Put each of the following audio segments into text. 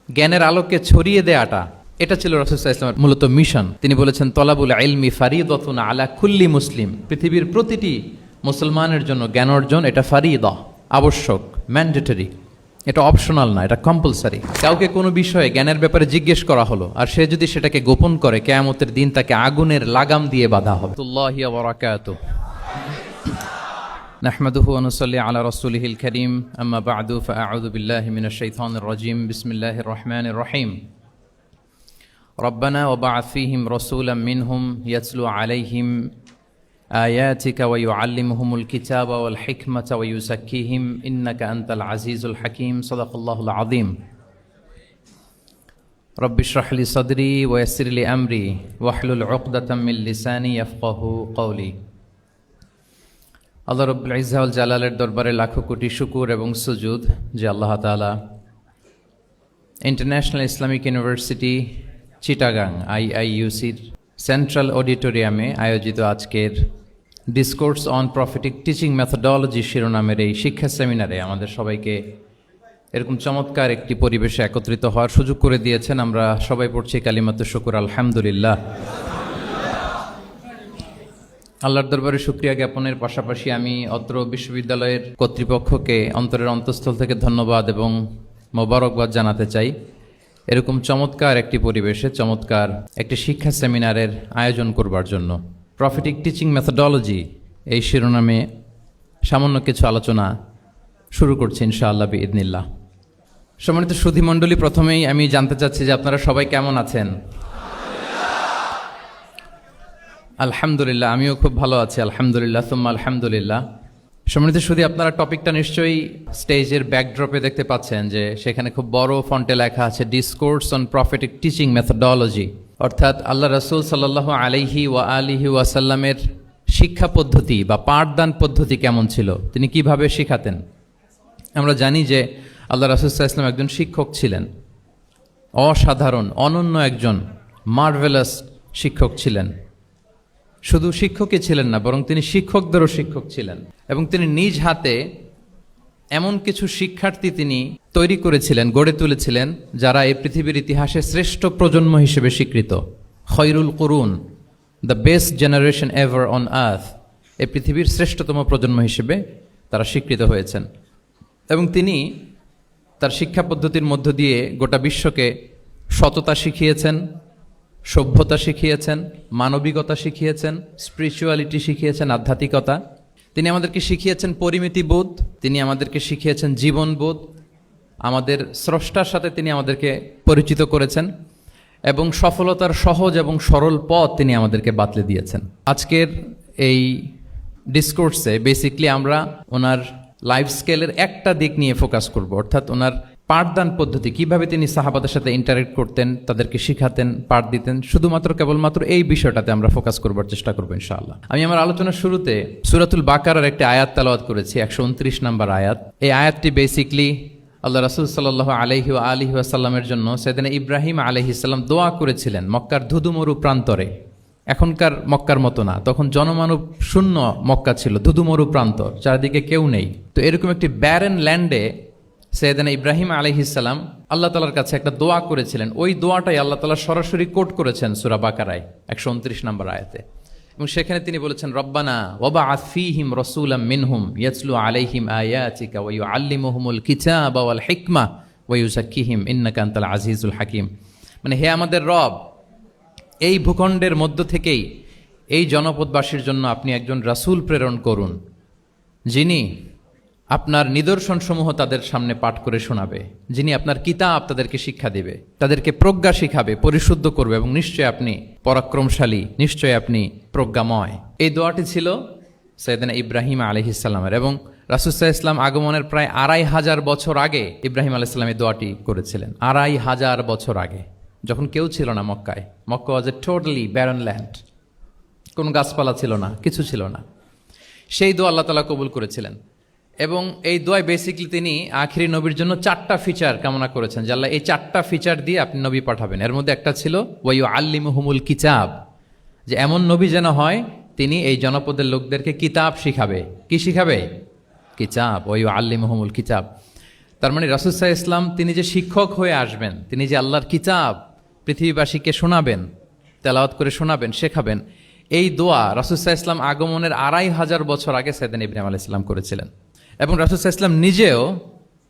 জ্ঞানের আলোকে ছড়িয়ে দেয়াটা, এটা ছিল রাসূল সাল্লাল্লাহু আলাইহি ওয়াসাল্লামের মূলত মিশন। তিনি বলেছেন তলাবুল ইলমি ফারিদাতুন আলা কুল্লি মুসলিম, পৃথিবীর প্রতিটি মুসলমানের জন্য জ্ঞান অর্জন এটা ফারিদা, আবশ্যক, ম্যান্ডেটরি, এটা অপশনাল না, এটা কম্পালসারি। কাউকে কোনো বিষয়ে জ্ঞানের ব্যাপারে জিজ্ঞেস করা হলো আর সে যদি সেটাকে গোপন করে, কিয়ামতের দিন তাকে আগুনের লাগাম দিয়ে বাঁধা হবে। আল্লাহি ওয়া বারাকাতুহু। নাহমাদুহু ওয়া নুসাল্লি আলা রাসূলিহিল কারীম, আম্মা বা'দু, ফাআউযু বিল্লাহি মিনাশ শাইতানির রাজীম, বিসমিল্লাহির রহমানির রহিম। রব্বানা ওয়াবআথ ফীহিম রাসূলাম মিনহুম ইয়াতলু আলাইহিম আয়াতিকা ওয়া ইউআল্লিমুহুমুল কিতাবা ওয়াল হিকমাতা ওয়া ইউযাক্কিহিম ইন্নাকা আনতাল আজিজুল হাকীম। সাদাকাল্লাহুল আযীম। রব্বি ইশরাহ লি সাদরি ওয়া ইয়াসসির লি আমরি ওয়াহলুল উকদাতাম মিন লিসানি ইয়াফকাহু কওলি। আল্লাহ রব্বুল ইজ্জা ওয়াল জালালের দরবারে লাখো কোটি শুকর এবং সুজুদ যে আল্লাহ তাআলা ইন্টারন্যাশনাল ইসলামিক ইউনিভার্সিটি চিটাগাং IIUCর সেন্ট্রাল অডিটোরিয়ামে আয়োজিত আজকের discourse on prophetic teaching methodology শিরোনামের এই শিক্ষা সেমিনারে আমাদের সবাইকে এরকম চমৎকার একটি পরিবেশে একত্রিত হওয়ার সুযোগ করে দিয়েছেন। আমরা সবাই পড়ছি কালিমাতু শুকর, আলহামদুলিল্লাহ। আল্লাহর দরবারে শুকরিয়া জ্ঞাপনের পাশাপাশি আমি অত্র বিশ্ববিদ্যালয়ের কর্তৃপক্ষকে অন্তরের অন্তঃস্থল থেকে ধন্যবাদ এবং মোবারকবাদ জানাতে চাই। এরকম চমৎকার একটি পরিবেশে চমৎকার একটি শিক্ষা সেমিনারের আয়োজন করবার জন্য। প্রফেটিক টিচিং মেথোডোলজি এই শিরোনামে সামান্য কিছু আলোচনা শুরু করছি ইনশাআল্লাহ বিইذনিল্লাহ। সম্মানিত সুধীমণ্ডলী, প্রথমেই আমি জানতে চাচ্ছি যে আপনারা সবাই কেমন আছেন? আলহামদুলিল্লাহ, আমিও খুব ভালো আছি আলহামদুলিল্লাহ, সুম্মা আলহামদুলিল্লাহ। সম্মানিত সুধী, আপনারা টপিকটা নিশ্চয়ই স্টেজের ব্যাকড্রপে দেখতে পাচ্ছেন যে সেখানে খুব বড় ফন্টে লেখা আছে discourse on prophetic teaching methodology, অর্থাৎ আল্লাহ রাসূল সাল্লাল্লাহু আলাইহি ওয়া আলিহি ওয়াসাল্লামের শিক্ষা পদ্ধতি বা পাঠদান পদ্ধতি কেমন ছিল, তিনি কিভাবে শিখাতেন। আমরা জানি যে আল্লাহ রাসূল সাল্লাল্লাহু আলাইহি ওয়াসাল্লাম একজন শিক্ষক ছিলেন, অসাধারণ অনন্য একজন মার্ভেলাস শিক্ষক ছিলেন। শুধু শিক্ষকই ছিলেন না, বরং তিনি শিক্ষকদেরও শিক্ষক ছিলেন এবং তিনি নিজ হাতে এমন কিছু শিক্ষার্থী তিনি তৈরি করেছিলেন, গড়ে তুলেছিলেন, যারা এই পৃথিবীর ইতিহাসে শ্রেষ্ঠ প্রজন্ম হিসেবে স্বীকৃত। খয়রুল কুরুন, the best generation ever on earth, এই পৃথিবীর শ্রেষ্ঠতম প্রজন্ম হিসেবে তারা স্বীকৃত হয়েছেন। এবং তিনি তার শিক্ষা পদ্ধতির মধ্য দিয়ে গোটা বিশ্বকে সততা শিখিয়েছেন, সভ্যতা শিখিয়েছেন, মানবিকতা শিখিয়েছেন, স্পিরিচুয়ালিটি শিখিয়েছেন, আধ্যাত্মিকতা। তিনি আমাদেরকে শিখিয়েছেন পরিমিতিবোধ, তিনি আমাদেরকে শিখিয়েছেন জীবনবোধ, আমাদের স্রষ্টার সাথে তিনি আমাদেরকে পরিচিত করেছেন এবং সফলতার সহজ এবং সরল পথ তিনি আমাদেরকে বাতলে দিয়েছেন। আজকের এই ডিসকোর্সে বেসিকলি আমরা ওনার লাইফ স্কেলের একটা দিক নিয়ে ফোকাস করব, অর্থাৎ ওনার পাঠদান পদ্ধতি, কিভাবে তিনি সাহাবাদের সাথে ইন্টারেক্ট করতেন, তাদেরকে শিখাতেন, পাঠ দিতেন। শুধুমাত্র কেবলমাত্র এই বিষয়টাতে আমরা ফোকাস করবার চেষ্টা করবো ইনশাআল্লাহ। আমি আমার আলোচনার শুরুতে সূরাতুল বাকারার একটি আয়াত তেলাওয়াত করেছি, 129 নম্বর আয়াত। এই আয়াতটি বেসিকলি আল্লাহ রাসূল সাল্লাল্লাহু আলাইহি ওয়া আলিহি ওয়াসাল্লামের জন্য সাইয়েদনা ইব্রাহিম আলাইহিস সালাম দোয়া করেছিলেন মক্কার ধুধুমরু প্রান্তরে। এখনকার মক্কার মতো না, তখন জনমানব শূন্য মক্কা ছিল, ধুধুমরু প্রান্তর, চারিদিকে কেউ নেই। তো এরকম একটি ব্যারেন ল্যান্ডে সাইয়েদনা ইব্রাহিম আলাইহিস সালাম আল্লাহ তাআলার কাছে একটা দোয়া করেছিলেন। ওই দোয়াটাই আল্লাহ তাআলা সরাসরি কোট করেছেন সূরা বাকারায় 129 নম্বর আয়াতে। এবং সেখানে তিনি বলেছেন রব্বানা ওয়াবআথ ফীহিম রাসূলাম মিনহুম ইয়াতলু আলাইহিম আয়াতিকা ওয়া ইউআল্লিমুহুমুল কিতাবা ওয়াল হিকমা ওয়া ইউযাক্কিহিম ইন্নাকা আনতাল আজিজুল হাকীম। মানে হে আমাদের রব, এই ভূখণ্ডের মধ্য থেকেই এই জনপদবাসীর জন্য আপনি একজন রাসূল প্রেরণ করুন, যিনি আপনার নিদর্শনসমূহ তাদের সামনে পাঠ করে শোনাবে, যিনি আপনার কিতাব তাদেরকে শিক্ষা দেবে, তাদেরকে প্রজ্ঞা শিখাবে, পরিশুদ্ধ করবে, এবং নিশ্চয় আপনি পরাক্রমশালী, নিশ্চয় আপনি প্রজ্ঞাময়। এই দোয়াটি ছিল সাইয়েদনা ইব্রাহিম আলাইহিস সালামের, এবং রাসূল সাল্লাল্লাহু আলাইহি ওয়াসাল্লাম আগমনের প্রায় 2500 বছর আগে ইব্রাহিম আলাইহিস সালাম এই দোয়াটি করেছিলেন। 2500 বছর আগে, যখন কেউ ছিল না মক্কায়। মক্কা ওয়াজ এ টোটালি ব্যারন ল্যান্ড, কোনো গাছপালা ছিল না, কিছু ছিল না। সেই দোয়া আল্লাহ তাআলা কবুল করেছিলেন এবং এই দোয়ায় বেসিক্যালি তিনি আখিরি নবীর জন্য 4টা ফিচার কামনা করেছেন যে আল্লাহ এই 4টা ফিচার দিয়ে আপনি নবী পাঠাবেন। এর মধ্যে একটা ছিল ওয়া ইউআল্লিমুহুমুল কিতাব, যে এমন নবী যেন হয় তিনি এই জনপদের লোকদেরকে কিতাব শিখাবে। কি শিখাবে? কিতাব। ওয়া ইউআল্লিমুহুমুল কিতাব। তার মানে রাসূল সাল্লাল্লাহু আলাইহি ইসলাম তিনি যে শিক্ষক হয়ে আসবেন, তিনি যে আল্লাহর কিতাব পৃথিবীবাসীকে শোনাবেন, তেলাওয়াত করে শোনাবেন, শেখাবেন, এই দোয়া রাসূল সাল্লাল্লাহু আলাইহি ইসলাম আগমনের 2500 বছর আগে সাইয়েদনা ইব্রাহিম আলাইহিস সালাম করেছিলেন। এবং রাসূল সাল্লাল্লাহু আলাইহি ইসলাম নিজেও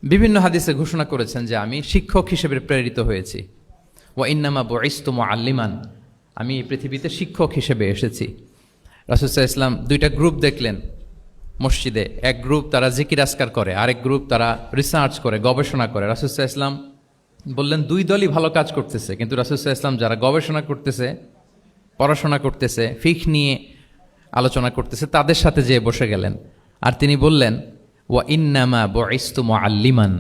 বিভিন্ন হাদিসে ঘোষণা করেছেন যে আমি শিক্ষক হিসেবে প্রেরিত হয়েছি। ওয়া ইন্নামা বুইসতু মুআল্লিমান, আমি এই পৃথিবীতে শিক্ষক হিসেবে এসেছি। রাসূল সাল্লাল্লাহু আলাইহি ইসলাম দুইটা গ্রুপ দেখলেন মসজিদে, এক গ্রুপ তারা জিকির আজকার করে, আরেক গ্রুপ তারা রিসার্চ করে, গবেষণা করে। রাসূল সাল্লাল্লাহু আলাইহি ইসলাম বললেন দুই দলই ভালো কাজ করতেছে, কিন্তু রাসূল সাল্লাল্লাহু আলাইহি ইসলাম যারা গবেষণা করতেছে, পড়াশোনা করতেছে, ফিকহ নিয়ে আলোচনা করতেছে, তাদের সাথে যেয়ে বসে গেলেন। আর তিনি বললেন ওয়া ইন্নামা বুইসতু মুআল্লিমান,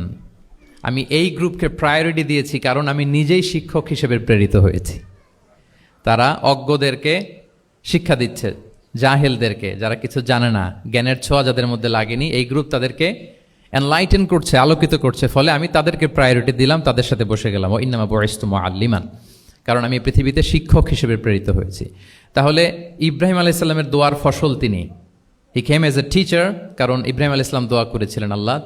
আমি এই গ্রুপকে প্রায়োরিটি দিয়েছি কারণ আমি নিজেই শিক্ষক হিসেবে প্রেরিত হয়েছি। তারা অজ্ঞদেরকে শিক্ষা দিচ্ছে, জাহেলদেরকে, যারা কিছু জানে না, জ্ঞানের ছোঁয়া যাদের মধ্যে লাগেনি, এই গ্রুপ তাদেরকে এনলাইটেন করছে, আলোকিত করছে, ফলে আমি তাদেরকে প্রায়োরিটি দিলাম, তাদের সাথে বসে গেলাম। ও ইন্নামা বুইসতু মুআল্লিমান, কারণ আমি পৃথিবীতে শিক্ষক হিসেবে প্রেরিত হয়েছি। তাহলে ইব্রাহিম আলাইহিস সালামের দোয়ার ফসল তিনি, হি কেম এজ এ টিচার, কারণ ইব্রাহিম আলাইহিস সালাম দোয়া করেছিলেন আল্লাহ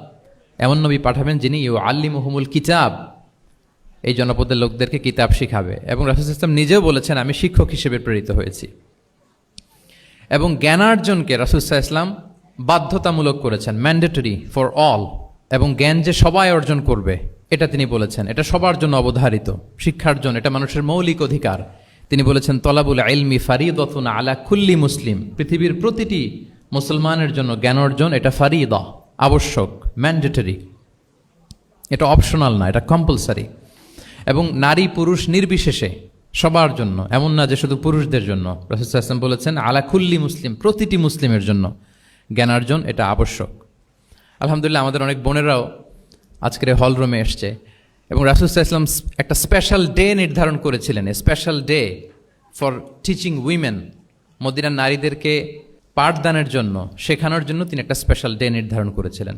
এমন নবী পাঠাবেন যিনি ইউআল্লিমুহুমুল কিতাব, এই জনপদের লোকদেরকে কিতাব শিখাবে। এবং রাসূল সাল্লাল্লাহু আলাইহি ওয়াসাল্লাম নিজেও বলেছেন আমি শিক্ষক হিসেবে প্রেরিত হয়েছি। এবং জ্ঞানার্জনকে রাসূল সাল্লাল্লাহু আলাইহি ওয়াসাল্লাম বাধ্যতামূলক করেছেন, ম্যান্ডেটরি ফর অল। এবং জ্ঞান যে সবাই অর্জন করবে এটা তিনি বলেছেন, এটা সবার জন্য অবধারিত, শিক্ষার্জন এটা মানুষের মৌলিক অধিকার। তিনি বলেছেন তলাবুল ইলমি ফারিদাতুন আলা কুল্লি মুসলিম, পৃথিবীর প্রতিটি মুসলমানের জন্য জ্ঞান অর্জন এটা ফারিদা, আবশ্যক, ম্যান্ডেটরি, এটা অপশনাল না, এটা কম্পালসারি। এবং নারী পুরুষ নির্বিশেষে সবার জন্য, এমন না যে শুধু পুরুষদের জন্য। রাসূল সাল্লাল্লাহু আলাইহি ওয়াসাল্লাম বলেছেন আলা কুল্লি মুসলিম, প্রতিটি মুসলিমের জন্য জ্ঞানার্জন এটা আবশ্যক। আলহামদুলিল্লাহ আমাদের অনেক বোনেরাও আজকের হল রুমে এসছে এবং রাসূল সাল্লাল্লাহু আলাইহি ওয়াসাল্লাম একটা স্পেশাল ডে নির্ধারণ করেছিলেন, a special day for teaching women. মদিনার নারীদেরকে পাঠদানের জন্য, শেখানোর জন্য তিনি একটা স্পেশাল ডে নির্ধারণ করেছিলেন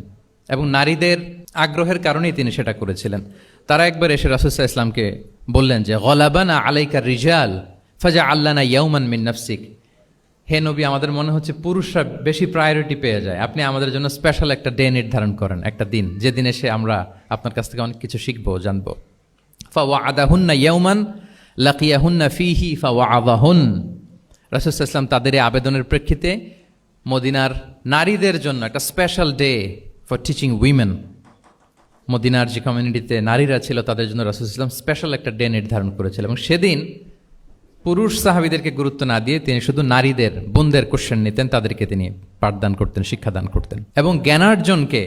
এবং নারীদের আগ্রহের কারণেই তিনি সেটা করেছিলেন। তারা একবার এসে রাসূল সাল্লাল্লাহু আলাইহি ওয়াসাল্লামকে বললেন যে গলাবানা আলাইকা রিজাল ফাজআল লানা ইয়াওমান মিন নাফসিক, হে নবী আমাদের মনে হচ্ছে পুরুষরা বেশি প্রায়োরিটি পেয়ে যায়, আপনি আমাদের জন্য স্পেশাল একটা ডে নির্ধারণ করেন, একটা দিন যেদিন এসে আমরা আপনার কাছ থেকে অনেক কিছু শিখবো, জানবো। ফাওয়াআদাহুন্না ইয়াওমান লাকিয়াহুন্না ফীহি ফাওয়াআদাহুন, রাসূল সাল্লাল্লাহু আলাইহি ওয়াসাল্লাম তাদের এই আবেদনের প্রেক্ষিতে মদিনার নারীদের জন্য একটা special day for teaching women, মদিনার যে কমিউনিটিতে নারীরা ছিল তাদের জন্য রাসূল সাল্লাল্লাহু আলাইহি ওয়াসাল্লাম স্পেশাল একটা ডে নির্ধারণ করেছিলেন। এবং সেদিন পুরুষ সাহাবীদেরকে গুরুত্ব না দিয়ে তিনি শুধু নারীদের, বোনদের কোশ্চেন নিতেন, তাদেরকে তিনি পাঠদান করতেন, শিক্ষাদান করতেন। এবং জ্ঞানার্জনকে,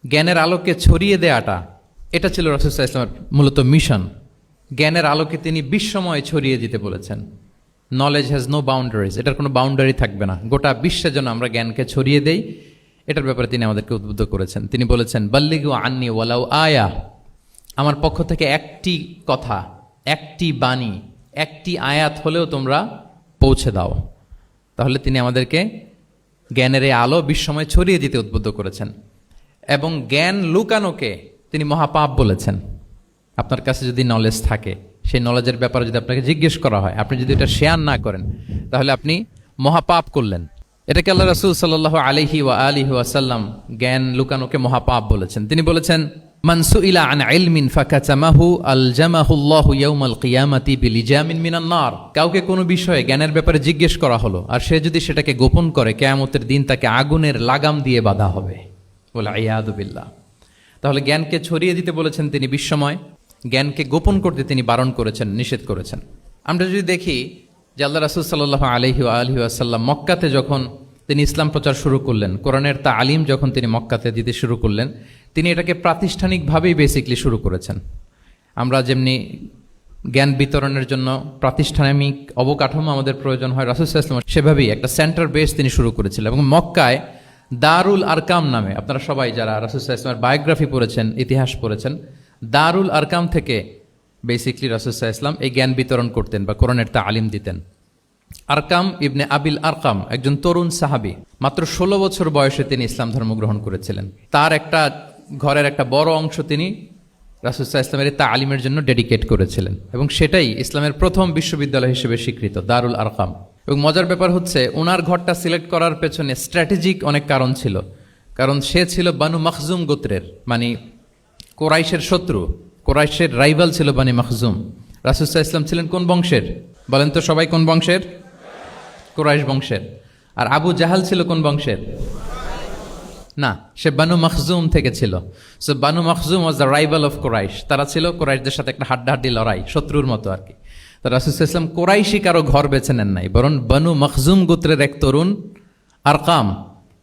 জ্ঞানের আলোকে ছড়িয়ে দেওয়াটা, এটা ছিল রাসূল সাল্লাল্লাহু আলাইহি ওয়াসাল্লামের মূলত মিশন। জ্ঞানের আলোকে তিনি বিশ্বময় ছড়িয়ে দিতে বলেছেন। নলেজ হ্যাজ নো বাউন্ডারিজ, এটার কোনো বাউন্ডারি থাকবে না, গোটা বিশ্বের জন্য আমরা জ্ঞানকে ছড়িয়ে দেই, এটার ব্যাপারে তিনি আমাদেরকে উদ্বুদ্ধ করেছেন। তিনি বলেছেন বাল্লিগু আন্নি ওয়ালাউ আয়া, আমার পক্ষ থেকে একটি কথা, একটি বাণী, একটি আয়াত হলেও তোমরা পৌঁছে দাও। তাহলে তিনি আমাদেরকে জ্ঞানের এই আলো বিশ্বময় ছড়িয়ে দিতে উদ্বুদ্ধ করেছেন। এবং জ্ঞান লুকানোকে তিনি মহাপাপ বলেছেন। আপনার কাছে যদি নলেজ থাকে, সেই নলেজের ব্যাপারে যদি আপনাকে জিজ্ঞেস করা হয়, আপনি যদি এটা শেয়ার না করেন, তাহলে আপনি মহাপাপ করলেন। এটাকে আল্লাহ রাসূল সাল্লাল্লাহু আলাইহি ওয়া আলিহি ওয়াসাল্লাম জ্ঞান লুকানোকে মহাপাপ বলেছেন। তিনি বলেছেন মান সুইলা আন ইলমিন ফাকাতামাহু আলজামাহুল্লাহু ইয়াউমাল কিয়ামাতি বিলিজামিন মিনান নার, কাউকে কোনো বিষয়ে জ্ঞানের ব্যাপারে জিজ্ঞেস করা হলো আর সে যদি সেটাকে গোপন করে, কিয়ামতের দিন তাকে আগুনের লাগাম দিয়ে বাঁধা হবে। ওয়াল ইয়াদু বিল্লাহ। তাহলে জ্ঞানকে ছড়িয়ে দিতে বলেছেন তিনি বিশ্বময়, জ্ঞানকে গোপন করতে তিনি বারণ করেছেন, নিষেধ করেছেন। আমরা যদি দেখি যে আল্লাহ রাসূল সাল্লাল্লাহু আলাইহি ওয়া আলিহি ওয়াসাল্লাম মক্কাতে যখন তিনি ইসলাম প্রচার শুরু করলেন, কোরআনের তালিম যখন তিনি মক্কাতে দিতে শুরু করলেন, তিনি এটাকে প্রাতিষ্ঠানিকভাবেই বেসিকলি শুরু করেছেন। আমরা যেমনি জ্ঞান বিতরণের জন্য প্রাতিষ্ঠানিক অবকাঠামো আমাদের প্রয়োজন হয়, রাসূল সাল্লাল্লাহু আলাইহি ওয়াসাল্লাম সেভাবেই একটা সেন্টার বেস তিনি শুরু করেছিলেন। এবং মক্কায় দারুল আরকাম নামে, আপনারা সবাই যারা রাসূল সাল্লাল্লাহু আলাইহি ওয়াসাল্লামের বায়োগ্রাফি পড়েছেন, ইতিহাস পড়েছেন, দারুল আরকাম থেকে বেসিকলি রাসূল সাল্লাল্লাহু আলাইহি ওয়াসাল্লাম এই জ্ঞান বিতরণ করতেন বা কোরআনের তালিম দিতেন। আরকাম ইবনে আবিল আরকাম একজন তরুণ সাহাবী, মাত্র 16 বছর বয়সে তিনি ইসলাম ধর্ম গ্রহণ করেছিলেন। তার একটা ঘরের একটা বড় অংশ তিনি রাসূল সাল্লাল্লাহু আলাইহি ওয়াসাল্লামের তালিমের জন্য ডেডিকেট করেছিলেন এবং সেটাই ইসলামের প্রথম বিশ্ববিদ্যালয় হিসেবে স্বীকৃত, দারুল আরকাম। এবং মজার ব্যাপার হচ্ছে ওনার ঘরটা সিলেক্ট করার পেছনে স্ট্র্যাটেজিক অনেক কারণ ছিল। কারণ সে ছিল বানু মখজুম গোত্রের, মানে কোরাইশের শত্রু, কোরাইশের রাইভাল ছিল বানি মাখজুম। রাসূল সাল্লাল্লাহু আলাইহি ওয়াসাল্লাম ছিলেন কোন বংশের? বলেন তো সবাই, কোন বংশের? কোরাইশ বংশের। আর আবু জাহাল ছিল কোন বংশের? না, সে বানু মাখজুম থেকে ছিল। So Banu Makhzum was the rival of Quraish. তারা ছিল কোরাইশদের সাথে একটা হাড্ডাহাড্ডি লড়াই, শত্রুর মতো আর কি। তো রাসূল সাল্লাল্লাহু আলাইহি ওয়াসাল্লাম কোরাইশি কারো ঘর বেছে নেন নাই, বরং বানু মাখজুম গোত্রের এক তরুণ আরকাম,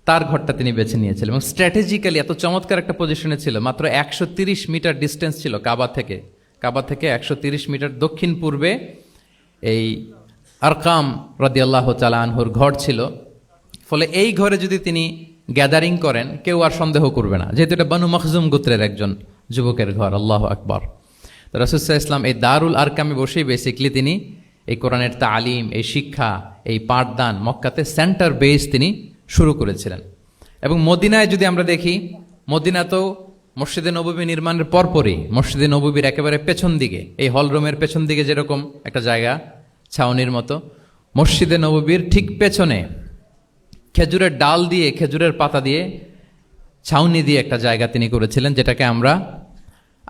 তার ঘরটা তিনি বেছে নিয়েছিলেন। এবং স্ট্র্যাটেজিক্যালি এত চমৎকার একটা পজিশনে ছিল, মাত্র 130 মিটার ডিস্টেন্স ছিল কাবা থেকে। কাবা থেকে 130 মিটার দক্ষিণ পূর্বে এই আরকাম রাদিয়াল্লাহু তাআলা আনহুর ঘর ছিল। ফলে এই ঘরে যদি তিনি গ্যাদারিং করেন, কেউ আর সন্দেহ করবে না, যেহেতু এটা বানু মাখজুম গোত্রের একজন যুবকের ঘর। আল্লাহু আকবার। তো রাসূল সাল্লাল্লাহু আলাইহি ওয়াসাল্লাম এই দারুল আরকামে বসেই বেসিকলি তিনি এই কোরআনের তালিম, এই শিক্ষা, এই পাঠদান মক্কাতে সেন্টার বেস তিনি শুরু করেছিলেন। এবং মদিনায় যদি আমরা দেখি, মদিনাতেও মসজিদে নববী নির্মাণের পরপরই মসজিদে নববীর একেবারে পেছন দিকে, এই হলরুমের পেছন দিকে যেরকম একটা জায়গা ছাউনির মতো, মসজিদে নববীর ঠিক পেছনে খেজুরের ডাল দিয়ে, খেজুরের পাতা দিয়ে ছাউনি দিয়ে একটা জায়গা তিনি করেছিলেন, যেটাকে আমরা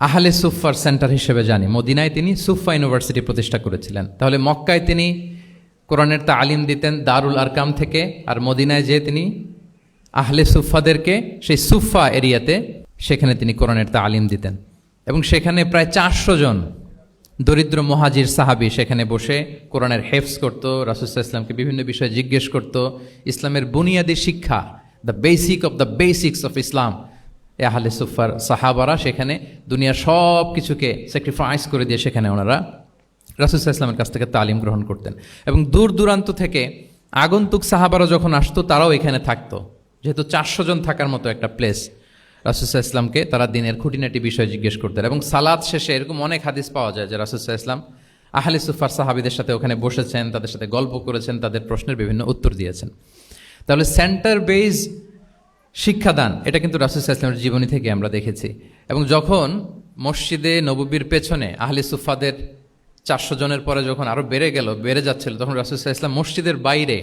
আহলে সুফার সেন্টার হিসেবে জানি। মদিনায় তিনি সুফা ইউনিভার্সিটি প্রতিষ্ঠা করেছিলেন। তাহলে মক্কায় তিনি কোরআনের তালিম দিতেন দারুল আরকাম থেকে, আর মদিনায় যেয়ে তিনি আহলে সুফাদেরকে সেই সুফা এরিয়াতে, সেখানে তিনি কোরআনের তালিম দিতেন। এবং সেখানে প্রায় 400 জন দরিদ্র মুহাজির সাহাবী সেখানে বসে কোরআনের হেফজ করত, রাসূল সাল্লাল্লাহু আলাইহি ওয়াসাল্লামকে বিভিন্ন বিষয়ে জিজ্ঞেস করত। ইসলামের বুনিয়াদি শিক্ষা, the basic of the basics of Islam, আহলে সুফার সাহাবারা সেখানে দুনিয়ার সব কিছুকে স্যাক্রিফাইস করে দিয়ে সেখানে ওনারা রাসূল সাল্লাল্লাহু আলাইহি ওয়াসাল্লামের কাছ থেকে তালিম গ্রহণ করতেন। এবং দূর দূরান্ত থেকে আগন্তুক সাহাবারা যখন আসতো, তারাও এখানে থাকতো। যেহেতু 400 জন থাকার মতো একটা প্লেস, রাসূল সাল্লাল্লাহু আলাইহি ওয়াসাল্লামকে তারা দিনের খুঁটিনাটি বিষয় জিজ্ঞেস করতেন। এবং সালাত শেষে এরকম অনেক হাদিস পাওয়া যায় যে রাসূল সাল্লাল্লাহু আলাইহি ওয়াসাল্লাম আহলে সুফার সাহাবীদের সাথে ওখানে বসেছেন, তাদের সাথে গল্প করেছেন, তাদের প্রশ্নের বিভিন্ন উত্তর দিয়েছেন। তাহলে সেন্টার বেজ শিক্ষাদান, এটা কিন্তু রাসূল সাল্লাল্লাহু আলাইহি ওয়াসাল্লামের জীবনী থেকে আমরা দেখেছি। এবং যখন মসজিদে নববীর পেছনে আহলে সুফাদের 400 জনের পরে যখন আরও বেড়ে যাচ্ছিল, তখন রাসূল সাল্লাল্লাহু আলাইহি ওয়াসাল্লাম মসজিদের বাইরে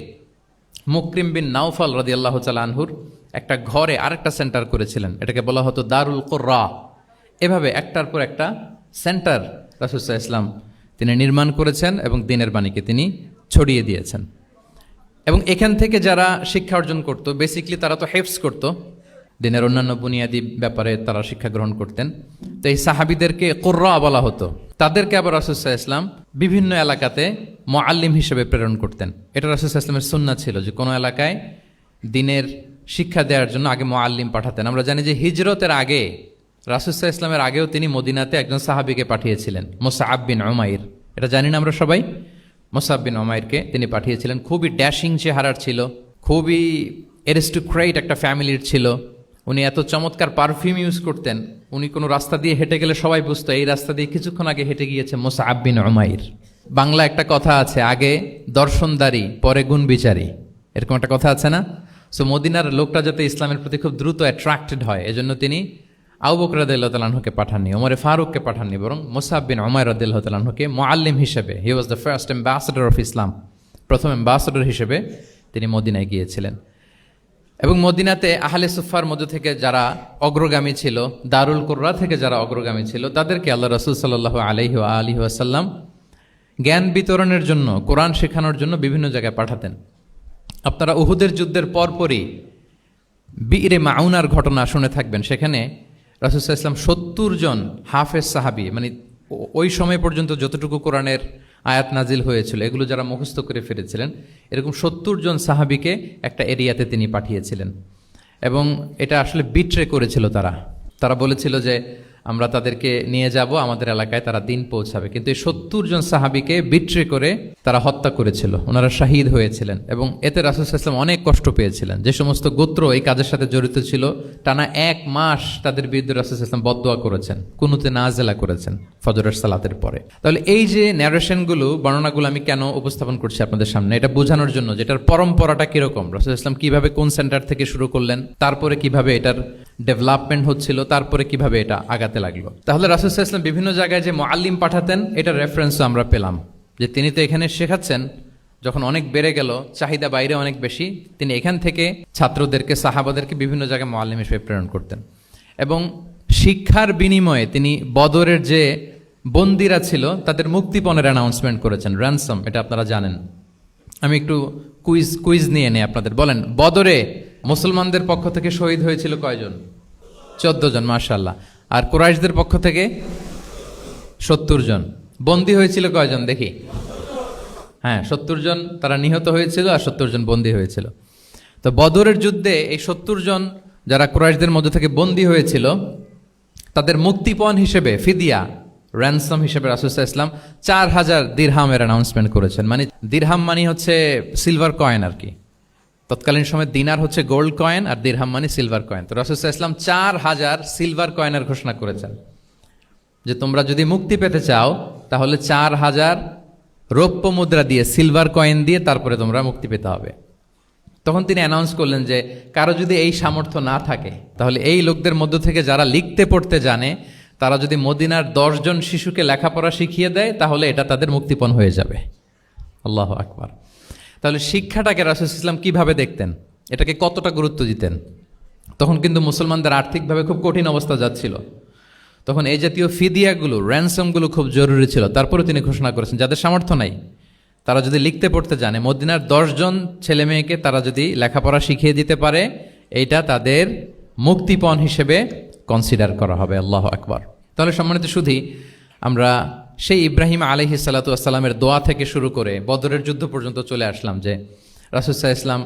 মুকরিম বিন নাওফাল রাদিয়াল্লাহু তাআলা আনহুর একটা ঘরে আরেকটা সেন্টার করেছিলেন। এটাকে বলা হতো দারুল কুররা। এভাবে একটার পর একটা সেন্টার রাসূল সাল্লাল্লাহু আলাইহি ওয়াসাল্লাম তিনি নির্মাণ করেছেন এবং দ্বীনের বাণীকে তিনি ছড়িয়ে দিয়েছেন। এবং এখান থেকে যারা শিক্ষা অর্জন করত, বেসিকলি তারা তো হেফজ করত, দ্বীনের অন্যান্য বুনিয়াদি ব্যাপারে তারা শিক্ষা গ্রহণ করতেন। তো এই সাহাবীদেরকে কুররা বলা হতো। তাদেরকে আবার রাসূল সাল্লাল্লাহু আলাইহি ওয়াসাল্লাম বিভিন্ন এলাকাতে মুআল্লিম হিসেবে প্রেরণ করতেন। এটা রাসূল সাল্লাল্লাহু আলাইহি ওয়াসাল্লামের সুন্নাহ ছিল যে কোনো এলাকায় দ্বীনের শিক্ষা দেওয়ার জন্য আগে মুআল্লিম পাঠাতেন। আমরা জানি যে হিজরতের আগে রাসূল সাল্লাল্লাহু আলাইহি ওয়াসাল্লামের আগেও তিনি মদিনাতে একজন সাহাবীকে পাঠিয়েছিলেন, মুসআব বিন উমাইর। এটা জানি না আমরা সবাই? মুসআব বিন উমাইরকে তিনি পাঠিয়েছিলেন। খুবই ড্যাশিং চেহারার ছিল, খুবই অ্যারিস্টোক্রেট একটা ফ্যামিলির ছিল। উনি এত চমৎকার পারফিউম ইউজ করতেন, উনি কোনো রাস্তা দিয়ে হেঁটে গেলে সবাই বুঝতো এই রাস্তা দিয়ে কিছুক্ষণ আগে হেঁটে গিয়েছে মুসআব বিন উমাইর। বাংলা একটা কথা আছে, আগে দর্শনদারি পরে গুণ বিচারী, এরকম একটা কথা আছে না? সো মদিনার লোকটা যাতে ইসলামের প্রতি খুব দ্রুত অ্যাট্রাক্টেড হয়, এজন্য তিনি আবু বকর রাদিয়াল্লাহু তাআলা আনহুকে পাঠাননি, ওমরে ফারুককে পাঠাননি, বরং মুসআব বিন উমাইর রাদিয়াল্লাহু তাআলা আনহুকে মুআল্লিম হিসেবে, he was the first ambassador of Islam, প্রথম অ্যাম্বাসেডর হিসেবে তিনি মদিনায় গিয়েছিলেন। এবং মদিনাতে আহলে সুফার মধ্য থেকে যারা অগ্রগামী ছিল, দারুল কুররা থেকে যারা অগ্রগামী ছিল, তাদেরকে আল্লাহ রাসূল সাল্লাল্লাহু আলাইহি ওয়া আলিহি ওয়াসাল্লাম জ্ঞান বিতরণের জন্য, কোরআন শেখানোর জন্য বিভিন্ন জায়গায় পাঠাতেন। আপনারা উহুদের যুদ্ধের পরপরই বিরে মাউনার ঘটনা শুনে থাকবেন। সেখানে রাসূল সাল্লাল্লাহু আলাইহি ওয়াসাল্লাম 70 জন হাফেজ সাহাবী, মানে ওই সময় পর্যন্ত যতটুকু কোরআনের আয়াত নাজিল হয়েছিল এগুলো যারা মুখস্থ করে ফিরেছিলেন, এরকম 70 জন সাহাবীকে একটা এরিয়াতে তিনি পাঠিয়েছিলেন। এবং এটা আসলে বিট্রে করেছিল তারা বলেছিল যে আমরা তাদেরকে নিয়ে যাব আমাদের এলাকায়, তারা দিন পৌঁছাবে। কিন্তু এই 70 জন সাহাবীকে বিট্রে করে তারা হত্যা করেছিল, ওনারা শাহীদ হয়েছিলেন। এবং এতে রাসূল সাল্লাল্লাহু আলাইহি ওয়াসাল্লাম অনেক কষ্ট পেয়েছিলেন। যে সমস্ত গোত্র এই কাজের সাথে জড়িত ছিল, টানা 1 মাস তাদের বিরুদ্ধে রাসূল সাল্লাল্লাহু আলাইহি ওয়াসাল্লাম বদদোয়া করেছেন, কুনুতে নাজেলা করেছেন ফজরের সালাতের পরে। তাহলে এই যে ন্যারেশনগুলো, বর্ণনাগুলো আমি কেন উপস্থাপন করছি আপনাদের সামনে, এটা বোঝানোর জন্য যেটার পরম্পরাটা কিরকম, রাসূল সাল্লাল্লাহু আলাইহি ওয়াসাল্লাম কিভাবে কোন সেন্টার থেকে শুরু করলেন, তারপরে কিভাবে এটার ডেভেলপমেন্ট হচ্ছিল, তারপরে কিভাবে এটা আগাতে লাগলো। তাহলে রাসূল সাল্লাল্লাহু আলাইহি ওয়াসাল্লাম বিভিন্ন জায়গায় যে মুআল্লিম পাঠাতেন, এটার রেফারেন্সও আমরা পেলাম যে তিনি তো এখানে শেখাচ্ছেন, যখন অনেক বেড়ে গেল, চাহিদা বাইরে অনেক বেশি, তিনি এখান থেকে ছাত্রদেরকে, সাহাবাদেরকে বিভিন্ন জায়গায় মুআল্লিম হিসেবে প্রেরণ করতেন। এবং শিক্ষার বিনিময়ে তিনি বদরের যে বন্দিরা ছিল তাদের মুক্তিপণের অ্যানাউন্সমেন্ট করেছেন, র্যানসম, এটা আপনারা জানেন। আমি একটু কুইজ নিয়ে নেই আপনাদের। বলেন, বদরে মুসলমানদের পক্ষ থেকে শহীদ হয়েছিল কয়জন? 14 জন, মাশাআল্লাহ। আর কুরাইশদের পক্ষ থেকে 70 জন। বন্দী হয়েছিল কয়জন দেখি? হ্যাঁ, 70 জন তারা নিহত হয়েছিল আর 70 জন বন্দী হয়েছিল। তো বদরের যুদ্ধে এই 70 জন যারা কুরাইশদের মধ্যে থেকে বন্দী হয়েছিল তাদের মুক্তিপণ হিসেবে ফিদিয়া, র্যানসম হিসেবে রাসূল সাল্লাল্লাহু আলাইহি ওয়াসাল্লাম 4000 দিরহামের অ্যানাউন্সমেন্ট করেছেন। মানে দিরহাম মানে হচ্ছে সিলভার কয়েন আর কি। তৎকালীন সময় দিনার হচ্ছে গোল্ড কয়েন আর দিরহাম মানে সিলভার কয়েন। তো রাসূল সাল্লাল্লাহু আলাইহি ওয়াসাল্লাম 4000 সিলভার কয়েনের ঘোষণা করেছেন যে তোমরা যদি মুক্তি পেতে চাও তাহলে 4000 রৌপ্য মুদ্রা দিয়ে, সিলভার কয়েন দিয়ে তারপরে তোমরা মুক্তি পেতে হবে। তখন তিনি অ্যানাউন্স করলেন যে কারো যদি এই সামর্থ্য না থাকে তাহলে এই লোকদের মধ্য থেকে যারা লিখতে পড়তে জানে তারা যদি মদিনার 10 জন শিশুকে লেখাপড়া শিখিয়ে দেয় তাহলে এটা তাদের মুক্তিপণ হয়ে যাবে। আল্লাহু আকবার। তাহলে শিক্ষাটাকে রাসূল সাল্লাল্লাহু আলাইহি ওয়াসাল্লাম কিভাবে দেখতেন, এটাকে কতটা গুরুত্ব দিতেন? তখন কিন্তু মুসলমানদের আর্থিকভাবে খুব কঠিন অবস্থা যাচ্ছিল। তখন এই জাতীয় ফিদিয়াগুলো, র্যানসমগুলো খুব জরুরি ছিল। তারপরে তিনি ঘোষণা করেছেন যাদের সামর্থ্য নাই তারা যদি লিখতে পড়তে জানে, মদিনার 10 জন ছেলে মেয়েকে তারা যদি লেখাপড়া শিখিয়ে দিতে পারে, এইটা তাদের মুক্তিপণ হিসেবে কনসিডার করা হবে। আল্লাহু আকবার। তাহলে সম্মানিত সুধী, আমরা সেই ইব্রাহিম আলাইহিস সালাতু ওয়াস সালামের দোয়া থেকে শুরু করে বদরের যুদ্ধ পর্যন্ত চলে আসলাম যে রাসূল সাল্লাল্লাহু আলাইহি ওয়াসাল্লাম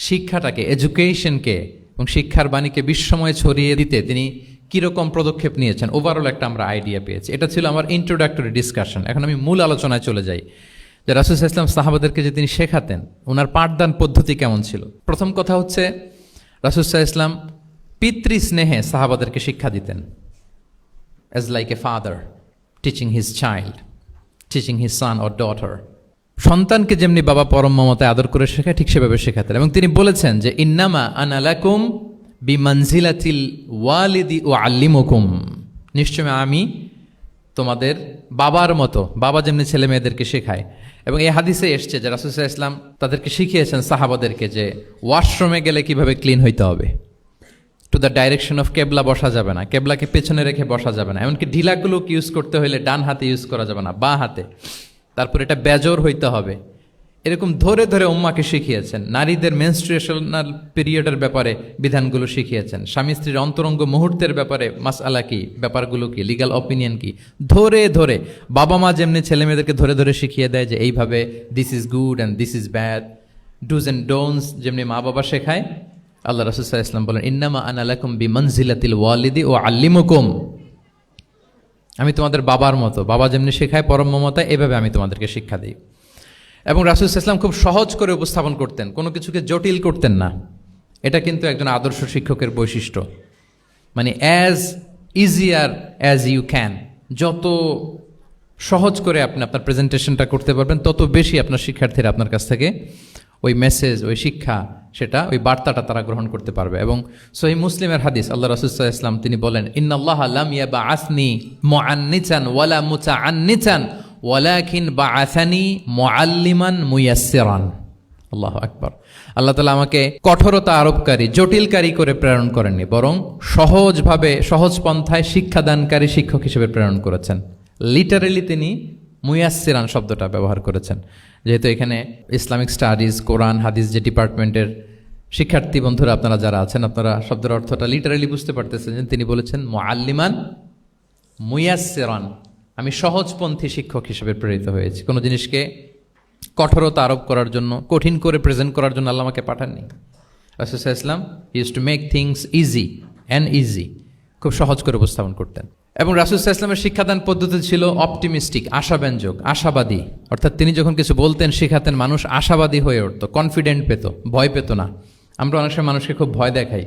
শিক্ষাটাকে, এডুকেশনকে এবং শিক্ষার বাণীকে বিশ্বময় ছড়িয়ে দিতে তিনি কীরকম পদক্ষেপ নিয়েছেন, ওভারঅল একটা আমরা আইডিয়া পেয়েছি। এটা ছিল আমার ইন্ট্রোডাক্টরি ডিসকাশন। এখন আমি মূল আলোচনায় চলে যাই যে রাসূল সাল্লাল্লাহু আলাইহি ওয়াসাল্লাম সাহাবাদেরকে যে তিনি শেখাতেন, ওনার পাঠদান পদ্ধতি কেমন ছিল। প্রথম কথা হচ্ছে রাসূল সাল্লাল্লাহু আলাইহি ওয়াসাল্লাম পিতৃ স্নেহে সাহাবাদেরকে শিক্ষা দিতেন, as like a father teaching his child, teaching his son or daughter. সন্তানকে যেমনি বাবা পরম মমতায় আদর করে শেখায় ঠিক সেভাবে শেখাতেন। এবং তিনি বলেছেন যে ইন্নামা আনা লাকুম বিমানজিলাতিল ওয়ালিদি উআল্লিমুকুম, নিশ্চয় আমি তোমাদের বাবার মতো, বাবা যেমনি ছেলে মেয়েদেরকে শেখায়। এবং এই হাদিসে এসছে যে রাসূল সাল্লাল্লাহু আলাইহি ওয়াসাল্লাম তাদেরকে শিখিয়েছেন সাহাবাদেরকে যে ওয়াশরুমে গেলে কিভাবে ক্লিন হইতে হবে, টু দ্য ডাইরেকশন অফ কেবলা বসা যাবে না, কেবলাকে পেছনে রেখে বসা যাবে না, এমনকি ঢিলাগুলো ইউজ করতে হলে ডান হাতে ইউজ করা যাবে না, বাঁ হাতে। তারপর এটা বেজোর হইতে হবে। এরকম ধরে ধরে উম্মাকে শিখিয়েছেন। নারীদের মেনস্ট্রুয়েশনাল পিরিয়ডের ব্যাপারে বিধানগুলো শিখিয়েছেন। স্বামী স্ত্রীর অন্তরঙ্গ মুহূর্তের ব্যাপারে মাসআলা কি, ব্যাপারগুলো কি, লিগ্যাল অপিনিয়ন কি, ধরে ধরে বাবা মা যেমনি ছেলে মেয়েদেরকে ধরে ধরে শিখিয়ে দেয় যে এইভাবে this is good and this is bad, dos and don'ts যেমনি মা বাবা শেখায়, আল্লাহ রাসূল সাল্লাল্লাহু আলাইহি ওয়াসাল্লাম বলেন ইন্নামা আনা লাকুম বিমানজিলাতিল ওয়ালিদি উআল্লিমুকুম, আমি তোমাদের বাবার মতো, বাবা যেমনি শেখায় পরম মমতায়, এভাবে আমি তোমাদেরকে শিক্ষা দিই। এবং রাসূল সাল্লাল্লাহু আলাইহি ওয়াসাল্লাম খুব সহজ করে উপস্থাপন করতেন, কোনো কিছুকে জটিল করতেন না। এটা কিন্তু একজন আদর্শ শিক্ষকের বৈশিষ্ট্য। মানে as easier as you can, যত সহজ করে আপনি আপনার প্রেজেন্টেশনটা করতে পারবেন তত বেশি আপনার শিক্ষার্থীরা আপনার কাছ থেকে ওই মেসেজ, ওই শিক্ষা, সেটা ওই বার্তাটা তারা গ্রহণ করতে পারবে। এবং সহিহ মুসলিমের হাদিস, আল্লাহ রাসূল সাল্লাল্লাহু আলাইহি ওয়াসাল্লাম তিনি বলেন ইন্নাল্লাহা লাম ইয়াবআসনি মুআন্নিতান ওয়ালা মুতাআন্নিতান ওয়ালাকিন বাআসানি মুআল্লিমান মুয়াসসিরান। আল্লাহু আকবার। আল্লাহ তাআলা আমাকে কঠোরতা আরোপকারী, জটিলকারী করে প্রেরণ করেননি, বরং সহজভাবে, সহজ পন্থায় শিক্ষাদানকারী শিক্ষক হিসেবে প্রেরণ করেছেন। লিটারেলি তিনি মুয়াসসিরান শব্দটা ব্যবহার করেছেন। যেহেতু এখানে ইসলামিক স্টাডিজ, কোরআন, হাদিস যে ডিপার্টমেন্টের শিক্ষার্থী বন্ধুরা আপনারা যারা আছেন, আপনারা শব্দের অর্থটা লিটারেলি বুঝতে পারতেছেন যে তিনি বলেছেন মুআল্লিমান মুয়াসসিরান, আমি সহজপন্থী শিক্ষক হিসেবে প্রেরিত হয়েছি। কোনো জিনিসকে কঠোরতা আরোপ করার জন্য, কঠিন করে প্রেজেন্ট করার জন্য আল্লাহ আমাকে পাঠাননি। রাসূল সাল্লাল্লাহু আলাইহি ওয়াসাল্লাম use to make things easy and easy, খুব সহজ করে উপস্থাপন করতেন। এবং রাসূল সাল্লাল্লাহু আলাইহি ওয়াসাল্লামের শিক্ষাদান পদ্ধতি ছিল অপটিমিস্টিক, আশাব্যঞ্জক, আশাবাদী। অর্থাৎ তিনি যখন কিছু বলতেন, শেখাতেন, মানুষ আশাবাদী হয়ে উঠত, কনফিডেন্ট পেত, ভয় পেত না। আমরা অনেক সময় মানুষকে খুব ভয় দেখাই।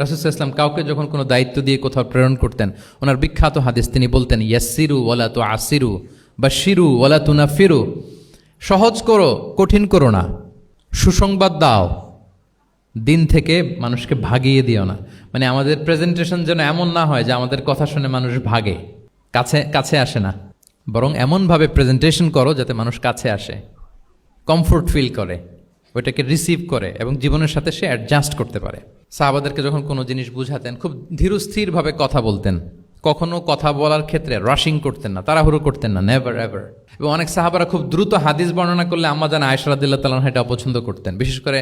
রাসূল সাল্লাল্লাহু আলাইহি ওয়াসাল্লাম কাউকে যখন কোনো দায়িত্ব দিয়ে কোথাও প্রেরণ করতেন, ওনার বিখ্যাত হাদিস তিনি বলতেন ইয়াসসিরু ওয়ালা তুআসসিরু বাশশিরু ওয়ালা তুনাফিরু, সহজ করো, কঠিন করো না, সুসংবাদ দাও, দিন থেকে মানুষকে ভাগিয়ে দিও না। মানে আমাদের প্রেজেন্টেশন যেন এমন না হয় যে আমাদের কথা শুনে মানুষ ভাগে, কাছে আসে না, বরং এমনভাবে প্রেজেন্টেশন করো যাতে মানুষ কাছে আসে, কমফোর্ট ফিল করে, ওইটাকে রিসিভ করে এবং জীবনের সাথে সে অ্যাডজাস্ট করতে পারে। সাহাবাদেরকে যখন কোনো জিনিস বুঝাতেন খুব ধীরস্থিরভাবে কথা বলতেন, কখনো কথা বলার ক্ষেত্রে রাশিং করতেন না, তাড়াহুড়ো করতেন না, নেভার এভার। এবং অনেক সাহাবারা খুব দ্রুত হাদিস বর্ণনা করলে আম্মা জান আয়েশা রাদিয়াল্লাহু তাআলা আনহা এটা অপছন্দ করতেন। বিশেষ করে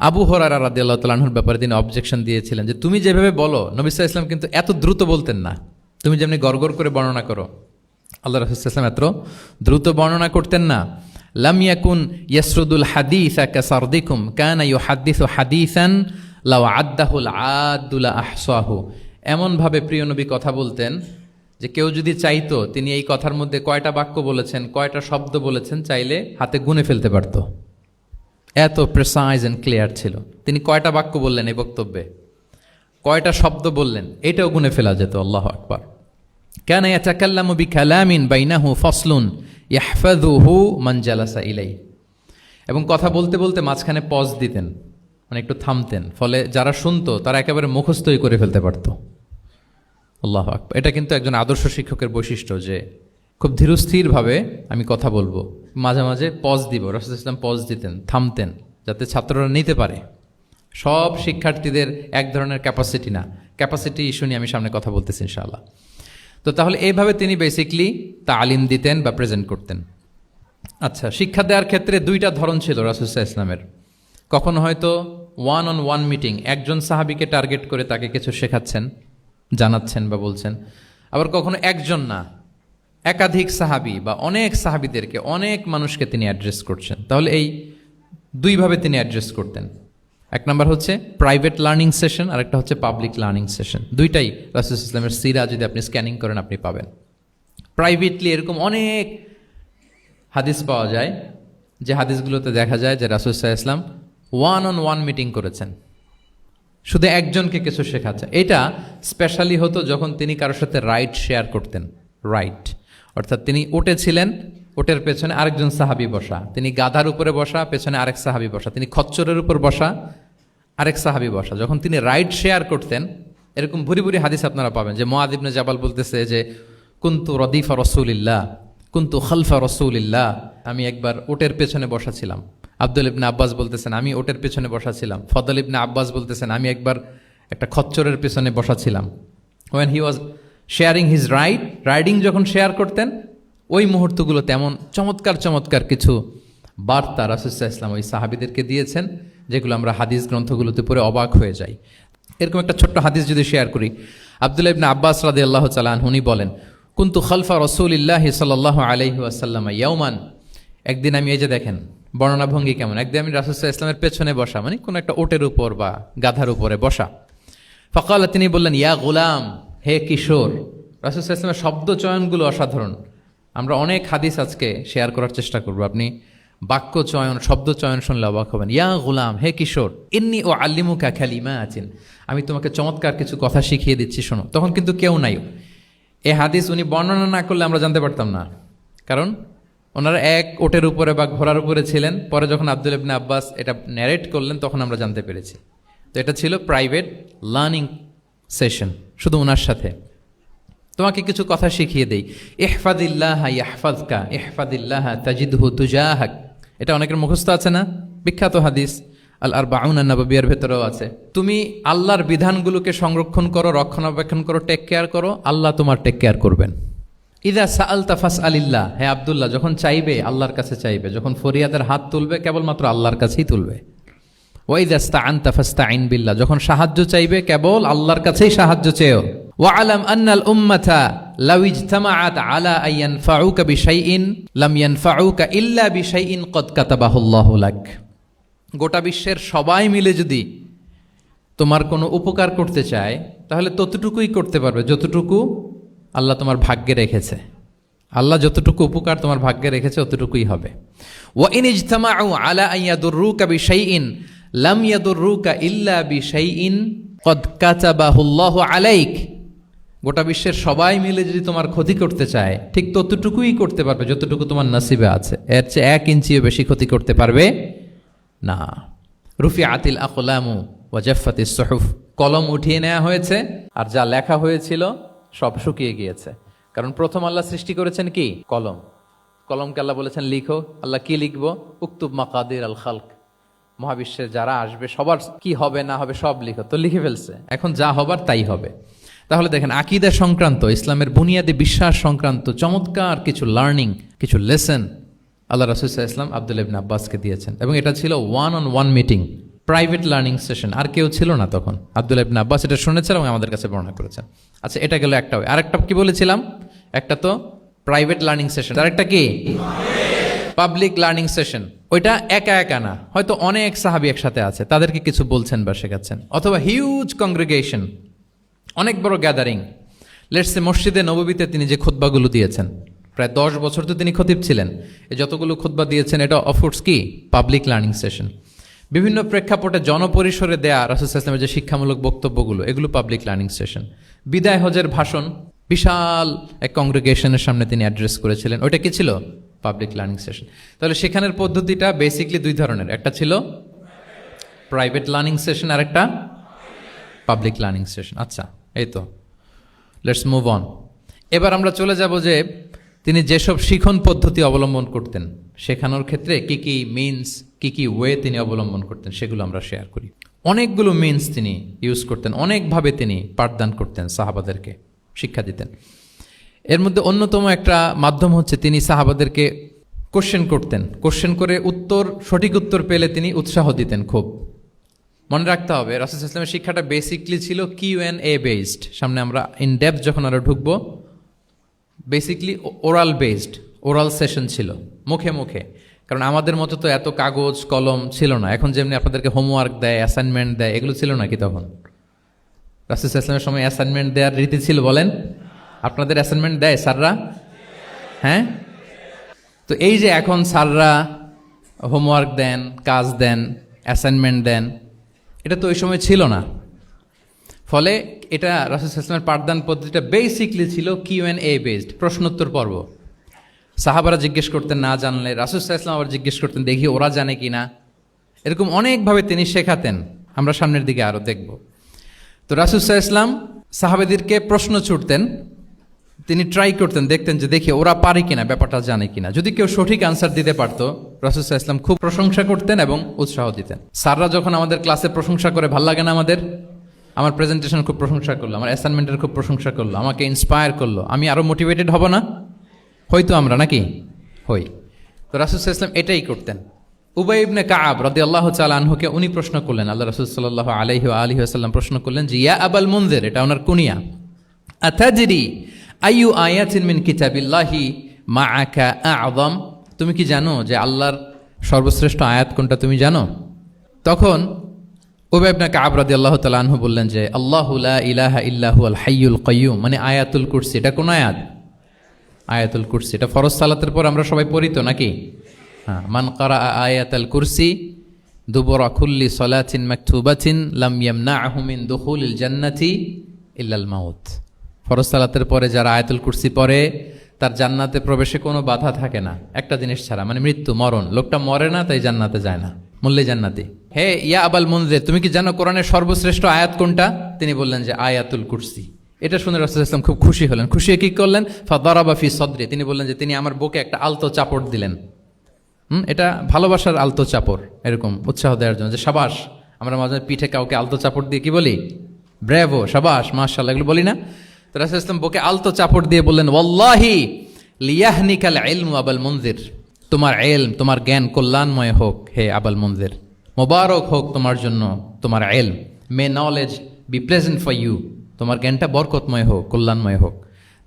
আবু হুরায়রা রাদিয়াল্লাহু তাআলা আনহুর ব্যাপারে তিনি অবজেকশন দিয়েছিলেন যে তুমি যেভাবে বলো নবী সাল্লাল্লাহু আলাইহি ওয়াসাল্লাম কিন্তু এত দ্রুত বলতেন না, তুমি যেমনি গড়গড় করে বর্ণনা করো, আল্লাহ রাসূল সাল্লাল্লাহু আলাইহি ওয়াসাল্লাম এত দ্রুত বর্ণনা করতেন না। লাম ইয়াকুন ইয়াসরুদুল হাদিসা কাসারদিকুম কানা ইউহাদ্দিসু হাদিসান লাউ আদ্দাহুল আদ্দুলা আহসাহু। এমনভাবে প্রিয় নবী কথা বলতেন যে কেউ যদি চাইতো তিনি এই কথার মধ্যে কয়টা বাক্য বলেছেন, কয়টা শব্দ বলেছেন, চাইলে হাতে গুনে ফেলতে পারত। এত প্রেসাইজ অ্যান্ড ক্লিয়ার ছিল। তিনি কয়টা বাক্য বললেন এই বক্তব্যে, কয়টা শব্দ বললেন, এটাও গুনে ফেলা যেত। আল্লাহু আকবার। কানা ইয়াতাকাল্লামু বিকালামিন বাইনাহু ফাসলুন ইয়াহফাযুহু মান জালাসা ইলাই। এবং কথা বলতে বলতে মাঝখানে পজ দিতেন, মানে একটু থামতেন, ফলে যারা শুনতো তারা একেবারে মুখস্থই করে ফেলতে পারত। আল্লাহু আকবার। এটা কিন্তু একজন আদর্শ শিক্ষকের বৈশিষ্ট্য যে খুব ধীরস্থিরভাবে আমি কথা বলবো, মাঝে মাঝে পজ দিব। রাসূল ইসলাম পজ দিতেন, থামতেন, যাতে ছাত্ররা নিতে পারে। সব শিক্ষার্থীদের এক ধরনের ক্যাপাসিটি না, ক্যাপাসিটি ইস্যু নিয়ে আমি সামনে কথা বলতেছি ইনশাআল্লাহ। তো তাহলে এইভাবে তিনি বেসিকলি তালিম দিতেন বা প্রেজেন্ট করতেন। আচ্ছা, শিক্ষা দেওয়ার ক্ষেত্রে দুইটা ধরন ছিল রাসূল সাল্লাল্লাহু আলাইহি ওয়াসাল্লামের। কখনো হয়তো ওয়ান অন ওয়ান মিটিং, একজন সাহাবীকে টার্গেট করে তাকে কিছু শেখাচ্ছেন, জানাচ্ছেন বা বলছেন। আবার কখনো একজন না, একাধিক সাহাবী বা অনেক সাহাবীদেরকে, অনেক মানুষকে তিনি অ্যাড্রেস করছেন। তাহলে এই দুইভাবে তিনি অ্যাড্রেস করতেন। এক নাম্বার হচ্ছে প্রাইভেট লার্নিং সেশন, আর একটা হচ্ছে পাবলিক লার্নিং সেশন। দুইটাই রাসূল ইসলামের সিরা যদি আপনি স্ক্যানিং করেন আপনি পাবেন। প্রাইভেটলি এরকম অনেক হাদিস পাওয়া যায় যে হাদিসগুলোতে দেখা যায় যে রাসূল সাল্লাল্লাহু আলাইহি ওয়াসাল্লাম ওয়ান অন ওয়ান মিটিং করেছেন, শুধু একজনকে কিছু শেখাচ্ছে। এটা স্পেশালি হতো যখন তিনি কারোর সাথে রাইড শেয়ার করতেন। রাইট অর্থাৎ তিনি উটে ছিলেন, উটের পেছনে আরেকজন সাহাবী বসা, তিনি গাধার উপরে বসা, পেছনে আরেক সাহাবী বসা, তিনি খচ্চরের উপর বসা, আরেক সাহাবী বসা। যখন তিনি রাইড শেয়ার করতেন, এরকম ভুরি ভুরি হাদিস আপনারা পাবেন যে মুআয ইবনে জাবাল বলতেছে যে কুনতু রদিফা রাসূলিল্লাহ, কুনতু খালফা রাসূলিল্লাহ, আমি একবার উটের পেছনে বসা ছিলাম। আব্দুল ইবনে আব্বাস বলতেছেন আমি ওটের পেছনে বসা ছিলাম। ফদল ইবনে আব্বাস বলতেছেন আমি একবার একটা খচ্চরের পেছনে বসা ছিলাম। When he was sharing his riding যখন শেয়ার করতেন, ওই মুহূর্তগুলো তেমন চমৎকার চমৎকার কিছু বার্তা রাসূল সাল্লাল্লাহু আলাইহি ওয়াসাল্লাম ওই সাহাবীদেরকে দিয়েছেন, যেগুলো আমরা হাদিস গ্রন্থগুলোতে পড়ে অবাক হয়ে যাই। এরকম একটা ছোট্ট হাদিস যদি শেয়ার করি, আব্দুল্লাহ ইবনে আব্বাস রাদিয়াল্লাহু তাআলা আনহু উনি বলেন কুনতু খালফা রাসূলিল্লাহি সাল্লাল্লাহু আলাইহি ওয়াসাল্লাম ইয়াওমান। একদিন আমি, এই যে দেখেন বর্ণনা ভঙ্গি কেমন, একদিন আমি রাসূল সাল্লাল্লাহু আলাইহি ওয়াসাল্লামের পেছনে বসা, মানে কোনো একটা ওটের উপর বা গাধার উপরে বসা। ফাকালা, তিনি বললেন ইয়া গুলাম, হে কিশোর। রাসূল সাল্লাল্লাহু আলাইহি ওয়াসাল্লামের শব্দ চয়নগুলো অসাধারণ। আমরা অনেক হাদিস আজকে শেয়ার করার চেষ্টা করব, আপনি বাক্য চয়ন, শব্দ চয়ন শুনলে অবাক হবেন। ইয়া গুলাম, হে কিশোর, ইন্নী ও আল্লিমুকা কালিমাতিন, আমি তোমাকে চমৎকার কিছু কথা শিখিয়ে দিচ্ছি, শোনো। তখন কিন্তু কেউ নাই। এই হাদিস উনি বর্ণনা না করলে আমরা জানতে পারতাম না, কারণ ওনারা এক ওটের উপরে বা ঘোড়ার উপরে ছিলেন। পরে যখন আব্দুল ইবনে আব্বাস এটা ন্যারেট করলেন তখন আমরা জানতে পেরেছি। তো এটা ছিল প্রাইভেট লার্নিং সেশন, শুধু ওনার সাথে। তোমাকে কিছু কথা শিখিয়ে দেই। ইহফাদিল্লাহ ইয়াহফাযকা, ইহফাদিল্লাহ তাজিদহু তুজাহাক। এটা অনেকের মুখস্থ আছে না, বিখ্যাত হাদিস আল আরবাউন আন-নববিয়ার ভেতরেও আছে। তুমি আল্লাহর বিধানগুলোকে সংরক্ষণ করো, রক্ষণাবেক্ষণ করো, টেক কেয়ার করো, আল্লাহ তোমার টেক কেয়ার করবেন। ইদা সাআলতা ফাসআলিল্লাহ, হে আব্দুল্লাহ, যখন চাইবে আল্লাহর কাছে চাইবে, যখন ফরিয়াদের হাত তুলবে কেবলমাত্র আল্লাহর কাছেই তুলবে। ওয়া ইদা ইসতাআনতা ফাসতাঈন বিল্লাহ, যখন সাহায্য চাইবে কেবল আল্লাহর কাছেই সাহায্য চেও। ওয়া আলাম আন্নাল উম্মাতা লাউ ইজতামাআত আলা আন ইয়ানফাউকা বিশাইইন লাম ইয়ানফাউকা ইল্লা বিশাইইন ক্বাদ কাতাবাহুল্লাহু লাক। গোটা বিশ্বের সবাই মিলে যদি তোমার কোনো উপকার করতে চায় তাহলে ততটুকুই করতে পারবে যতটুকু আল্লাহ তোমার ভাগ্যে রেখেছে। আল্লাহ যতটুকু উপকার তোমার ভাগ্যে রেখেছে অতটুকুই হবে। ওয়া ইন ইজতামাউ আলা আন ইয়াদুররুকা বিশাইইন লাম ইয়াদুররুকা ইল্লা বিশাইইন ক্বাদ কাতাবাহুল্লাহু আলাইক। গোটা বিশ্বের সবাই মিলে যদি তোমার ক্ষতি করতে চায় ঠিক ততটুকুই করতে পারবে যতটুকু তোমার নসিবে আছে, এর চেয়ে 1 ইঞ্চিও বেশি ক্ষতি করতে পারবে না। রুফিআতিল আকলামু ওয়া জাফফাতিস সুহুফ, কলম উঠিয়ে নেওয়া হয়েছে আর যা লেখা হয়েছিল সব শুকিয়ে গিয়েছে। কারণ প্রথম আল্লাহ সৃষ্টি করেছেন কি? কলম। কলমকে আল্লাহ বলেছেন লিখো। আল্লাহ কি লিখবো? উকতুব মাকাদির আল খালক, মহাবিশ্বের যারা আসবে সবার কি হবে না হবে সব লিখো, তো লিখে ফেলছে, এখন যা হবার তাই হবে। তাহলে দেখেন আকীদা সংক্রান্ত, ইসলামের বুনিয়াদী বিশ্বাস সংক্রান্ত চমৎকার কিছু লার্নিং, কিছু লেসন আল্লাহ রাসূল সাল্লাল্লাহু আলাইহি ওয়াসাল্লাম আব্দুল্লাহ ইবনে আব্বাসকে দিয়েছেন, এবং এটা ছিল 1-on-1 meeting, private learning session, আর কেউ ছিল না তখন। আব্দুল্লাহ ইবনে আব্বাস এটা শুনেছেন এবং আমাদের কাছে বর্ণনা করেছেন। আচ্ছা, এটা গেল একটা। আরেকটা কি বলেছিলাম? একটা তো প্রাইভেট লার্নিং সেশন, আরেকটা কি পাবলিক লার্নিং সেশন। ওইটা একা একা না, হয়তো অনেক সাহাবী একসাথে আছে, তাদেরকে কিছু বলছেন বা শেখাচ্ছেন, অথবা হিউজ কংগ্রেগেশন, অনেক বড় গ্যাদারিং। লেটস সে মসজিদে নববীতে তিনি যে খুতবাগুলো দিয়েছেন, প্রায় 10 বছর তো তিনি খতিব ছিলেন, এই যতগুলো খুতবা দিয়েছেন এটা অফকোর্স কি পাবলিক লার্নিং সেশন। বিভিন্ন প্রেক্ষাপটে জনপরিসরে দেয়া রাসূল সাল্লাল্লাহু আলাইহি ওয়াসাল্লামের যে শিক্ষামূলক বক্তব্যগুলো, এগুলো পাবলিক লার্নিং সেশন। বিদায় হজের ভাষণ বিশাল এক কংগ্রেগেশনের সামনে তিনি অ্যাড্রেস করেছিলেন, ওইটা কি ছিল? Public learning session. তাহলে সেখানের পদ্ধতিটা বেসিকলি দুই ধরনের, একটা ছিল প্রাইভেট লার্নিং সেশন আর একটা পাবলিক লার্নিং সেশন। আচ্ছা, এই তো, লেটস মুভ অন। এবার আমরা চলে যাব যে তিনি যেসব শিখন পদ্ধতি অবলম্বন করতেন, শেখানোর ক্ষেত্রে কি কি মিনস, কি কি ওয়ে তিনি অবলম্বন করতেন, সেগুলো আমরা শেয়ার করি। অনেকগুলো মিনস তিনি ইউজ করতেন, অনেকভাবে তিনি পাঠদান করতেন, সাহাবাদেরকে শিক্ষা দিতেন। এর মধ্যে অন্যতম একটা মাধ্যম হচ্ছে তিনি সাহাবাদেরকে কোশ্চেন করতেন, কোশ্চেন করে সঠিক উত্তর পেলে তিনি উৎসাহ দিতেন খুব। মনে রাখতে হবে রাসূল সাল্লাল্লাহু আলাইহি ওয়াসাল্লামের শিক্ষাটা বেসিকলি ছিল Q&A বেসড। সামনে আমরা ইন ডেপথ যখন আরো ঢুকবো, basically oral based, oral session ছিল, মুখে মুখে। কারণ আমাদের মতো তো এত কাগজ কলম ছিল না, এখন যেমনি আপনাদেরকে হোমওয়ার্ক দেয়, অ্যাসাইনমেন্ট দেয়, এগুলো ছিল নাকি তখন? রাসূল সাল্লাল্লাহু আলাইহি ওয়াসাল্লামের সময় অ্যাসাইনমেন্ট দেওয়ার রীতি ছিল? বলেন, আপনাদের অ্যাসাইনমেন্ট দেয় স্যাররা? হ্যাঁ, তো এই যে এখন স্যাররা হোমওয়ার্ক দেন, কাজ দেন, অ্যাসাইনমেন্ট দেন, এটা তো ওই সময় ছিল না। ফলে এটা রাসূল সাল্লাল্লাহু আলাইহি ওয়াসাল্লামের পাঠদান পদ্ধতিটা বেসিকলি ছিল Q&A বেসড, প্রশ্নোত্তর পর্ব। সাহাবারা জিজ্ঞেস করতেন, না জানলে রাসূল সাল্লাল্লাহু আলাইহি ওয়াসাল্লাম আবার জিজ্ঞেস করতেন, দেখি ওরা জানে কি না। এরকম অনেকভাবে তিনি শেখাতেন, আমরা সামনের দিকে আরো দেখব। তো রাসূল সাল্লাল্লাহু আলাইহি ওয়াসাল্লাম সাহাবাদেরকে প্রশ্ন ছুড়তেন, তিনি ট্রাই করতেন, দেখতেন যে দেখি ওরা পারে কিনা, ব্যাপারটা জানে কিনা। যদি কেউ সঠিক আনসার দিতে পারতো, রাসূল সাল্লাল্লাহু আলাইহি ওয়াসাল্লাম খুব প্রশংসা করতেন এবং উৎসাহ দিতেন। স্যাররা যখন আমাদের ক্লাসে প্রশংসা করে, ভাল লাগে না আমাদের? আমার প্রেজেন্টেশন খুব প্রশংসা করলো, আমার অ্যাসাইনমেন্টের খুব প্রশংসা করলো, আমাকে ইন্সপায়ার করলো, আমি আরো মোটিভেটেড হব না? হয়তো আমরা নাকি হই। তো রাসূল সাল্লাল্লাহু আলাইহি ওয়াসাল্লাম এটাই করতেন। উবাই ইবনে কাআব রাদিয়াল্লাহু তাআলা আনহুকে উনি প্রশ্ন করলেন, আল্লাহ রাসূল সাল্লাল্লাহু আলাইহি ওয়া আলিহি ওয়াসাল্লাম প্রশ্ন করলেন যে, ইয়া আবাল মুনজির, এটা ওনার কুনিয়া, আতাদরি আইয়ু আয়াতিন মিন কিতাবিল্লাহি মাআকা আ'যাম, তুমি কি জানো যে আল্লাহর সর্বশ্রেষ্ঠ আয়াত কোনটা, তুমি জানো? তখন উবাই ইবনে কাআব রাদিয়াল্লাহু তাআলা আনহু বললেন যে, আল্লাহু লা ইলাহা ইল্লা হুয়াল হাইয়ুল কাইয়্যুম, মানে আয়াতুল কুরসি। এটা কোন আয়াত? আয়াতুল কুরসি। এটা ফরজ সালাতের পর আমরা সবাই পড়ি তো নাকি? হ্যাঁ, মান কারা আয়াতুল কুরসি দুবরা কুল্লি সালাতিন মাকতুবাতিন লাম ইয়ামনাহু মিন দুখুলিল জান্নাতি ইল্লাল মাউত। ফরজ সালাতের পরে যারা আয়াতুল কুরসি পড়ে, তার জান্নাতে প্রবেশে কোনো বাধা থাকে না, একটা জিনিস ছাড়া, মানে মৃত্যু, মরণ। লোকটা মরে না, তাই জান্নাতে যায় না, মূল্যে জান্নাতি। হে ইয়া আবাল মুনজির, তুমি কি জানো কোরআনের সর্বশ্রেষ্ঠ আয়াত কোনটা? তিনি বললেন যে আয়াতুল কুরসি। এটা শুনে রাসূল সাল্লাল্লাহু আলাইহি ওয়াসাল্লাম খুব খুশি হলেন। খুশি হয়ে কি করলেন? ফাদারাবা ফি সদরি, তিনি বললেন যে তিনি আমার বুকে একটা আলতো চাপড় দিলেন। এটা ভালোবাসার আলতো চাপড়, এরকম উৎসাহ দেওয়ার জন্য, যে সাবাস। আমরা মাঝে পিঠে কাউকে আলতো চাপড় দিয়ে কি বলি? ব্রেভো, সাবাস, মাশাআল্লাহ, এগুলো বলি না? তো রাসূল সাল্লাল্লাহু আলাইহি ওয়াসাল্লাম বুকে আলতো চাপড় দিয়ে বললেন, ওয়াল্লাহি লিয়াহনিকাল ইলমু আবাল মুনজির, তোমার ইলম, তোমার জ্ঞান কল্যাণময় হোক হে আবাল মুনজির, মোবারক হোক তোমার জন্য তোমার ইলম। May knowledge be pleasant for you, তোমার জ্ঞানটা বরকতময় হোক, কল্যাণময় হোক।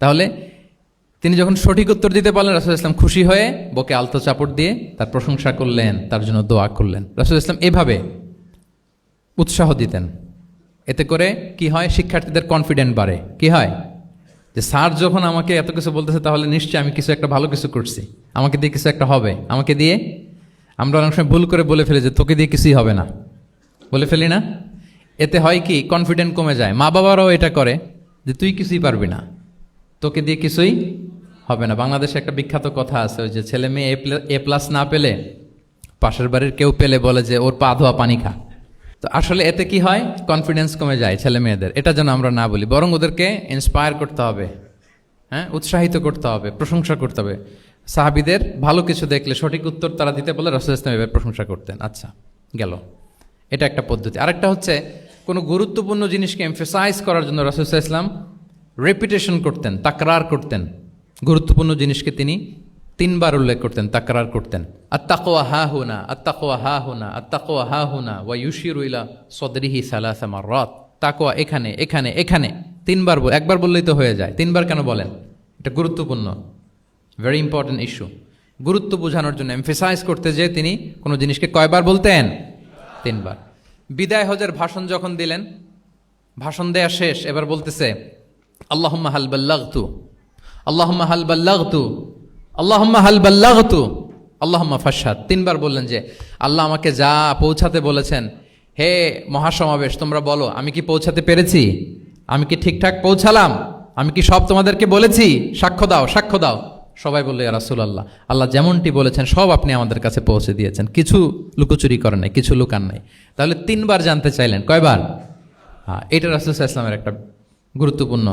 তাহলে তিনি যখন সঠিক উত্তর দিতে পারলেন, রাসূল সাল্লাল্লাহু আলাইহি ওয়াসাল্লাম খুশি হয়ে বুকে আলতো চাপড় দিয়ে তার প্রশংসা করলেন, তার জন্য দোয়া করলেন। রাসূল সাল্লাল্লাহু আলাইহি ওয়াসাল্লাম এভাবে উৎসাহ দিতেন। এতে করে কি হয়? শিক্ষার্থীদের কনফিডেন্ট বাড়ে। কি হয়? যে স্যার যখন আমাকে এত কিছু বলতেছে, তাহলে নিশ্চয়ই আমি কিছু একটা ভালো কিছু করছি, আমাকে দিয়ে কিছু একটা হবে। আমাকে দিয়ে, আমরা অনেক সময় ভুল করে বলে ফেলি যে তোকে দিয়ে কিছুই হবে না, বলে ফেলি না? এতে হয় কি? কনফিডেন্ট কমে যায়। মা বাবারাও এটা করে যে তুই কিছুই পারবি না, তোকে দিয়ে কিছুই হবে না। বাংলাদেশে একটা বিখ্যাত কথা আছে, ওই যে ছেলে মেয়ে A+ না পেলে পাশের বাড়ির কেউ পেলে বলে যে ওর পা ধোয়া পানি খা। তো আসলে এতে কি হয়? কনফিডেন্স কমে যায় ছেলে মেয়েদের। এটা যেন আমরা না বলি, বরং ওদেরকে ইন্সপায়ার করতে হবে, হ্যাঁ, উৎসাহিত করতে হবে, প্রশংসা করতে হবে। সাহাবীদের ভালো কিছু দেখলে সঠিক উত্তর তারা দিতে বলে রাসূল সাল্লাল্লাহু আলাইহি ওয়াসাল্লাম এভাবে প্রশংসা করতেন। আচ্ছা, গেল। এটা একটা পদ্ধতি। আরেকটা হচ্ছে কোনো গুরুত্বপূর্ণ জিনিসকে এমফেসাইজ করার জন্য রাসূল সাল্লাল্লাহু আলাইহি ওয়াসাল্লাম রেপিটেশন করতেন, তাকরার করতেন। গুরুত্বপূর্ণ জিনিসকে তিনি 3 বার উল্লেখ করতেন, তাকরার করতেন। আত-তাকওয়া হাহুনা, আত-তাকওয়া হাহুনা, আত-তাকওয়া হাহুনা ওয়া ইউশিরু ইলা সাদরিহি সালাসা মাররাত। তাকওয়া এখানে, এখানে, এখানে 3 বার। একবার বললেই তো হয়ে যায়, 3 বার কেন বলেন? এটা গুরুত্বপূর্ণ, ভেরি ইম্পর্টেন্ট ইস্যু। গুরুত্ব বোঝানোর জন্য এমফেসাইজ করতে যেয়ে তিনি কোনো জিনিসকে কয়বার বলতেন? 3 বার। বিদায় হজের ভাষণ যখন দিলেন, ভাষণ দেয়া শেষ, এবার বলতেছে আল্লাহুম্মা হাল বাল্লাগতু, আল্লাহুম্মা হাল বাল্লাগতু, আল্লাহুম্মা হাল বাল্লাগতু, আল্লাহুম্মা ফাশহাদ। 3 বার বললেন যে আল্লাহ আমাকে যা পৌঁছাতে বলেছেন, হে মহাসমাবেশ তোমরা বলো আমি কি পৌঁছাতে পেরেছি? আমি কি ঠিকঠাক পৌঁছালাম? আমি কি সব তোমাদেরকে বলেছি? সাক্ষ্য দাও, সাক্ষ্য দাও। সবাই বললো ইয়া রাসূলুল্লাহ, আল্লাহ যেমনটি বলেছেন সব আপনি আমাদের কাছে পৌঁছে দিয়েছেন, কিছু লুকোচুরি করেন নাই, কিছু লুকান নাই। তাহলে 3 বার জানতে চাইলেন, কয়বার? হ্যাঁ, এটা রাসূল সাল্লাল্লাহু আলাইহি ওয়াসাল্লামের একটা গুরুত্বপূর্ণ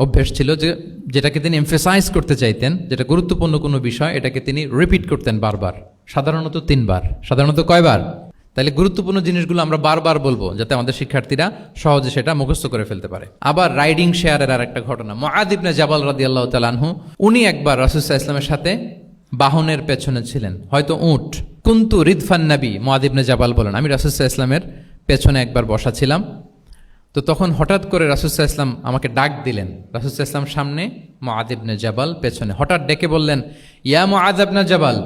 অভ্যেস ছিল, যে যেটাকে তিনি এমফেসাইজ করতে চাইতেন, যেটা গুরুত্বপূর্ণ কোনো বিষয়, এটাকে তিনি রিপিট করতেন বারবার, সাধারণত 3 বার। সাধারণত কয়বার? তাহলে গুরুত্বপূর্ণ জিনিসগুলো আমরা বারবার বলবো, যাতে আমাদের শিক্ষার্থীরা সহজে সেটা মুখস্থ করে ফেলতে পারে। আবার রাইডিং শেয়ারের আর একটা ঘটনা, মুআয ইবনে জাবাল রাদিয়াল্লাহু তাআলা আনহু, উনি একবার রাসূল সাল্লাল্লাহু আলাইহি ওয়াসাল্লামের সাথে বাহনের পেছনে ছিলেন, হয়তো উট। কুনতু রিদফান নবী, মুআয ইবনে জাবাল বলেন, আমি রাসূল সাল্লাল্লাহু আলাইহি ওয়াসাল্লামের পেছনে একবার বসা ছিলাম। তো তখন হঠাৎ করে রাসূল সাল্লাল্লাহু আলাইহি ওয়াসাল্লাম আমাকে ডাক দিলেন। রাসূল সাল্লাল্লাহু আলাইহি ওয়াসাল্লাম সামনে, মুআয ইবনে জাবাল পেছনে। হঠাৎ ডেকে বললেন, ইয়া মুআয ইবনে জাবাল,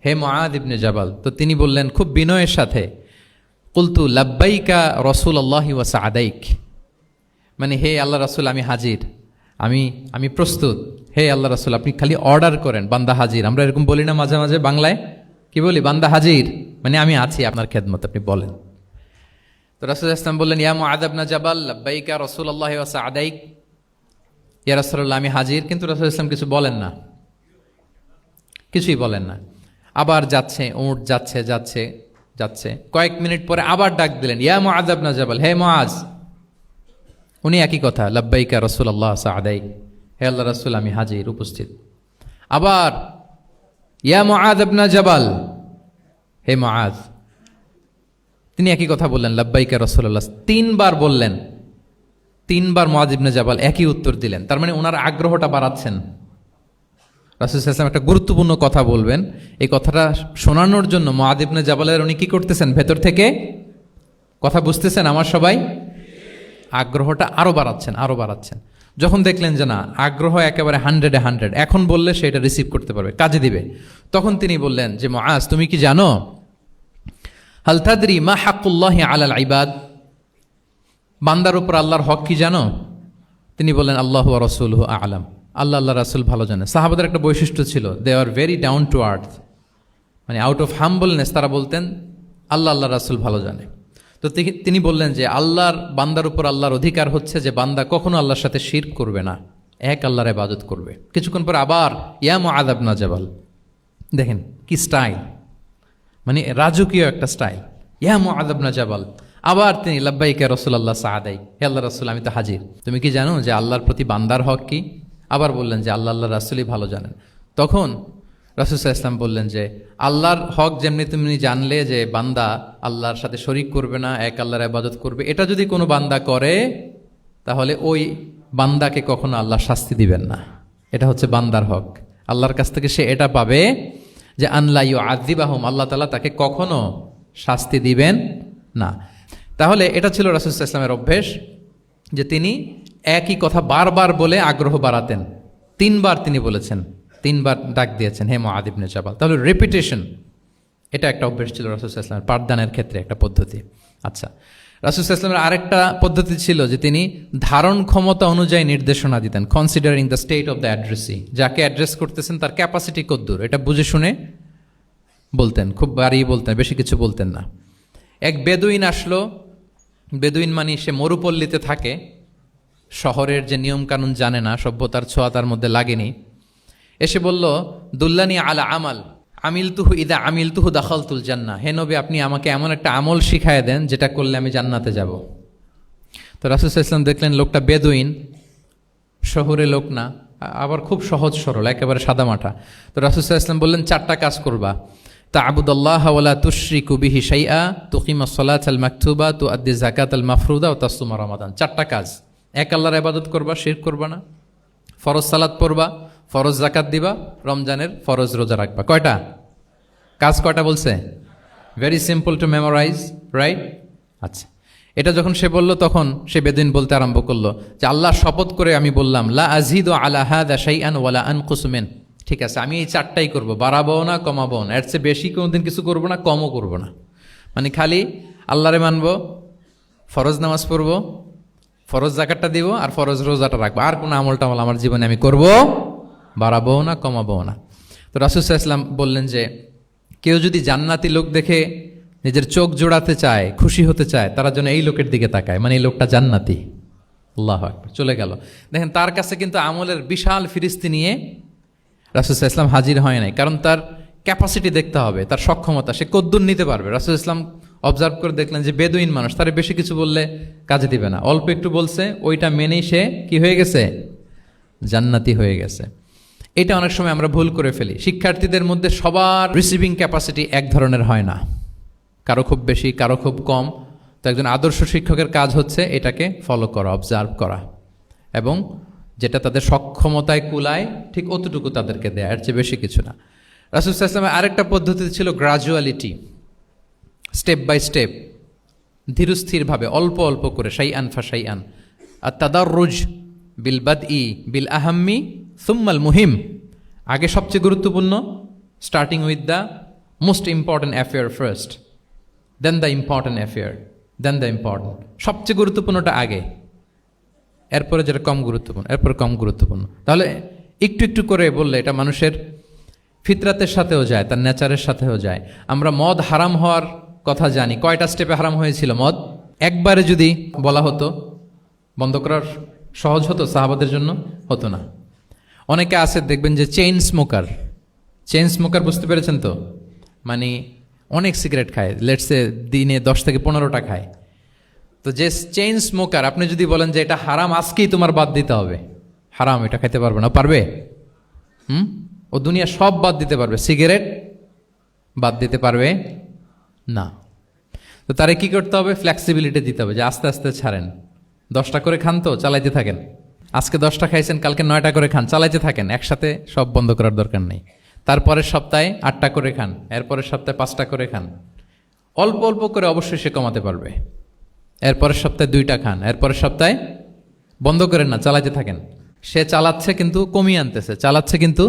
হে মুআয ইবনে জাবাল। তো তিনি বললেন খুব বিনয়ের সাথে, কুলতু লাব্বাইকা রাসূলুল্লাহি ওয়া সাআদাইক, মানে হে আল্লাহ রাসূল আমি হাজির, আমি প্রস্তুত। হে আল্লাহ রাসূল আপনি খালি অর্ডার করেন, বান্দা হাজির। আমরা এরকম বলি না মাঝে মাঝে বাংলায়, কি বলি? বান্দা হাজির, মানে আমি আছি আপনার খেদমত, আপনি বলেন। তো রাসূল সাল্লাল্লাহু আলাইহি ওয়াসাল্লাম বললেন, ইয়া মুআয ইবনে জাবাল লাব্বাইকা রাসূলুল্লাহি ওয়া সাআদাইক, ইয়া রাসূলুল্লাহ আমি হাজির। কিন্তু রাসূল সাল্লাল্লাহু আলাইহি ওয়াসাল্লাম কিছু বলেন না, কিছুই বলেন না। আবার যাচ্ছে, উট যাচ্ছে যাচ্ছে যাচ্ছে, কয়েক মিনিট পরে আবার ডাক দিলেন, ইয়া মুআয ইবনে জাবাল, হে মুআয। উনি একই কথা, লাব্বাইকা রাসূলুল্লাহ সাআদাইক, হে আল্লাহ রাসূল আমি হাজির, উপস্থিত। আবার ইয়া মুআয ইবনে জাবাল, হে মুআয। তিনি একই কথা বললেন, লাব্বাইকা রাসূলুল্লাহ। 3 বার বললেন, 3 বার মুআয ইবনে জাবাল একই উত্তর দিলেন। তার মানে ওনার আগ্রহটা বাড়াচ্ছেন। রাসূল সাল্লাল্লাহু আলাইহি ওয়াসাল্লাম একটা গুরুত্বপূর্ণ কথা বলবেন, এই কথাটা শোনানোর জন্য মুআয ইবনে জাবালের উনি কি করতেছেন? ভেতর থেকে কথা বুঝতেছেন আমার সবাই? আগ্রহটা আরো বাড়াচ্ছেন, আরো বাড়াচ্ছেন। যখন দেখলেন যে না, আগ্রহ একেবারে 100-এ 100, এখন বললে সে এটা রিসিভ করতে পারবে, কাজে দিবে, তখন তিনি বললেন যে মুআয তুমি কি জানো, হাল তাদরি মা হাক্কুল্লাহি আলাল ইবাদ, বান্দার উপর আল্লাহর হক কি জানো? তিনি বললেন আল্লাহু ওয়া রাসূলুহু আ'লাম, আল্লাহ আল্লাহ রাসূল ভালো জানে। সাহাবাদের একটা বৈশিষ্ট্য ছিল, they are very down to earth, মানে আউট অফ হাম্বলনেস তারা বলতেন আল্লাহ আল্লাহ রাসূল ভালো জানে। তো তিনি বললেন যে আল্লাহর, বান্দার উপর আল্লাহর অধিকার হচ্ছে যে বান্দা কখনো আল্লাহর সাথে শিরক করবে না, এক আল্লাহর ইবাদত করবে। কিছুক্ষণ পরে আবার ইয়া মুআয ইবনে জাবাল, দেখেন কি স্টাইল, মানে রাজকীয় একটা স্টাইল, ইয়া মুআয ইবনে জাবাল। আবার তিনি লাব্বাইকা রাসূলুল্লাহ সাআদাইক, হে আল্লাহ রাসূল আমি তো হাজির, তুমি কি জানো যে আল্লাহর প্রতি বান্দার হক কি? আবার বললেন যে আল্লাহ আল্লাহ রাসূলই ভালো জানেন। তখন রাসূল সাল্লাল্লাহু আলাইহি ওয়াসাল্লাম বললেন যে আল্লাহর হক যেমনি তুমি জানলে যে বান্দা আল্লাহর সাথে শরীক করবে না, এক আল্লাহর ইবাদত করবে, এটা যদি কোনো বান্দা করে তাহলে ওই বান্দাকে কখনো আল্লাহ শাস্তি দিবেন না। এটা হচ্ছে বান্দার হক, আল্লাহর কাছ থেকে সে এটা পাবে যে আনলা ইউআযিবাহুম, আল্লাহ তাআলা তাকে কখনো শাস্তি দিবেন না। তাহলে এটা ছিল রাসূল সাল্লাল্লাহু আলাইহি ওয়াসাল্লামের অভ্যেস, যে তিনি একই কথা বারবার বলে আগ্রহ বাড়াতেন। 3 বার তিনি বলেছেন, 3 বার ডাক দিয়েছেন, হে মুআয ইবনে জাবাল। তাহলে রেপিটেশন, এটা একটা অভ্যেস ছিল রাসূল সাল্লাল্লাহু আলাইহি ওয়াসাল্লামের, পাঠদানের ক্ষেত্রে একটা পদ্ধতি। আচ্ছা, রাসূল সাল্লাল্লাহু আলাইহি ওয়াসাল্লামের আরেকটা পদ্ধতি ছিল যে তিনি ধারণ ক্ষমতা অনুযায়ী নির্দেশনা দিতেন, considering the state of the addressee, যাকে অ্যাড্রেস করতেছেন তার ক্যাপাসিটি কতদূর, এটা বুঝে শুনে বলতেন, খুব বাড়িয়ে বলতেন, বেশি কিছু বলতেন না। এক বেদুইন আসলো, বেদুইন মানে সে মরুপল্লীতে থাকে, শহরের যে নিয়মকানুন জানে না, সভ্যতার ছোঁয়া তার মধ্যে লাগেনি। এসে বলল, দুল্লানি আলা আমাল আমিলতুহু ইদা আমিলতুহু দাখালতুল জান্নাহ, হে নবী আপনি আমাকে এমন একটা আমল শিখায় দেন যেটা করলে আমি জান্নাতে যাব। তো রাসূল সাল্লাল্লাহু আলাইহি ওয়াসাল্লাম দেখলেন লোকটা বেদুইন, শহরে লোক না, আবার খুব সহজ সরল, একেবারে সাদামাটা। তো রাসূল সাল্লাল্লাহু আলাইহি ওয়াসাল্লাম বললেন 4টা কাজ করবা। তা'বুদাল্লাহ ওয়া লা তুশরিকু বিহি শাইআ, তুকিমাস সালাতাল মাকতুবা, তুআদ্দি যাকাতাল মাফরুদা ওয়া তাসুমা রমাদান। 4টা কাজ। এক আল্লাহর ইবাদত করবা, শিরক করবা না, ফরজ সালাত পড়বা, ফরজ যাকাত দিবা, রমজানের ফরজ রোজা রাখবা। কয়টা কাজ? কয়টা বলছে? Very simple to memorise, right? আচ্ছা, এটা যখন সে বলল তখন সে বেদিন বলতে আরম্ভ করলো যে আল্লাহ শপথ করে আমি বললাম, লা আযীদু আলা হাযা শাইআন ওয়া লা আনকুসু মিন। ঠিক আছে, আমি এই 4টাই করবো, বাড়াবো না, কমাবো না, এর চেয়ে বেশি কোনোদিন কিছু করবো না, কমও করবো না। মানে খালি আল্লাহরে মানবো, ফরজ নামাজ পড়বো, ফরজ যাকাতটা দিব, আর ফরজ রোজাটা রাখবো। আর কোনো আমল টামল আমার জীবনে আমি করব, বাড়াবো না, কমাবো না। তো রাসূল সাল্লাল্লাহু আলাইহি ওয়াসাল্লাম বললেন যে কেউ যদি জান্নাতি লোক দেখে নিজের চোখ জোড়াতে চায়, খুশি হতে চায়, তারা যেন এই লোকের দিকে তাকায়, মানে এই লোকটা জান্নাতি। আল্লাহু আকবার, চলে গেল। দেখেন তার কাছে কিন্তু আমলের বিশাল ফিরিস্তি নিয়ে রাসূল সাল্লাল্লাহু আলাইহি ওয়াসাল্লাম হাজির হয় নাই, কারণ তার ক্যাপাসিটি দেখতে হবে, তার সক্ষমতা, সে কদ্দুর নিতে পারবে। রাসূল সাল্লাল্লাহু আলাইহি ওয়াসাল্লাম অবজার্ভ করে দেখলেন যে বেদুইন মানুষ, তারে বেশি কিছু বললে কাজে দিবে না, অল্প একটু বলছে, ওইটা মেনেই সে কি হয়ে গেছে? জান্নাতি হয়ে গেছে। এটা অনেক সময় আমরা ভুল করে ফেলি। শিক্ষার্থীদের মধ্যে সবার রিসিভিং ক্যাপাসিটি এক ধরনের হয় না, কারো খুব বেশি, কারো খুব কম। তো একজন আদর্শ শিক্ষকের কাজ হচ্ছে এটাকে ফলো করা, অবজার্ভ করা, এবং যেটা তাদের সক্ষমতায় কুলায় ঠিক অতটুকু তাদেরকে দেয়, এর চেয়ে বেশি কিছু না। রাসূল সাল্লাল্লাহু আলাইহি ওয়াসাল্লামের আরেকটা পদ্ধতি ছিল গ্রাজুয়ালিটি, স্টেপ বাই স্টেপ, ধীরস্থিরভাবে, অল্প অল্প করে, শাইআন ফাশাইআন। আর তাদাররুজ বিল বাদই বিল আহাম্মি সুম্মাল মুহিম, আগে সবচেয়ে গুরুত্বপূর্ণ, starting with the most important affair first, then the important affair, then the important. সবচেয়ে গুরুত্বপূর্ণটা আগে, এরপরে যেটা কম গুরুত্বপূর্ণ, এরপরে কম গুরুত্বপূর্ণ। তাহলে একটু একটু করে বললে এটা মানুষের ফিতরাতের সাথেও যায়, তার নেচারের সাথেও যায়। আমরা মদ হারাম হওয়ার কথা জানি, কয়টা স্টেপে হারাম হয়েছিল মদ? একবারে যদি বলা হতো বন্ধ করার সহজ হতো সাহাবাদের জন্য? হতো না। অনেকে আছে দেখবেন যে চেইন স্মোকার, চেইন স্মোকার বুঝতে পেরেছেন তো? মানে অনেক সিগারেট খায়, লেটসে দিনে 10 থেকে 15টা খায়। তো যে চেইন স্মোকার, আপনি যদি বলেন যে এটা হারাম, আজকেই তোমার বাদ দিতে হবে, হারাম, এটা খাইতে পারবে না, পারবে? ও দুনিয়া সব বাদ দিতে পারবে, সিগারেট বাদ দিতে পারবে না। তো তারে কি করতে হবে? ফ্লেক্সিবিলিটি দিতে হবে, যে আস্তে আস্তে ছাড়েন, 10টা করে খান, তো চালাইতে থাকেন। আজকে 10টা খাইছেন, কালকে 9টা করে খান, চালাইতে থাকেন, একসাথে সব বন্ধ করার দরকার নেই। তারপরের সপ্তাহে 8টা করে খান, এরপরের সপ্তাহে 5টা করে খান, অল্প অল্প করে অবশ্যই সে কমাতে পারবে। এরপরের সপ্তাহে 2টা খান, এরপরের সপ্তাহে বন্ধ করেন না, চালাইতে থাকেন। সে চালাচ্ছে কিন্তু কমিয়ে আনতেছে, চালাচ্ছে কিন্তু।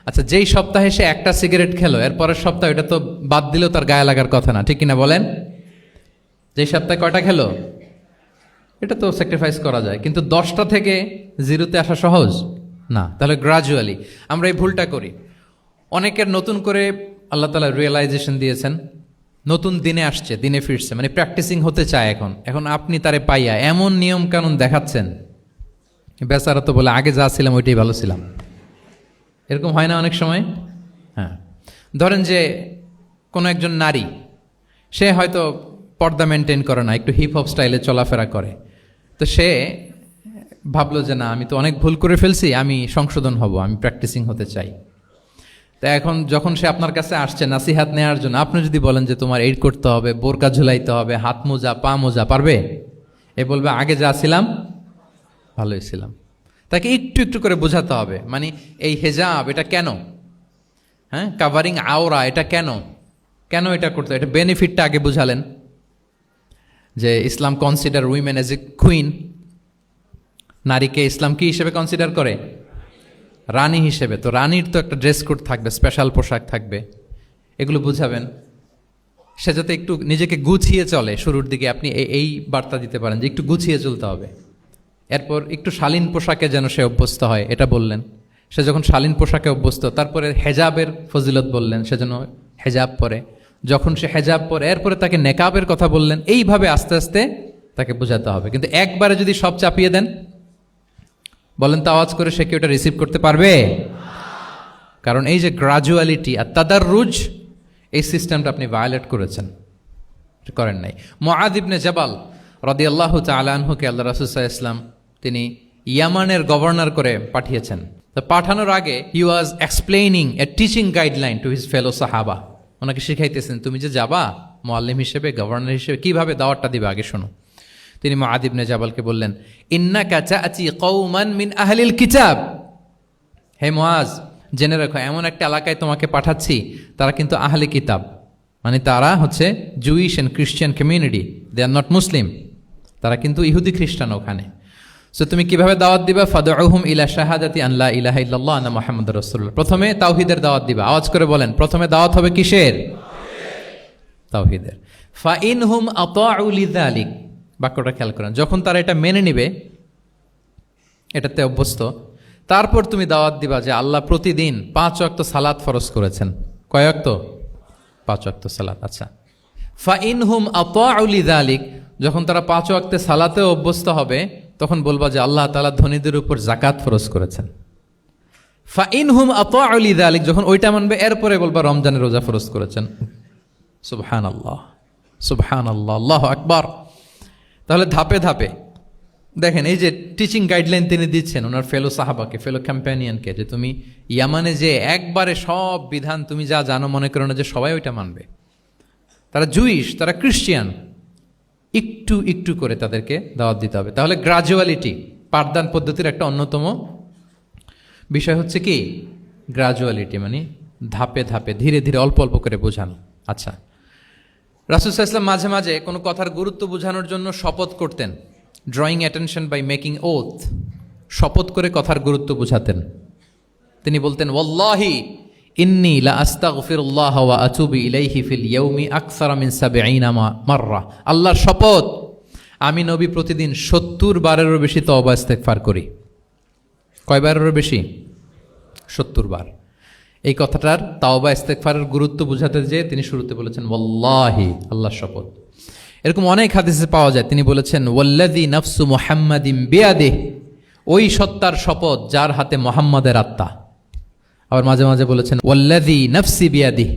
আচ্ছা, যেই সপ্তাহে সে 1টা সিগারেট খেলো, এরপরের সপ্তাহে এটা তো বাদ দিলেও তার গায়ে লাগার কথা না, ঠিক কিনা বলেন? যেই সপ্তাহে কয়টা খেলো, এটা তো স্যাক্রিফাইস করা যায়, কিন্তু 10টা থেকে 0তে আসা সহজ না। তাহলে গ্রাজুয়ালি আমরা এই ভুলটা করি। অনেকের নতুন করে আল্লাহ তাআলা রিয়েলাইজেশন দিয়েছেন, নতুন দিনে আসছে, দিনে ফিরছে, মানে প্র্যাকটিসিং হতে চায়। এখন আপনি তারে পাইয়া এমন নিয়ম কানুন দেখাচ্ছেন, বেচারা তো বলে আগে যা ছিলাম ওইটাই ভালো ছিলাম। এরকম হয় না অনেক সময়? হ্যাঁ, ধরেন যে কোনো একজন নারী, সে হয়তো পর্দা মেনটেন করে না, একটু হিপ হপ স্টাইলে চলাফেরা করে। তো সে ভাবলো যে না, আমি তো অনেক ভুল করে ফেলছি, আমি সংশোধন হব, আমি প্র্যাকটিসিং হতে চাই। তা এখন যখন সে আপনার কাছে আসছে নাসিহাত নেওয়ার জন্য, আপনি যদি বলেন যে তোমার এই করতে হবে, বোরকা ঝুলাইতে হবে, হাত মোজা, পা মোজা, পারবে? এ বলবে আগে যা ছিলাম ভালোই ছিলাম। তাকে একটু একটু করে বোঝাতে হবে, মানে এই হেজাব এটা কেন, হ্যাঁ, কাভারিং আওরা এটা কেন, কেন এটা করতে, এটা বেনিফিটটা আগে বুঝালেন। যে Islam consider women as a queen, নারীকে ইসলাম কি হিসেবে কনসিডার করে? রানী হিসেবে। তো রানীর তো একটা ড্রেস কোড থাকবে, স্পেশাল পোশাক থাকবে, এগুলো বুঝাবেন। সে যাতে একটু নিজেকে গুছিয়ে চলে, শুরুর দিকে আপনি এই বার্তা দিতে পারেন যে একটু গুছিয়ে চলতে হবে। এরপর একটু শালীন পোশাকে যেন সে অভ্যস্ত হয়, এটা বললেন। সে যখন শালীন পোশাকে অভ্যস্ত, তারপরে হেজাবের ফজিলত বললেন, সে যেন হেজাব পরে। যখন সে হেজাব পরে, এরপরে তাকে নেকাবের কথা বললেন। এইভাবে আস্তে আস্তে তাকে বোঝাতে হবে। কিন্তু একবারে যদি সব চাপিয়ে দেন, বলেন তো আওয়াজ করে, সে কি ওটা রিসিভ করতে পারবে? কারণ এই যে গ্রাজুয়ালিটি আর তাদাররুজ, এই সিস্টেমটা আপনি ভায়োলেট করেছেন, করেন নাই। মুআয ইবনে জাবাল রাদিয়াল্লাহু তাআলা আনহুকে আল্লাহ রাসূল সাল্লাল্লাহু আলাইহি ওয়াসাল্লাম তিনি ইয়ামানের গভর্নর করে পাঠিয়েছেন। তো পাঠানোর আগে he was explaining a teaching guideline to his fellow সাহাবা। ওনাকে শিখাইতেছেন, তুমি যে যাবা মুআল্লিম হিসেবে, গভর্নর হিসেবে, কিভাবে দাওয়াতটা দিবে আগে শোনো। তিনি মুআদ ইবনে জাবালকে বললেন, ইন্নাকা তা'তি কওমান মিন আহলিল কিতাব, হে মুআজ জেনে রাখো, এমন একটা এলাকায় তোমাকে পাঠাচ্ছি, তারা কিন্তু আহলে কিতাব, মানে তারা হচ্ছে Jewish and Christian community, they are not Muslim, তারা কিন্তু ইহুদি খ্রিস্টান ওখানে। সো তুমি কিভাবে দাওয়াত দিবা? ফাদউহুম ইলা শাহাদাতি আন লা ইলাহা ইল্লাল্লাহ আন্না মুহাম্মাদুর রাসূলুল্লাহ, প্রথমে তাওহীদের দাওয়াত দিবা। আওয়াজ করে বলেন, প্রথমে দাওয়াত হবে কিসের? তাওহীদের। ফাইনহুম আতাউ লিযালিক, বাক্যটা খেয়াল করেন, যখন তারা এটা মেনে নিবে, এটাতে অভ্যস্ত, তারপর তুমি দাওয়াত দিবা যে আল্লাহ প্রতিদিন 5 ওয়াক্ত সালাত ফরজ করেছেন। কয় ওয়াক্ত? 5 ওয়াক্ত সালাত। আচ্ছা, ফাইনহুম আতাউ লিযালিক, যখন তারা 5 ওয়াক্তে সালাতে অভ্যস্ত হবে, তখন বলবা যে আল্লাহ তাআলা ধনীদের উপর যাকাত ফরজ করেছেন। ফাইনহুম আতাউ লিযালিক, যখন ওইটা মানবে, এরপরে বলবা রমজানের রোজা ফরজ করেছেন। সুবহানাল্লাহ, সুবহানাল্লাহ, আল্লাহু আকবার। তাহলে ধাপে ধাপে দেখেন, এই যে টিচিং গাইডলাইন তিনি দিচ্ছেন ওনার ফেলো সাহাবাকে, ফেলো ক্যাম্পেনিয়নকে, যে তুমি ইয়ামানে যে একবারে সব বিধান তুমি যা জানো মনে করো না যে সবাই ওইটা মানবে। তারা জুইশ, তারা ক্রিশ্চিয়ান, একটু একটু করে তাদেরকে দাওয়াত দিতে হবে। তাহলে গ্রাজুয়ালিটি, পাঠদান পদ্ধতির একটা অন্যতম বিষয় হচ্ছে কি গ্রাজুয়ালিটি, মানে ধাপে ধাপে ধীরে ধীরে অল্প অল্প করে বোঝানো। আচ্ছা, রাসূল সাল্লাল্লাহু আলাইহি ওয়াসাল্লাম মাঝে মাঝে কোনো কথার গুরুত্ব বোঝানোর জন্য শপথ করতেন, drawing attention by making oath, শপথ করে কথার গুরুত্ব বোঝাতেন। তিনি বলতেন, ওয়াল্লাহি ইন্নী লা আস্তাগফিরুল্লাহ ওয়া আতুবু ইলাইহি ফিল ইয়াউমি আকসারা মিন ৭০ মাররা, আল্লাহর শপথ, আমি নবী প্রতিদিন ৭০ বারেরও বেশি তওবা ইস্তেগফার করি। কয়বারেরও বেশি? ৭০ বার। এই কথাটার তাওবা ইস্তেগফারের গুরুত্ব বোঝাতে যেয়ে তিনি শুরুতে বলেছেন ওয়াল্লাহি, আল্লাহর শপথ। এরকম অনেক হাদিসে পাওয়া যায়, তিনি বলেছেন ওয়াল্লাযী নাফসু মুহাম্মাদিন বিয়াদিহি, ওই সত্তার শপথ যার হাতে মুহাম্মাদের আত্মা। আবার মাঝে মাঝে বলেছেন ওয়াল্লাযী নাফসি বিয়াদিহি,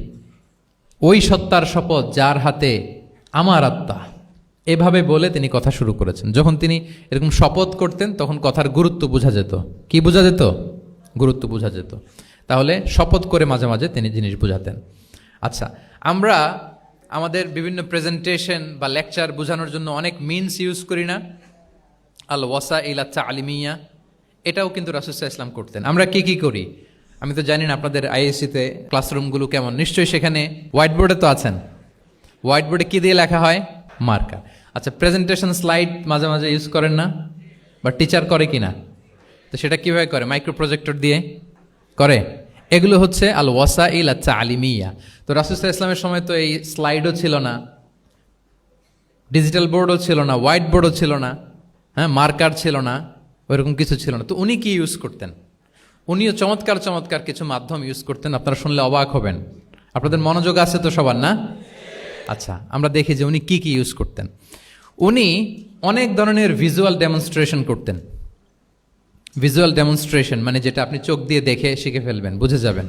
ওই সত্তার শপথ যার হাতে আমার আত্মা। এভাবে বলে তিনি কথা শুরু করেছেন। যখন তিনি এরকম শপথ করতেন তখন কথার গুরুত্ব বোঝা যেত। কি বোঝা যেত? গুরুত্ব বোঝা যেত। তাহলে শপথ করে মাঝে মাঝে তিনি জিনিস বোঝাতেন। আচ্ছা, আমরা আমাদের বিভিন্ন প্রেজেন্টেশন বা লেকচার বোঝানোর জন্য অনেক মিনস ইউজ করি না? আল ওয়াসাইল তা'লিমিয়া, এটাও কিন্তু রাসূল সাল্লাল্লাহু আলাইহি ওয়াসাল্লাম করতেন। আমরা কি কি করি? আমি তো জানি না আপনাদের আইএসসিতে ক্লাসরুমগুলো কেমন, নিশ্চয়ই সেখানে হোয়াইট বোর্ডে তো আছেন। হোয়াইট বোর্ডে কি দিয়ে লেখা হয়? মার্কার। আচ্ছা, প্রেজেন্টেশন স্লাইড মাঝে মাঝে ইউজ করেন না? বা টিচার করে কি না? তো সেটা কীভাবে করে? মাইক্রো প্রজেক্টর দিয়ে করে। এগুলো হচ্ছে আল ওয়াসাইল তা'লিমিয়া। তো রাসূল সাল্লাল্লাহু আলাইহি ওয়াসাল্লামের সময় তো এই স্লাইডও ছিল না, ডিজিটাল বোর্ডও ছিল না, হোয়াইট বোর্ডও ছিল না, হ্যাঁ, মার্কার ছিল না, ওইরকম কিছু ছিল না। তো উনি কি ইউজ করতেন? উনিও চমৎকার চমৎকার কিছু মাধ্যম ইউজ করতেন, আপনারা শুনলে অবাক হবেন। আপনাদের মনোযোগ আছে তো সবার, না? আচ্ছা, আমরা দেখি যে উনি কি কি ইউজ করতেন। উনি অনেক ধরনের ভিজুয়াল ডেমনস্ট্রেশন করতেন। ভিজুয়াল ডেমনস্ট্রেশন মানে যেটা আপনি চোখ দিয়ে দেখে শিখে ফেলবেন, বুঝে যাবেন।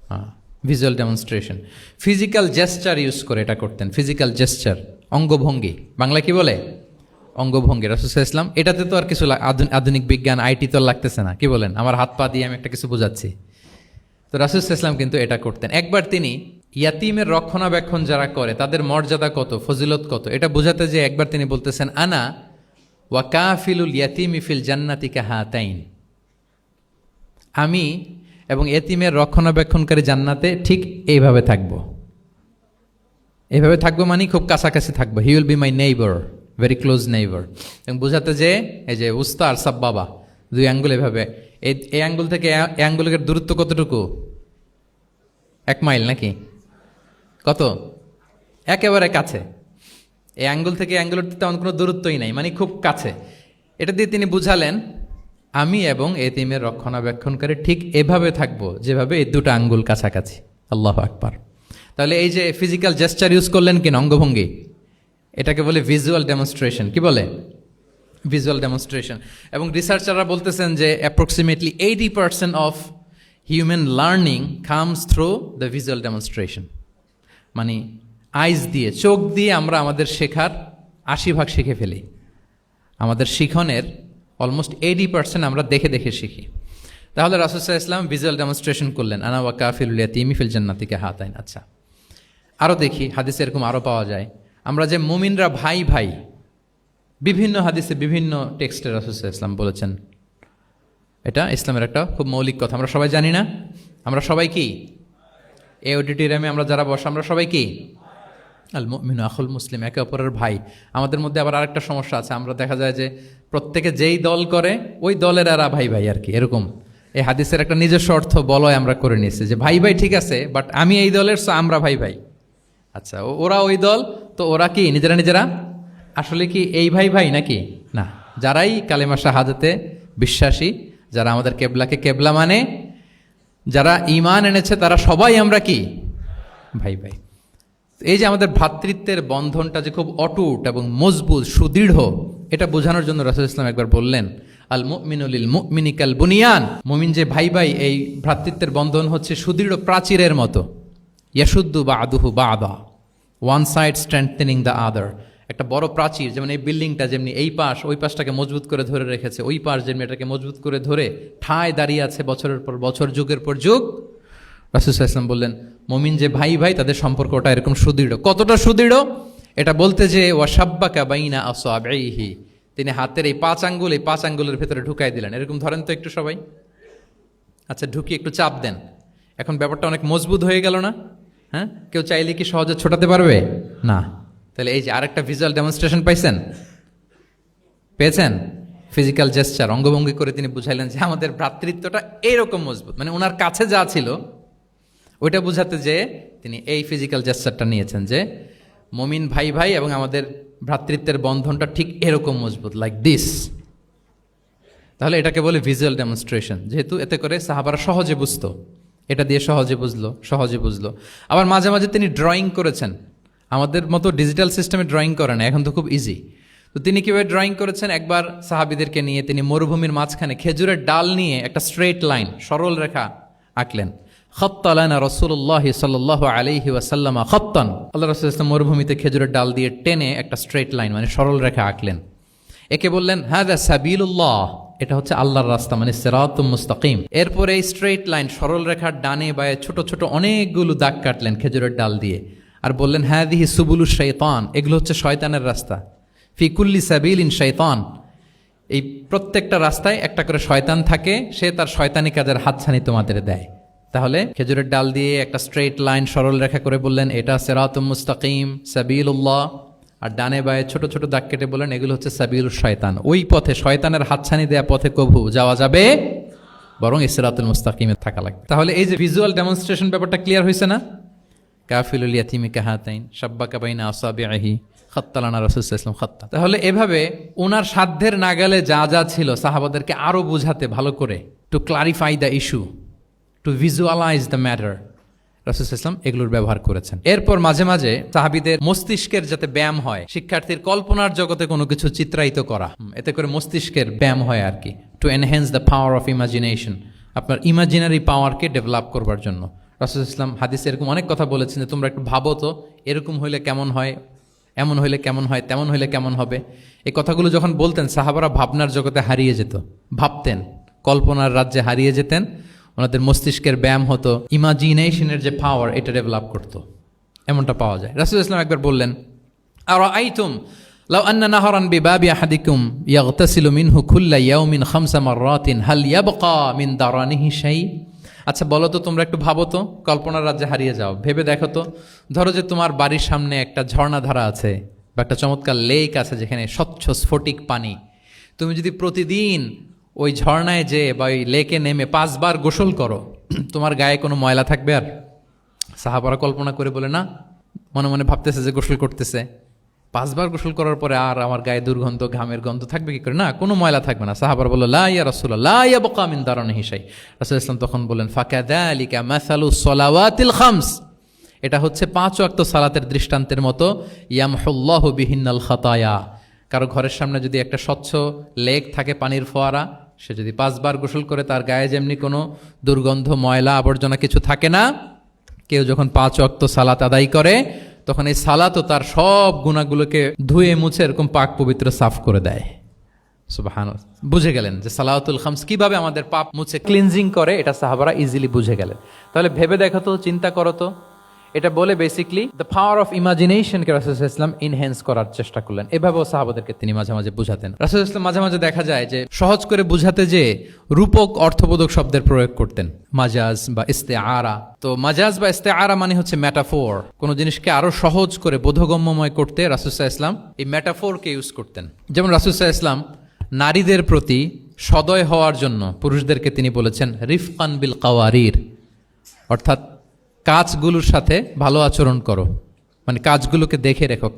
হ্যাঁ, visual demonstration. Physical gesture use করে এটা করতেন। ফিজিক্যাল জেস্চার, অঙ্গভঙ্গি, বাংলা কি বলে? অঙ্গভঙ্গি। রাসূল সাল্লাল্লাহু আলাইহি ওয়াসাল্লাম, এটাতে তো আর কিছু আধুনিক বিজ্ঞান আইটি তো লাগতেছে না, কি বলেন? আমার হাত পা দিয়ে আমি একটা কিছু বোঝাচ্ছি। তো রাসূল সাল্লাল্লাহু আলাইহি ওয়াসাল্লাম কিন্তু এটা করতেন। একবার তিনি ইয়াতিমের রক্ষণাবেক্ষণ যারা করে তাদের মর্যাদা কত, ফজিলত কত, এটা বোঝাতে যে একবার তিনি বলতেছেন, আনা ওয়া কাফিলুল ইয়াতিমি ফিল জান্নাতি কাহাতাইন, আমি এবং এতিমের রক্ষণাবেক্ষণকারী জান্নাতে ঠিক এইভাবে থাকবো। এইভাবে থাকবো মানে খুব কাছাকাছি থাকবো। He will be my neighbour, very close neighbour. এবং বোঝাতে যে এই যে উস্তা আর সাব্বাবা, দুই আঙ্গুল এভাবে, এই আঙ্গুল থেকে এই আঙ্গুলের দূরত্ব কতটুকু? 1 মাইল নাকি কত? একেবারে কাছে। এই আঙ্গুল থেকে আঙ্গুলের তেমন কোনো দূরত্বই নাই, মানে খুব কাছে। এটা দিয়ে তিনি বুঝালেন, আমি এবং এতিমের রক্ষণাবেক্ষণকারী ঠিক এভাবে থাকবো যেভাবে এই দুটো আঙ্গুল কাছাকাছি। আল্লাহু আকবার। তাহলে এই যে ফিজিক্যাল জেস্টার ইউজ করলেন কিনা, অঙ্গভঙ্গি, এটাকে বলে ভিজুয়াল ডেমনস্ট্রেশন। কি বলে? Visual demonstration. এবং রিসার্চাররা বলতেছেন যে approximately 80% of human learning comes through the visual demonstration. মানে আইজ দিয়ে, চোখ দিয়ে আমরা আমাদের শেখার 80% শিখে ফেলি। আমাদের শিখনের অলমোস্ট 80% আমরা দেখে দেখে শিখি। তাহলে রাসূল সাল্লাল্লাহু আলাইহি ওয়াসাল্লাম ভিজুয়াল ডেমনস্ট্রেশন করলেন, আনা ওয়া কাফিলুল ইয়াতীমি ফিল জান্নাতি কাহাতাইন। আচ্ছা, আরও দেখি হাদিসে এরকম আরও পাওয়া যায়, আমরা যে মুমিনরা ভাই ভাই, বিভিন্ন হাদিসে বিভিন্ন টেক্সটে রাসূল সাল্লাল্লাহু আলাইহি ওয়াসাল্লাম বলেছেন। এটা ইসলামের একটা খুব মৌলিক কথা, আমরা সবাই জানি না? আমরা সবাই কি এই অডিটোরিয়ামে আমরা যারা বসে আমরা সবাই কি আল মুমিনু আখুল মুসলিম, একে অপরের ভাই। আমাদের মধ্যে আবার আরেকটা সমস্যা আছে, আমরা দেখা যায় যে প্রত্যেকে যেই দল করে ওই দলের এরা ভাই ভাই আর কি, এরকম। এই হাদিসের একটা নিজস্ব অর্থ বলয় আমরা করে নিয়েছি যে ভাই ভাই ঠিক আছে, বাট আমি এই দলের, সো আমরা ভাই ভাই। আচ্ছা, ওরা ওই দল, তো ওরা কি নিজেরা নিজেরা আসলে কি এই ভাই ভাই নাকি? না, যারাই কালেমা শাহাদাতে বিশ্বাসী, যারা আমাদের কেবলাকে কেবলা মানে, যারা ঈমান এনেছে, তারা সবাই আমরা কি ভাই ভাই। এই যে আমাদের ভ্রাতৃত্বের বন্ধনটা যে খুব অটুট এবং মজবুত সুদৃঢ়, এটা বোঝানোর জন্য রাসূল ইসলাম একবার বললেন আল মুমিনু লিল মুমিনি কাল বুনিয়ান, মুমিন যে ভাই ভাই, এই ভ্রাতৃত্বের বন্ধন হচ্ছে সুদৃঢ় প্রাচীরের মতো। ইয়াশুদ্দু বা'দুহু বা'দা, one side strengthening the other. একটা বড় প্রাচীর, যেমন এই বিল্ডিংটা যেমনি এই পাশ ওই পাশটাকে মজবুত করে ধরে রেখেছে, ওই পাশ যেমনি এটাকে মজবুত করে ধরে ঠায় দাঁড়িয়ে আছে বছরের পর বছর, যুগের পর যুগ। রাসূল সাল্লাল্লাহু আলাইহি ওয়াসাল্লাম বললেন মুমিন যে ভাই ভাই, তাদের সম্পর্কটা এরকম সুদৃঢ়। কতটা সুদৃঢ় এটা বলতে যে ওয়াশাব্বাকা বাইনা আসাবিহি, তিনি হাতের এই 5 আঙ্গুল, এই 5 আঙ্গুলের ভেতরে ঢুকাই দিলেন। এরকম ধরেন তো একটু সবাই, আচ্ছা ঢুকিয়ে একটু চাপ দেন, এখন ব্যাপারটা অনেক মজবুত হয়ে গেল না? হ্যাঁ, কেউ চাইলে কি সহজে ছোটাতে পারবে? না। তাহলে এই যে আরেকটা ভিজুয়াল ডেমনস্ট্রেশন পাইছেন, পেয়েছেন? ফিজিক্যাল জেস্চার, অঙ্গভঙ্গি করে তিনি বুঝাইলেন যে আমাদের ভ্রাতৃত্বটা এইরকম মজবুত, মানে ওনার কাছে যা ছিল ওইটা বুঝাতে যে তিনি এই ফিজিক্যাল জেস্চারটা নিয়েছেন যে মুমিন ভাই ভাই এবং আমাদের ভ্রাতৃত্বের বন্ধনটা ঠিক এরকম মজবুত, লাইক দিস। তাহলে এটাকে বলে ভিজুয়াল ডেমনস্ট্রেশন, যেহেতু এতে করে সাহাবারা সহজে বুঝতো, এটা দিয়ে সহজে বুঝলো। আবার মাঝে মাঝে তিনি ড্রয়িং করেছেন, আমাদের মতো ডিজিটাল সিস্টেমে ড্রয়িং করে না, এখন তো খুব ইজি। তো তিনি কীভাবে ড্রয়িং করেছেন, একবার সাহাবিদেরকে নিয়ে তিনি মরুভূমির মাঝখানে খেজুরের ডাল নিয়ে একটা স্ট্রেট লাইন, সরল রেখা আঁকলেন। খাত্তা লানা রাসূলুল্লাহ সাল্লাল্লাহু আলাইহি ওয়াসাল্লাম খাত্তান, আল্লাহ রাসূল সাল্লাল্লাহু আলাইহি ওয়াসাল্লাম মরুভূমিতে খেজুরের ডাল দিয়ে টেনে একটা স্ট্রেট লাইন, মানে সরল রেখা আঁকলেন। একে বললেন হাযা সাবিলুল্লাহ, এটা হচ্ছে আল্লাহর রাস্তা, মানে সিরাতুম মুস্তাকিম। এরপরে এই স্ট্রেট লাইন সরল রেখার ডানে বায়ে ছোট ছোট অনেকগুলো দাগ কাটলেন খেজুরের ডাল দিয়ে, আর বললেন হাযিহি সুবুলুশ শাইতান, এগুলো হচ্ছে শয়তানের রাস্তা। ফি কুল্লি সাবিলিন শাইতান, এই প্রত্যেকটা রাস্তায় একটা করে শয়তান থাকে, সে তার শয়তানি কাজের হাতছানি তোমাদের দেয়। তাহলে খেজুরের ডাল দিয়ে একটা স্ট্রেট লাইন সরল রেখা করে বললেন এটা সিরাতুম মুস্তাকিম সাবিলুল্লাহ, আর ডানে বায়ে ছোট ছোট দাগ কেটে বললেন এগুলো হচ্ছে সাবিলুশ শয়তান, ওই পথে শয়তানের হাতছানি দেয়া পথে কবু যাওয়া যাবে, বরং সিরাতুল মুস্তাকিমে থাকা লাগবে। তাহলে এই যে ভিজুয়াল ডেমনস্ট্রেশন ব্যাপারটা ক্লিয়ার হয়েছে না? কাফিলুল ইয়াতীমি কাহাতাইন শাব্বাকা বাইনা আসাবিহি খাত্তা লানা রাসূল সাল্লাল্লাহু আলাইহি ওয়াসাল্লাম খাত্তা। তাহলে এভাবে ওনার সাধ্যের নাগালে যা যা ছিল সাহাবাদেরকে আরো বুঝাতে, ভালো করে to clarify the issue, to visualise the matter, রাসূল সাল্লাল্লাহু আলাইহি ওয়াসাল্লাম এগুলোর ব্যবহার করেছেন। এরপর মাঝে মাঝে সাহাবীদের মস্তিষ্কের যাতে ব্যায়াম হয়, শিক্ষার্থীর কল্পনার জগতে কোনো কিছু চিত্রায়িত করা, এতে করে মস্তিষ্কের ব্যায়াম হয় আর কি, to enhance the power of imagination, আপনার ইমাজিনারি পাওয়ারকে ডেভেলপ করবার জন্য। রাসূল সাল্লাল্লাহু আলাইহি ওয়াসাল্লাম হাদিসে এরকম অনেক কথা বলেছেন যে তোমরা একটু ভাবো তো, এরকম হইলে কেমন হয়, এমন হইলে কেমন হয়, তেমন হইলে কেমন হবে। এই কথাগুলো যখন বলতেন সাহাবারা ভাবনার জগতে হারিয়ে যেত, ভাবতেন, কল্পনার রাজ্যে হারিয়ে যেতেন, ওনাদের মস্তিষ্কের ব্যায়াম হতো, ইমাজিনেশনের যে পাওয়ার এটা ডেভেলপ করতো, এমনটা পাওয়া যায়। রাসূল সাল্লাল্লাহু আলাইহি ওয়াসাল্লাম একবার বললেন আরাআইতুম লাউ আন্না নাহরান বিবাবি আহাদিকুম ইয়াগতাসিলু মিনহু কুল্লা ইয়াউমিন খামসা মাররাতিন হাল ইয়াবকা মিন দারানিহি শাই। আচ্ছা বলো তো, তোমরা একটু ভাবো তো, কল্পনার রাজ্যে হারিয়ে যাও, ভেবে দেখো তো, ধরো যে তোমার বাড়ির সামনে একটা ঝর্ণাধারা আছে বা একটা চমৎকার লেক আছে যেখানে স্বচ্ছ স্ফটিক পানি, তুমি যদি প্রতিদিন ওই ঝর্ণায় যে বা ওই লেকে নেমে 5 বার গোসল করো, তোমার গায়ে কোনো ময়লা থাকবে? আর সাহাবারা কল্পনা করে বলে না, মনে মনে ভাবতেছে যে গোসল করতেছে, 5 বার গোসল করার পরে আর আমার গায়ে দুর্গন্ধ, ঘামের গন্ধ থাকবে কি করে? না, কোনো ময়লা থাকবে না। সাহাবারা বলল লা ইয়া রাসূলুল্লাহ লা ইয়াবকা মিন দারানিহি শাই। রাসূল ইসলাম তখন বলেন ফাকাযালিকা মাসালুস সালাওয়াতিল খামস, এটা হচ্ছে 5 ওয়াক্ত সালাতের দৃষ্টান্তের মতো, ইয়ামহুল্লাহু বিহিন্নাল খাতায়া। কারো ঘরের সামনে যদি একটা স্বচ্ছ লেক থাকে, পানির ফোয়ারা, সে যদি 5 বার গোসল করে তার গায়ে যেমনি কোনো দুর্গন্ধ, ময়লা, আবর্জনা কিছু থাকে না, কেউ যখন 5 ওয়াক্ত সালাত আদায় করে তখন এই সালাতও তার সব গুনাহগুলোকে ধুয়ে মুছে এরকম পাক পবিত্র সাফ করে দেয়। সুবহানাল্লাহ। বুঝে গেলেন যে সালাওয়াতুল খামস কিভাবে আমাদের পাপ মুছে ক্লিনজিং করে, এটা সাহাবারা ইজিলি বুঝে গেলেন। তাহলে ভেবে দেখো তো, চিন্তা করো তো, এটা বলে বেসিকলি দ্য পাওয়ার অফ ইমাজিনেশনকে রাসূল সাল্লাল্লাহু আলাইহি ওয়াসাল্লাম ইনহ্যান্স করার চেষ্টা করলেন। এভাবেও সাহাবাদেরকে তিনি মাঝে মাঝে বুঝাতেন। রাসূল সাল্লাল্লাহু আলাইহি ওয়াসাল্লাম মাঝে মাঝে দেখা যায় যে সহজ করে বুঝাতে যে রূপক অর্থবোধক শব্দের প্রয়োগ করতেন, মাজাজ বা ইস্তেআরা। তো মাজাজ বা ইস্তেআরা মানে হচ্ছে মেটাফোর। কোনো জিনিসকে আরো সহজ করে বোধগম্যময় করতে রাসূল সাল্লাল্লাহু আলাইহি ওয়াসাল্লাম এই মেটাফোরকে ইউজ করতেন। যেমন রাসূল সাল্লাল্লাহু আলাইহি ওয়াসাল্লাম নারীদের প্রতি সদয় হওয়ার জন্য পুরুষদেরকে তিনি বলেছেন রিফকান বিল কাওয়ারির, অর্থাৎ কাঁচগুলোর সাথে ভালো আচরণ করো, মানে কাঁচগুলোকে দেখে রেখো।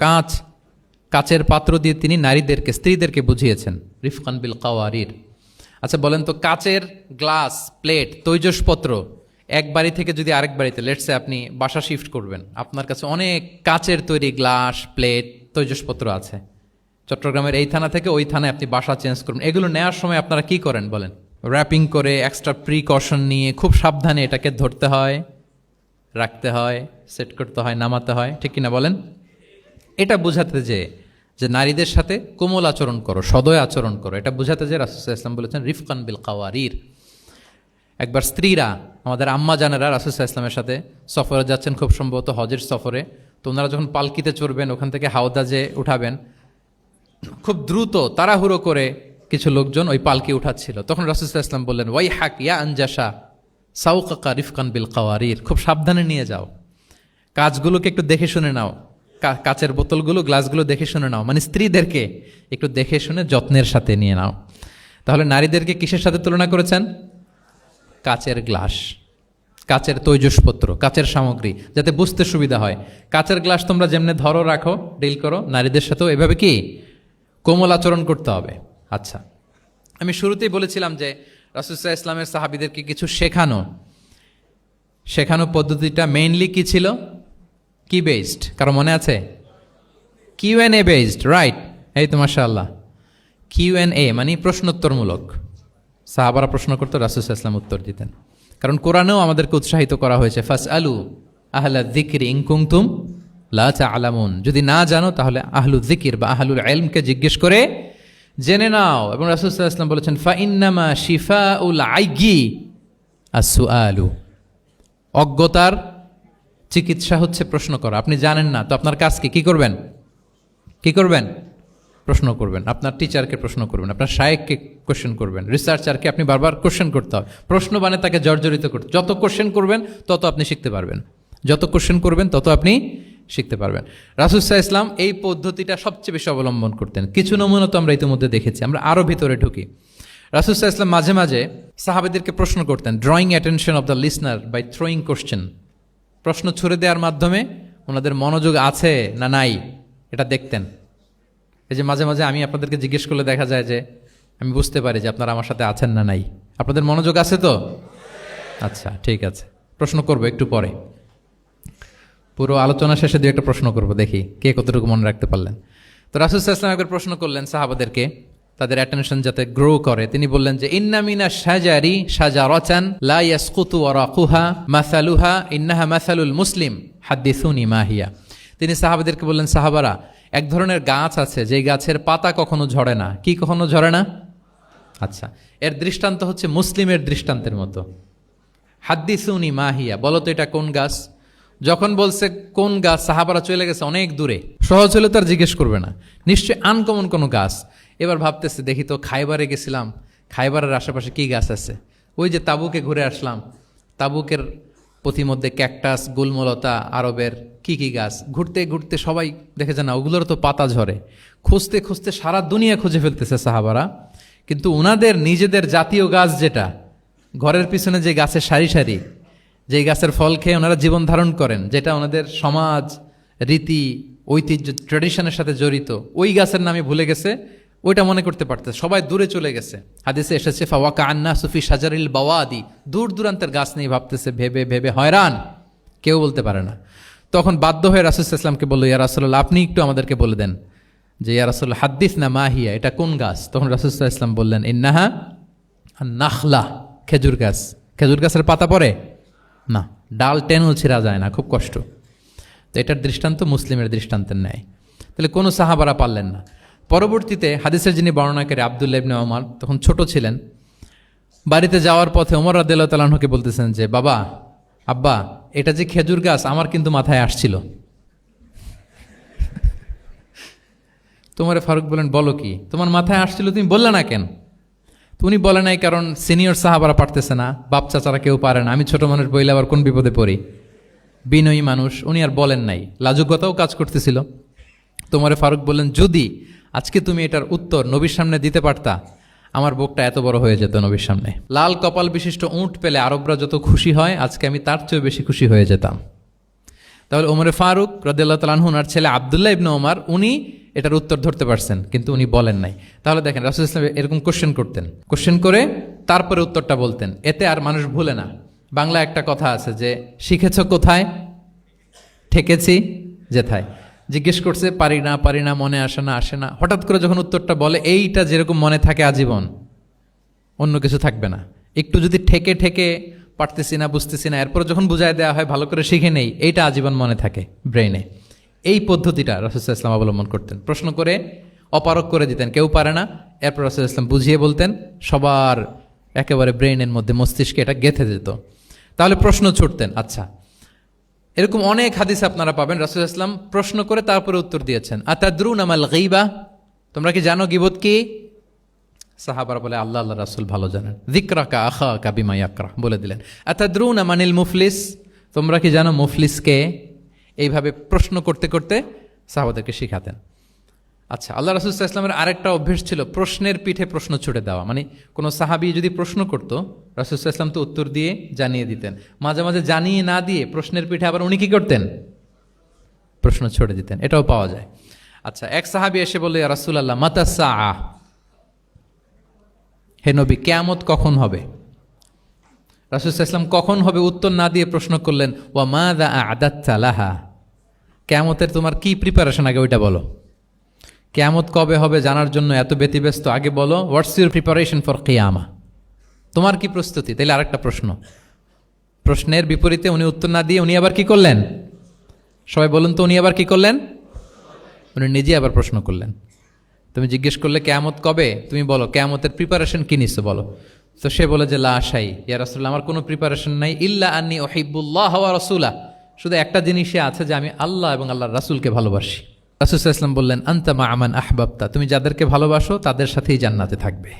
কাঁচের পাত্র দিয়ে তিনি নারীদেরকে, স্ত্রীদেরকে বুঝিয়েছেন রিফকান বিল কাওয়ারির। আচ্ছা বলেন তো, কাচের গ্লাস, প্লেট, তৈজসপত্র এক বাড়ি থেকে যদি আরেক বাড়িতে, লেটসে আপনি বাসা শিফট করবেন, আপনার কাছে অনেক কাচের তৈরি গ্লাস, প্লেট, তৈজসপত্র আছে। চট্টগ্রামের এই থানা থেকে ওই থানায় আপনি বাসা চেঞ্জ করবেন। এগুলো নেওয়ার সময় আপনারা কি করেন বলেন? র্যাপিং করে, এক্সট্রা প্রিকশন নিয়ে খুব সাবধানে এটাকে ধরতে হয়, রাখতে হয়, সেট করতে হয়, নামাতে হয়, ঠিক কিনা বলেন? এটা বোঝাতে যে নারীদের সাথে কোমল আচরণ করো, সদয় আচরণ করো, এটা বোঝাতে যে রাসূল সাল্লাল্লাহু আলাইহি ওয়াসাল্লাম বলেছেন রিফকান বিল কাওয়ারির। একবার স্ত্রীরা, আমাদের আম্মা জানেরা রাসূল সাল্লাল্লাহু আলাইহি ওয়াসাল্লামের সাথে সফরে যাচ্ছেন, খুব সম্ভবত হজের সফরে। তো ওনারা যখন পালকিতে চড়বেন, ওখান থেকে হাওদাজে উঠাবেন, খুব দ্রুত তাড়াহুড়ো করে কিছু লোকজন ওই পালকি উঠাচ্ছিল। তখন রাসূল সাল্লাল্লাহু আলাইহি ওয়াসাল্লাম বললেন, ওয়াই হাক ইয়া আনজাসা সাউকাকা রিফকান বিল কাওয়ারির, খুব সাবধানে নিয়ে যাও, কাজগুলোকে একটু দেখে শুনে নাও, কাচের বোতলগুলো, গ্লাসগুলো দেখে শুনে নাও, মানে স্ত্রীদেরকে একটু দেখে শুনে যত্নের সাথে নিয়ে নাও। তাহলে নারীদেরকে কিসের সাথে তুলনা করেছেন? কাচের গ্লাস, কাচের তৈজসপত্র, কাচের সামগ্রী, যাতে বুঝতে সুবিধা হয়। কাচের গ্লাস তোমরা যেমনি ধরো, রাখো, ডিল করো, নারীদের সাথেও এভাবে কি কোমল আচরণ করতে হবে। আচ্ছা, আমি শুরুতেই বলেছিলাম যে রাসূল সাল্লাল্লাহু আলাইহি ওয়াসাল্লামের সাহাবীদেরকে কিছু শেখানো পদ্ধতিটা মেইনলি কি ছিল? কি বেসড? কারো মনে আছে? QnA based, right? এই তো মাশাআল্লাহ, কিউএনএ মানে প্রশ্নোত্তরমূলক। সাহাবারা প্রশ্ন করতো, রাসূল সাল্লাল্লাহু আলাইহি ওয়াসাল্লাম উত্তর দিতেন। কারণ কোরআনেও আমাদেরকে উৎসাহিত করা হয়েছে, ফাসআলু আহলা যিকরি ইন কুনতুম লা তা'লামুন, যদি না জানো তাহলে আহলু যিকির বা আহলুল ইলমকে জিজ্ঞেস করে জেনে নাও। এবং রাসূল সাল্লাল্লাহু আলাইহি ওয়াসাল্লাম বলেছেন, ফাইন্নামা শিফাউল আইয়ি আস-সুআলু, অজ্ঞতার চিকিৎসা হচ্ছে প্রশ্ন করা। আপনি জানেন না তো আপনার কাজকে কি করবেন? প্রশ্ন করবেন। আপনার টিচারকে প্রশ্ন করবেন, আপনার শায়েখকে কোশ্চেন করবেন, রিসার্চারকে আপনি বারবার কোশ্চেন করতে হবে। প্রশ্ন মানে তাকে জর্জরিত করতে, যত কোশ্চেন করবেন তত আপনি শিখতে পারবেন, যত কোশ্চেন করবেন তত আপনি শিখতে পারবেন। রাসূল সাল্লাল্লাহু আলাইহি ওয়াসাল্লাম এই পদ্ধতিটা সবচেয়ে বেশি অবলম্বন করতেন। কিছু নমুনা তো আমরা ইতিমধ্যে দেখেছি। আমরা আরও ভিতরে ঢুকি। রাসূল সাল্লাল্লাহু আলাইহি ওয়াসাল্লাম মাঝে মাঝে সাহাবাদেরকে প্রশ্ন করতেন, drawing attention of the listener by throwing question. প্রশ্ন ছুড়ে দেওয়ার মাধ্যমে ওনাদের মনোযোগ আছে না নাই এটা দেখতেন। এই যে মাঝে মাঝে আমি আপনাদেরকে জিজ্ঞেস করলে দেখা যায় যে আমি বুঝতে পারি যে আপনারা আমার সাথে আছেন না নাই। আপনাদের মনোযোগ আছে তো? আচ্ছা, ঠিক আছে, প্রশ্ন করবো একটু পরে। পুরো আলোচনা শেষে দিয়ে একটা প্রশ্ন করবো, দেখি কে কতটুকু মনে রাখতে পারলেন। তো রাসূল সাল্লাল্লাহু আলাইহি ওয়াসাল্লাম একবার প্রশ্ন করলেন সাহাবাদেরকে, তাদের অ্যাটেনশন যাতে গ্রো করে। তিনি বললেন যে ইন্না মিনা শাজারি শাজারাতান লা ইয়াসকুতু ওয়ারাকুহা মাসালুহা ইন্নাহা মাসালুল মুসলিম হাদিসুনি মা হিয়া। তিনি সাহাবাদেরকে বললেন, সাহাবারা, এক ধরনের গাছ আছে যে গাছের পাতা কখনো ঝরে না। কি কখনো ঝরে না? আচ্ছা, এর দৃষ্টান্ত হচ্ছে মুসলিমের দৃষ্টান্তের মতো। হাদিসুনি মা হিয়া, বলো তো এটা কোন গাছ? যখন বলছে কোন গাছ, সাহাবারা চলে গেছে অনেক দূরে। সহজ হলে তার জিজ্ঞেস করবে না, নিশ্চয়ই আনকমন কোনো গাছ। এবার ভাবতেছে, দেখি তো খাইবারে গেছিলাম, খাইবারের আশেপাশে কি গাছ আছে। ওই যে তাবুকে ঘুরে আসলাম, তাবুকের পথিমধ্যে ক্যাকটাস, গুলমলতা, আরবের কি কি গাছ। ঘুরতে ঘুরতে সবাই দেখেছে না ওগুলোর তো পাতা ঝরে। খুঁজতে খুঁজতে সারা দুনিয়া খুঁজে ফেলতেছে সাহাবারা, কিন্তু ওনাদের নিজেদের জাতীয় গাছ যেটা, ঘরের পিছনে যে গাছের সারি সারি, যেই গাছের ফল খেয়ে ওনারা জীবন ধারণ করেন, যেটা ওনাদের সমাজ, রীতি, ঐতিহ্য, ট্র্যাডিশনের সাথে জড়িত, ওই গাছের নামে ভুলে গেছে, ওইটা মনে করতে পারতেছে। সবাই দূরে চলে গেছে। হাদিসে এসেছে ফাওয়াকা আন্না সুফি শাজারিল বাওয়াদি, দূর দূরান্তের গাছ নিয়ে ভাবতেছে, ভেবে ভেবে হয়রান, কেউ বলতে পারে না। তখন বাধ্য হয়ে রাসূল সাল্লাল্লাহু আলাইহি ওয়াসাল্লামকে বলল, ইয়া রাসূলুল্লাহ, আপনি একটু আমাদেরকে বলে দেন যে ইয়া রাসূলুল্লাহ হাদ্দিসনা মা হিয়া, এটা কোন গাছ? তখন রাসূল সাল্লাল্লাহু আলাইহি ওয়াসাল্লাম বললেন, ইন্নাহা আন-নাখলা, খেজুর গাছ। খেজুর গাছের পাতা পড়ে না, ডাল টেনেও ছিঁড়া যায় না, খুব কষ্ট। তো এটার দৃষ্টান্ত মুসলিমের দৃষ্টান্তের ন্যায়। তাহলে কোনো সাহাবারা পারলেন না। পরবর্তীতে হাদিসের যিনি বর্ণনাকারী আব্দুল্লাহ ইবনে ওমর তখন ছোট ছিলেন। বাড়িতে যাওয়ার পথে ওমর রাদিয়াল্লাহু তাআলা আনহুকে বলতেছেন যে, বাবা, আব্বা, এটা যে খেজুর গাছ আমার কিন্তু মাথায় আসছিল। তোমারে ফারুক বলেন, বলো কি, তোমার মাথায় আসছিল, তুমি বললে না কেন? তো উনি বলে নাই কারণ সিনিয়র সাহাবারা পারতেছে না, বাপ চাচারা কেউ পারে না, আমি ছোট মানুষ বইলে আবার কোন বিপদে পড়ি, বিনয়ী মানুষ, উনি আর বলেন নাই, লাজুকতাও কাজ করতেছিল। তোমারে ফারুক বললেন, যদি আজকে তুমি এটার উত্তর নবীর সামনে দিতে পারতা, আমার বুকটা এত বড় হয়ে যেত নবীর সামনে। লাল কপাল বিশিষ্ট উঁট পেলে আরবরা যত খুশি হয়, আজকে আমি তার চেয়েও বেশি খুশি হয়ে যেতাম। তাহলে ওমরে ফারুক রাদিয়াল্লাহু তাআলা আনহু, ওনার ছেলে আব্দুল্লাহ ইবনে ওমর, উনি এটার উত্তর ধরতে পারছেন, কিন্তু উনি বলেন নাই। তাহলে দেখেন রাসূল সাল্লাল্লাহু আলাইহি ওয়াসাল্লাম এরকম কোশ্চেন করতেন, কোশ্চেন করে তারপরে উত্তরটা বলতেন, এতে আর মানুষ ভুলে না। বাংলা একটা কথা আছে যে, শিখেছ কোথায়, ঠেকেছি যেথায়। জিজ্ঞেস করছে, পারি না, মনে আসে না, হঠাৎ করে যখন উত্তরটা বলে, এইটা যেরকম মনে থাকে আজীবন, অন্য কিছু থাকবে না। একটু যদি ঠেকে ঠেকে পারতেছি না, বুঝতেছি না, এরপর যখন বুঝায় দেওয়া হয়, ভালো করে শিখে নেই, এইটা আজীবন মনে থাকে ব্রেইনে। এই পদ্ধতিটা রাসূল সাল্লাল্লাহু আলাইহি ওয়াসাল্লাম অবলম্বন করতেন। প্রশ্ন করে অপারক করে দিতেন, কেউ পারে না, এরপর রাসূল সাল্লাল্লাহু আলাইহি ওয়াসাল্লাম বুঝিয়ে বলতেন, সবার একেবারে ব্রেইনের মধ্যে, মস্তিষ্কে এটা গেঁথে যেত। তাহলে প্রশ্ন ছুটতেন। আচ্ছা, এরকম অনেক হাদিস আপনারা পাবেন রাসূল সাল্লাল্লাহু আলাইহি ওয়াসাল্লাম প্রশ্ন করে তারপরে উত্তর দিয়েছেন। আতাদরুনা মাল গীবা, তোমরা কি জানো গীবত কি? সাহাবারা বলে, আল্লাহ আল্লাহ রাসূল ভালো জানেন। যিকরাকা আখাকা বিমা ইয়াকরা, বলে দিলেন। আতাদরুনা মানিল মুফলিস, তোমরা কি জানো মুফলিস কে? এইভাবে প্রশ্ন করতে করতে সাহাবাদেরকে শিখাতেন। আচ্ছা, আল্লাহ রাসূল সাল্লাল্লাহু আলাইহি ওয়াসাল্লামের আরেকটা অভ্যেস ছিল, প্রশ্নের পিঠে প্রশ্ন ছুড়ে দেওয়া। মানে কোনো সাহাবী যদি প্রশ্ন করতো, রাসূল সাল্লাল্লাহু আলাইহি ওয়াসাল্লাম তো উত্তর দিয়ে জানিয়ে দিতেন। মাঝে মাঝে জানিয়ে না দিয়ে প্রশ্নের পিঠে আবার উনি কি করতেন? প্রশ্ন ছুড়ে দিতেন। এটাও পাওয়া যায়। আচ্ছা, এক সাহাবী এসে বলল, ইয়া রাসূলুল্লাহ মাতা সাআ, হে নবী, কিয়ামত কখন হবে? রাসূল সাল্লাল্লাহু আলাইহি ওয়াসাল্লাম কখন হবে উত্তর না দিয়ে প্রশ্ন করলেন, ওয়া মাযা আ'দাত্তা লাহা, কিয়ামতের তোমার কি প্রিপারেশন, আগে ওইটা বলো। কিয়ামত কবে হবে জানার জন্য এত ব্যতিব্যস্ত, আগে বলো হোয়াটস ইউর প্রিপারেশন ফর কিয়ামা, তোমার কি প্রস্তুতি? তাইলে আরেকটা প্রশ্ন। প্রশ্নের বিপরীতে উনি উত্তর না দিয়ে উনি আবার কি করলেন? সবাই বলুন তো, উনি আবার কি করলেন? উনি নিজে আবার প্রশ্ন করলেন। তুমি জিজ্ঞেস করলে কিয়ামত কবে, তুমি বলো কিয়ামতের প্রিপারেশন কি নিছো বলো। তো সে বলে যে, লা শাই ইয়া রাসূলুল্লাহ, আমার কোনো প্রিপারেশন নাই, ইল্লা আন্নী উহিব্বুল্লাহ ওয়া রাসূলা, শুধু একটা জিনিসই আছে যে আমি আল্লাহ এবং আল্লাহর রাসূলকে ভালোবাসি। রাসূল সাল্লাল্লাহু আলাইহি ওয়াসাল্লাম বললেন, আনতা মা আমান আহবাবতা, তুমি যাদেরকে ভালোবাসো তাদের সাথেই জান্নাতে থাকবে।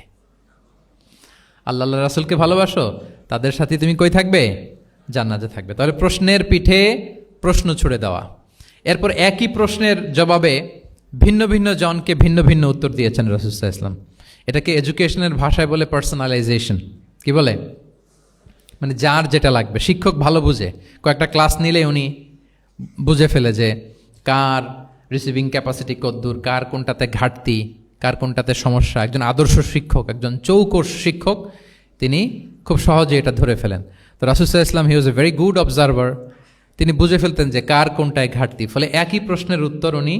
আল্লাহ আল্লাহ রাসূলকে ভালোবাসো, তাদের সাথে তুমি কই থাকবে? জান্নাতে থাকবে। তাহলে প্রশ্নের পিঠে প্রশ্ন ছুড়ে দেওয়া। এরপর একই প্রশ্নের জবাবে ভিন্ন ভিন্ন জনকে ভিন্ন ভিন্ন উত্তর দিয়েছেন রাসূল সাল্লাল্লাহু আলাইহি ওয়াসাল্লাম। এটাকে এডুকেশনের ভাষায় বলে পার্সোনালাইজেশন। কি বলে? মানে যার যেটা লাগবে। শিক্ষক ভালো বুঝে, কয়েকটা ক্লাস নিলে উনি বুঝে ফেলে যে কার রিসিভিং ক্যাপাসিটি কতদূর, কার কোনটাতে ঘাটতি, কার কোনটাতে সমস্যা। একজন আদর্শ শিক্ষক, একজন চৌকস শিক্ষক, তিনি খুব সহজে এটা ধরে ফেলেন। তো রাসূল সাল্লাল্লাহু আলাইহি ওয়াসাল্লাম he was a very good observer. তিনি বুঝে ফেলতেন যে কার কোনটায় ঘাটতি, ফলে একই প্রশ্নের উত্তর উনি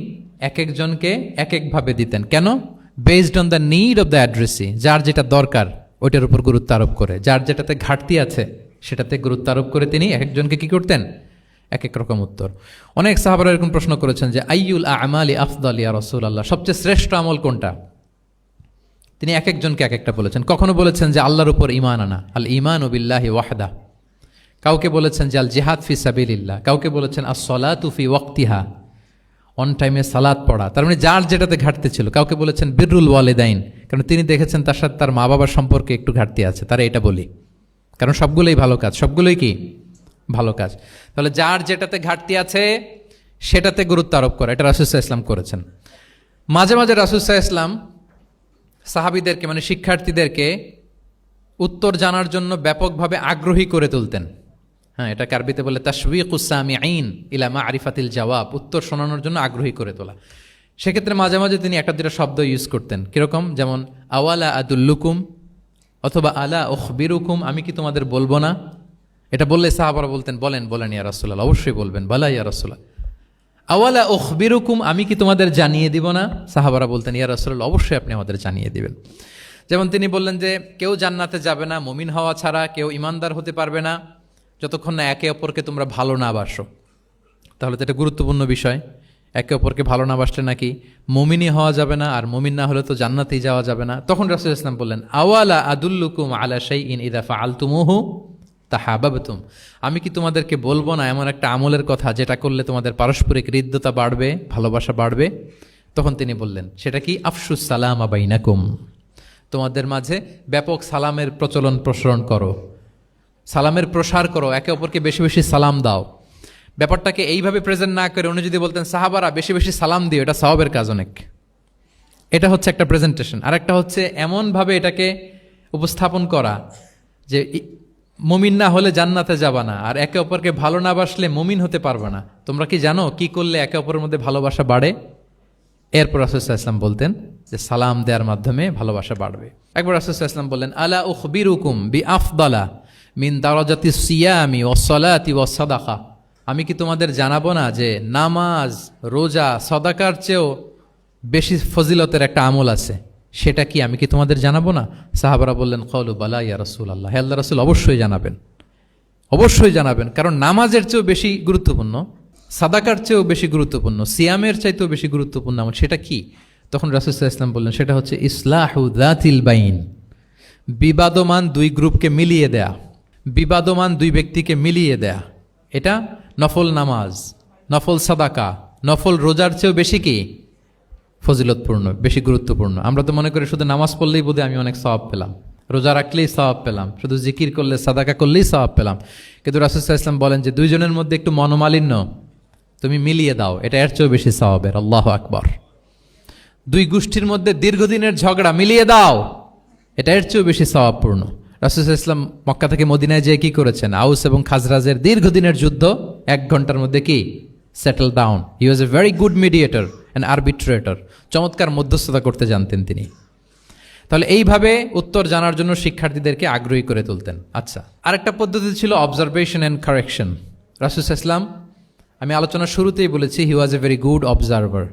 এক একজনকে এক একভাবে দিতেন। কেন? Based on the need of the addressee, যার যেটা দরকার ওইটার উপর গুরুত্ব আরোপ করে, যার যেটাতে ঘাটতি আছে সেটাতে গুরুত্ব আরোপ করে তিনি এক একজনকে কি করতেন? এক এক রকম উত্তর। অনেক সাহাবারা এরকম প্রশ্ন করেছেন যে, আইয়ুল আ'মালি আফদাল ইয়া রাসূলুল্লাহ, সবচেয়ে শ্রেষ্ঠ আমল কোনটা? তিনি এক একজনকে এক একটা বলেছেন। কখনো বলেছেন যে আল্লাহর উপর ঈমান আনা, আল ঈমানু বিল্লাহি ওয়াহদা। কাউকে বলেছেন যে আল জিহাদ ফি সাবিলিল্লাহ, কাউকে বলেছেন আস-সালাতু ফি ওয়াক্তিহা, অন টাইমে সালাত পড়া। তার মানে যার যেটাতে ঘাটতি ছিল। কাউকে বলেছেন বিররুল ওয়ালিদাইন, কারণ তিনি দেখেছেন তার সাথে তার মা বাবার সম্পর্কে একটু ঘাটতি আছে, তারা এটা বলি, কারণ সবগুলোই ভালো কাজ, সবগুলোই কি ভালো কাজ। তাহলে যার যেটাতে ঘাটতি আছে সেটাতে গুরুত্ব আরোপ করা, এটা রাসূল সাল্লাল্লাহু আলাইহি ওয়াসাল্লাম করেছেন। মাঝে মাঝে রাসূল সাল্লাল্লাহু আলাইহি ওয়াসাল্লাম সাহাবীদেরকে, মানে শিক্ষার্থীদেরকে উত্তর জানার জন্য ব্যাপকভাবে আগ্রহী করে তুলতেন। হ্যাঁ, এটা আরবিতে বলে তাশওয়ীকুস সামিঈন ইলা মা'রিফাতিল জাওয়াব, উত্তর শোনানোর জন্য আগ্রহী করে তোলা। সেক্ষেত্রে মাঝে মাঝে তিনি একটা দুটো শব্দ ইউজ করতেন। কিরকম? যেমন আওয়ালা আদুল্লুকুম, অথবা আলা উখবিরুকুম, আমি কি তোমাদের বলবো না? এটা বললে সাহাবারা বলতেন, বলেন বলেন ইয়া রাসূলুল্লাহ, অবশ্যই বলবেন, বালা ইয়া রাসূলুল্লাহ। আওয়ালা উখবিরুকুম, আমি কি তোমাদের জানিয়ে দিব না? সাহাবারা বলতেন, ইয়া রাসূলুল্লাহ, অবশ্যই আপনি আমাদের জানিয়ে দিবেন। যেমন তিনি বললেন যে কেউ জান্নাতে যাবে না মুমিন হওয়া ছাড়া, কেউ ইমানদার হতে পারবে না যতক্ষণ না একে অপরকে তোমরা ভালো না বাসো। তাহলে তো এটা গুরুত্বপূর্ণ বিষয়। একে অপরকে ভালো না বাসলে নাকি মুমিনই হওয়া যাবে না, আর মুমিন না হলে তো জান্নাতেই যাওয়া যাবে না। তখন রাসূল ইসলাম বললেন, আওয়ালা আদুল্লুকুম আলা শাইইন ইযা ফাআলতুমুহু তাহাবাবতুম, আমি কি তোমাদেরকে বলবো না এমন একটা আমলের কথা যেটা করলে তোমাদের পারস্পরিক হৃদ্যতা বাড়বে, ভালোবাসা বাড়বে? তখন তিনি বললেন, সেটা কি? আফশুস সালাম বাইনাকুম, তোমাদের মাঝে ব্যাপক সালামের প্রসারণ করো, সালামের প্রসার করো, একে অপরকে বেশি বেশি সালাম দাও। ব্যাপারটাকে এইভাবে প্রেজেন্ট না করে উনি যদি বলতেন সাহাবারা বেশি বেশি সালাম দিও, এটা সওয়াবের কাজ অনেক। এটা হচ্ছে একটা প্রেজেন্টেশন। আর একটা হচ্ছে এমনভাবে এটাকে উপস্থাপন করা যে মুমিন না হলে জান্নাতে যাবা না, আর একে অপরকে ভালো না বাসলে মুমিন হতে পারবে না। তোমরা কি জানো কি করলে একে অপরের মধ্যে ভালোবাসা বাড়ে? এরপর রাসূলুল্লাহ সাল্লাল্লাহু আলাইহি ওয়াসাল্লাম বলতেন যে সালাম দেওয়ার মাধ্যমে ভালোবাসা বাড়বে। একবার রাসূলুল্লাহ সাল্লাল্লাহু আলাইহি ওয়াসাল্লাম বললেন, আলা উখবিরুকুম বিআফদালা মিন দারাজাতিস সিয়ামি ওয়াস সালাতি ওয়াস সাদাকা, আমি কি তোমাদের জানাবো না যে নামাজ, রোজা, সাদাকার চেয়েও বেশি ফজিলতের একটা আমল আছে, সেটা কি আমি কি তোমাদের জানাবো না? সাহাবারা বললেন, ক্বালু বালা ইয়া রাসূলুল্লাহ, হে আল্লাহর রাসূল অবশ্যই জানাবেন, অবশ্যই জানাবেন। কারণ নামাজের চেয়েও বেশি গুরুত্বপূর্ণ, সাদাকার চেয়েও বেশি গুরুত্বপূর্ণ, সিয়ামের চাইতেও বেশি গুরুত্বপূর্ণ আমল, সেটা কি? তখন রাসূল সাল্লাল্লাহু আলাইহি ওয়াসাল্লাম বললেন, সেটা হচ্ছে ইসলাহু যাতিল বাইন, বিবাদমান দুই গ্রুপকে মিলিয়ে দেয়া, বিবাদমান দুই ব্যক্তিকে মিলিয়ে দেয়া। এটা নফল নামাজ, নফল সাদাকা, নফল রোজার চেয়েও বেশি কি ফজিলতপূর্ণ, বেশি গুরুত্বপূর্ণ। আমরা তো মনে করি শুধু নামাজ পড়লেই বোধহয় আমি অনেক সওয়াব পেলাম, রোজা রাখলেই সওয়াব পেলাম, শুধু জিকির করলে, সাদাকা করলেই সওয়াব পেলাম। কিন্তু রাসূল সাল্লাল্লাহু আলাইহি ওয়াসাল্লাম বলেন যে দুইজনের মধ্যে একটু মনোমালিন্য তুমি মিলিয়ে দাও, এটা এর চেয়েও বেশি সওয়াবের। আল্লাহু আকবার। দুই গোষ্ঠীর মধ্যে দীর্ঘদিনের ঝগড়া মিলিয়ে দাও, এটা এর চেয়েও বেশি সওয়াবপূর্ণ। রাসূল সাল্লাল্লাহু আলাইহি ওয়াসাল্লাম মক্কা থেকে মদিনায় যেয়ে কি করেছেন? আউস এবং খাজরাজের দীর্ঘদিনের যুদ্ধ 1 ঘন্টার মধ্যে কি settle down. He was a very good mediator and arbitrator, চমৎকার মধ্যস্থতা করতে জানতেন তিনি। তাহলে এইভাবে উত্তর জানার জন্য শিক্ষার্থীদেরকে আগ্রহী করে তুলতেন। আচ্ছা, আরেকটা পদ্ধতি ছিল অবজারভেশন অ্যান্ড কারেকশন। রাসূল সাল্লাল্লাহু আলাইহি ওয়াসাল্লাম, আমি আলোচনার শুরুতেই বলেছি, হি was a very good observer,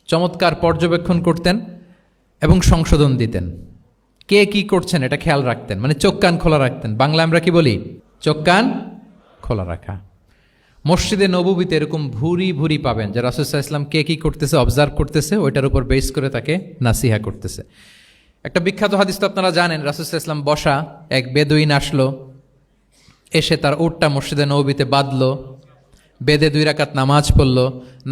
চমৎকার পর্যবেক্ষণ করতেন এবং সংশোধন দিতেন। কে কি করছেন এটা খেয়াল রাখতেন, মানে চোখ কান খোলা রাখতেন। বাংলা আমরা কি বলি? চোখ কান খোলা রাখা। মসজিদে নববীতে এরকম ভুরি ভুরি পাবেন যে রাসূল সাল্লাল্লাহু আলাইহি ওয়াসাল্লাম কে কি করতেছে অবজার্ভ করতেছে, ওইটার উপর বেস করে তাকে নাসিহা করতেছে। একটা বিখ্যাত হাদিস তো আপনারা জানেন, রাসূল সাল্লাল্লাহু আলাইহি ওয়াসাল্লাম বসা, এক বেদুইন আসলো, এসে তার উটটা মসজিদে নববীতে বাঁধলো, বেদে 2 রাকাত নামাজ পড়লো,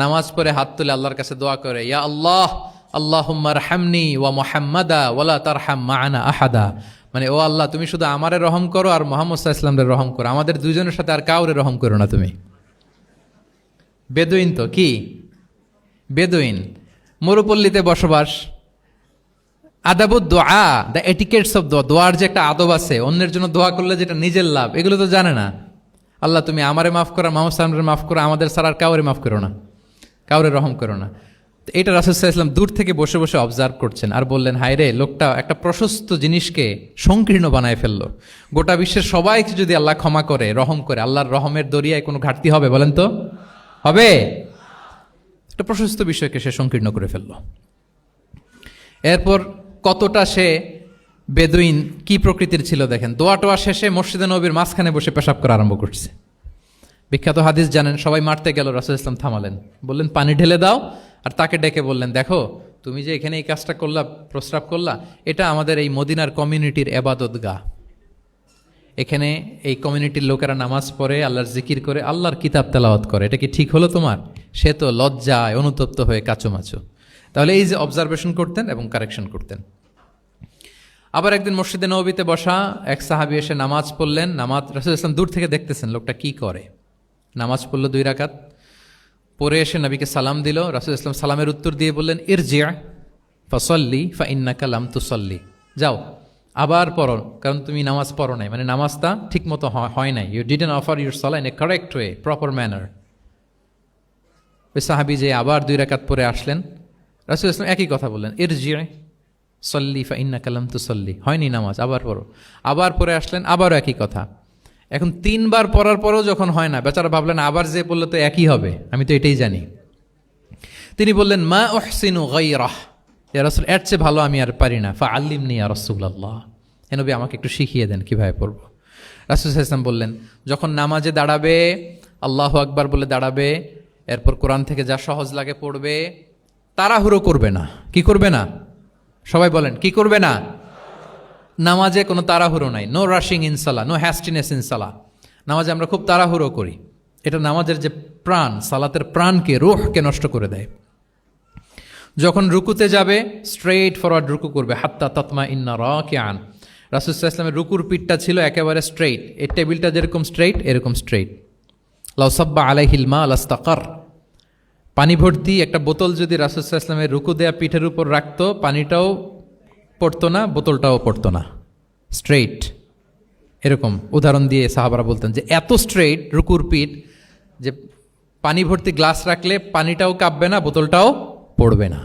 নামাজ পড়ে হাত তুলে আল্লাহর কাছে দোয়া করে, ইয়া আল্লাহ আল্লাহুম্মা আরহামনি ওয়া মুহাম্মাদা ওয়ালা তারহাম মা'ানা আহাদা, মানে ও আল্লাহ তুমি শুধু আমারে রহম করো আর মুহাম্মদ সাল্লাল্লাহু আলাইহি ওয়াসাল্লামের রহম করো, আমাদের দুইজনের সাথে আর কাউরে রহম করো না তুমি। বেদুইন তো কি, বেদুইন, মরুপল্লীতে বসবাস। আদাবুদ দোয়া, দ্য এটিকেটস অফ দোয়া, দোয়ার যে একটা আদব আছে, অন্যের জন্য দোয়া করলে যেটা নিজের লাভ, এগুলো তো জানে না। আল্লাহ তুমি আমারে মাফ করো, মুহাম্মদ সাল্লাল্লাহু আলাইহি ওয়াসাল্লামের মাফ করো, আমাদের ছাড়া আর কাউরে মাফ করো না, কাউরে রহম করো না। এটা রাসূল সাল্লাল্লাহু আলাইহি ওয়াসাল্লাম দূর থেকে বসে বসে অবজার্ভ করছেন আর বললেন, হায় রে, লোকটা একটা প্রশস্ত জিনিসকে সংকীর্ণ বানায় ফেললো। গোটা বিশ্বের সবাইকে যদি আল্লাহ ক্ষমা করে, রহম করে, আল্লাহর রহমের দরিয়ায় কোনো ঘাটতি হবে বলেন তো? হবে? একটা প্রশস্ত বিষয়কে সে সংকীর্ণ করে ফেললো। এরপর কতটা সে বেদুইন কি প্রকৃতির ছিল দেখেন, দোয়া টোয়া শেষে মসজিদে নববীর মাঝখানে বসে পেশাব করা আরম্ভ করছে। বিখ্যাত হাদিস জানেন, সবাই মারতে গেল, রাসূল ইসলাম থামালেন, বললেন পানি ঢেলে দাও, আর তাকে ডেকে বললেন, দেখো তুমি যে এখানে এই কাজটা করলা, প্রস্রাব করলা, এটা আমাদের এই মদিনার কমিউনিটির এবাদত গা। এখানে এই কমিউনিটির লোকেরা নামাজ পড়ে, আল্লাহর জিকির করে, আল্লাহর কিতাব তেলাওয়াত করে, এটা কি ঠিক হলো তোমার? সে তো লজ্জায় অনুতপ্ত হয়ে কাচুমাচু। তাহলে এই যে অবজারভেশন করতেন এবং কারেকশন করতেন। আবার একদিন মসজিদে নববীতে বসা এক সাহাবী এসে নামাজ পড়লেন, নামাজ রাসূল ইসলাম দূর থেকে দেখতেছেন লোকটা কি করে। নামাজ পড়লো 2 রাকাত, পরে এসে নবীকে সালাম দিল। রাসূল ইসলাম সালামের উত্তর দিয়ে বললেন, ইরজি' ফাসাল্লি ফাইন্নাকা লাম তুসাল্লি, যাও আবার পড়ো, কারণ তুমি নামাজ পড়ো নাই, মানে নামাজটা ঠিক মতো হয় নাই। ইউ ডিডন্ট অফার ইউর সালাহ in a correct way, proper manner. ওই সাহাবী যে আবার 2 রাকাত পরে আসলেন, রাসূল ইসলাম একই কথা বললেন, ইরজি' সল্লি ফাইন্নাকা লাম তুসাল্লি, হয়নি নামাজ, আবার পড়ো। আবার পরে আসলেন, আবারও একই কথা। এখন 3 বার পড়ার পরেও যখন হয় না, বেচারা ভাবলেন আবার যে বললে তো একই হবে, আমি তো এটাই জানি। তিনি বললেন, মা উহসিনু গায়রাহ, ইয়া রাসূল এর চেয়ে ভালো আমি আর পারি না, ফাআল্লিমনি ইয়া রাসূলুল্লাহ, হে নবী আমাকে একটু শিখিয়ে দেন কিভাবে পড়ব। রাসূল সাল্লাল্লাহু আলাইহি ওয়াসাল্লাম বললেন, যখন নামাজে দাঁড়াবে আল্লাহু আকবার বলে দাঁড়াবে, এরপর কোরআন থেকে যা সহজ লাগে পড়বে, তাড়াহুড়ো করবে না। কি করবে না? সবাই বলেন, কি করবে না? নামাজে কোনো তাড়াহুড়ো নাই, নো রাশিং ইন সালাহ, নো হ্যাস্টিনেস ইন সালাহ। নামাজে আমরা খুব তাড়াহুড়ো করি, এটা নামাজের যে প্রাণ, সালাতের প্রাণকে, রূহকে নষ্ট করে দেয়। যখন রুকুতে যাবে স্ট্রেইট ফরওয়ার্ড রুকু করবে, হাত্তা তাতমা ইন্না রাকিআন। রাসূল সাল্লাল্লাহু আলাইহি ওয়াসাল্লামের রুকুর পিঠটা ছিল একেবারে স্ট্রেইট, এই টেবিলটা যেরকম স্ট্রেইট এরকম স্ট্রেইট। লাউ সাব্বা আলাইহিল মা লাস্তাকার, পানি ভর্তি একটা বোতল যদি রাসূল সাল্লাল্লাহু আলাইহি ওয়াসাল্লামের রুকু দেয়া পিঠের উপর রাখতো, পানিটাও পড়তো না, বোতলটাও পড়তো না, স্ট্রেইট। এরকম উদাহরণ দিয়ে সাহাবারা বলতেন যে এত স্ট্রেইট রুকুর পিঠ যে পানি ভর্তি গ্লাস রাখলে পানিটাও কাঁপবে না, বোতলটাও পড়বে না।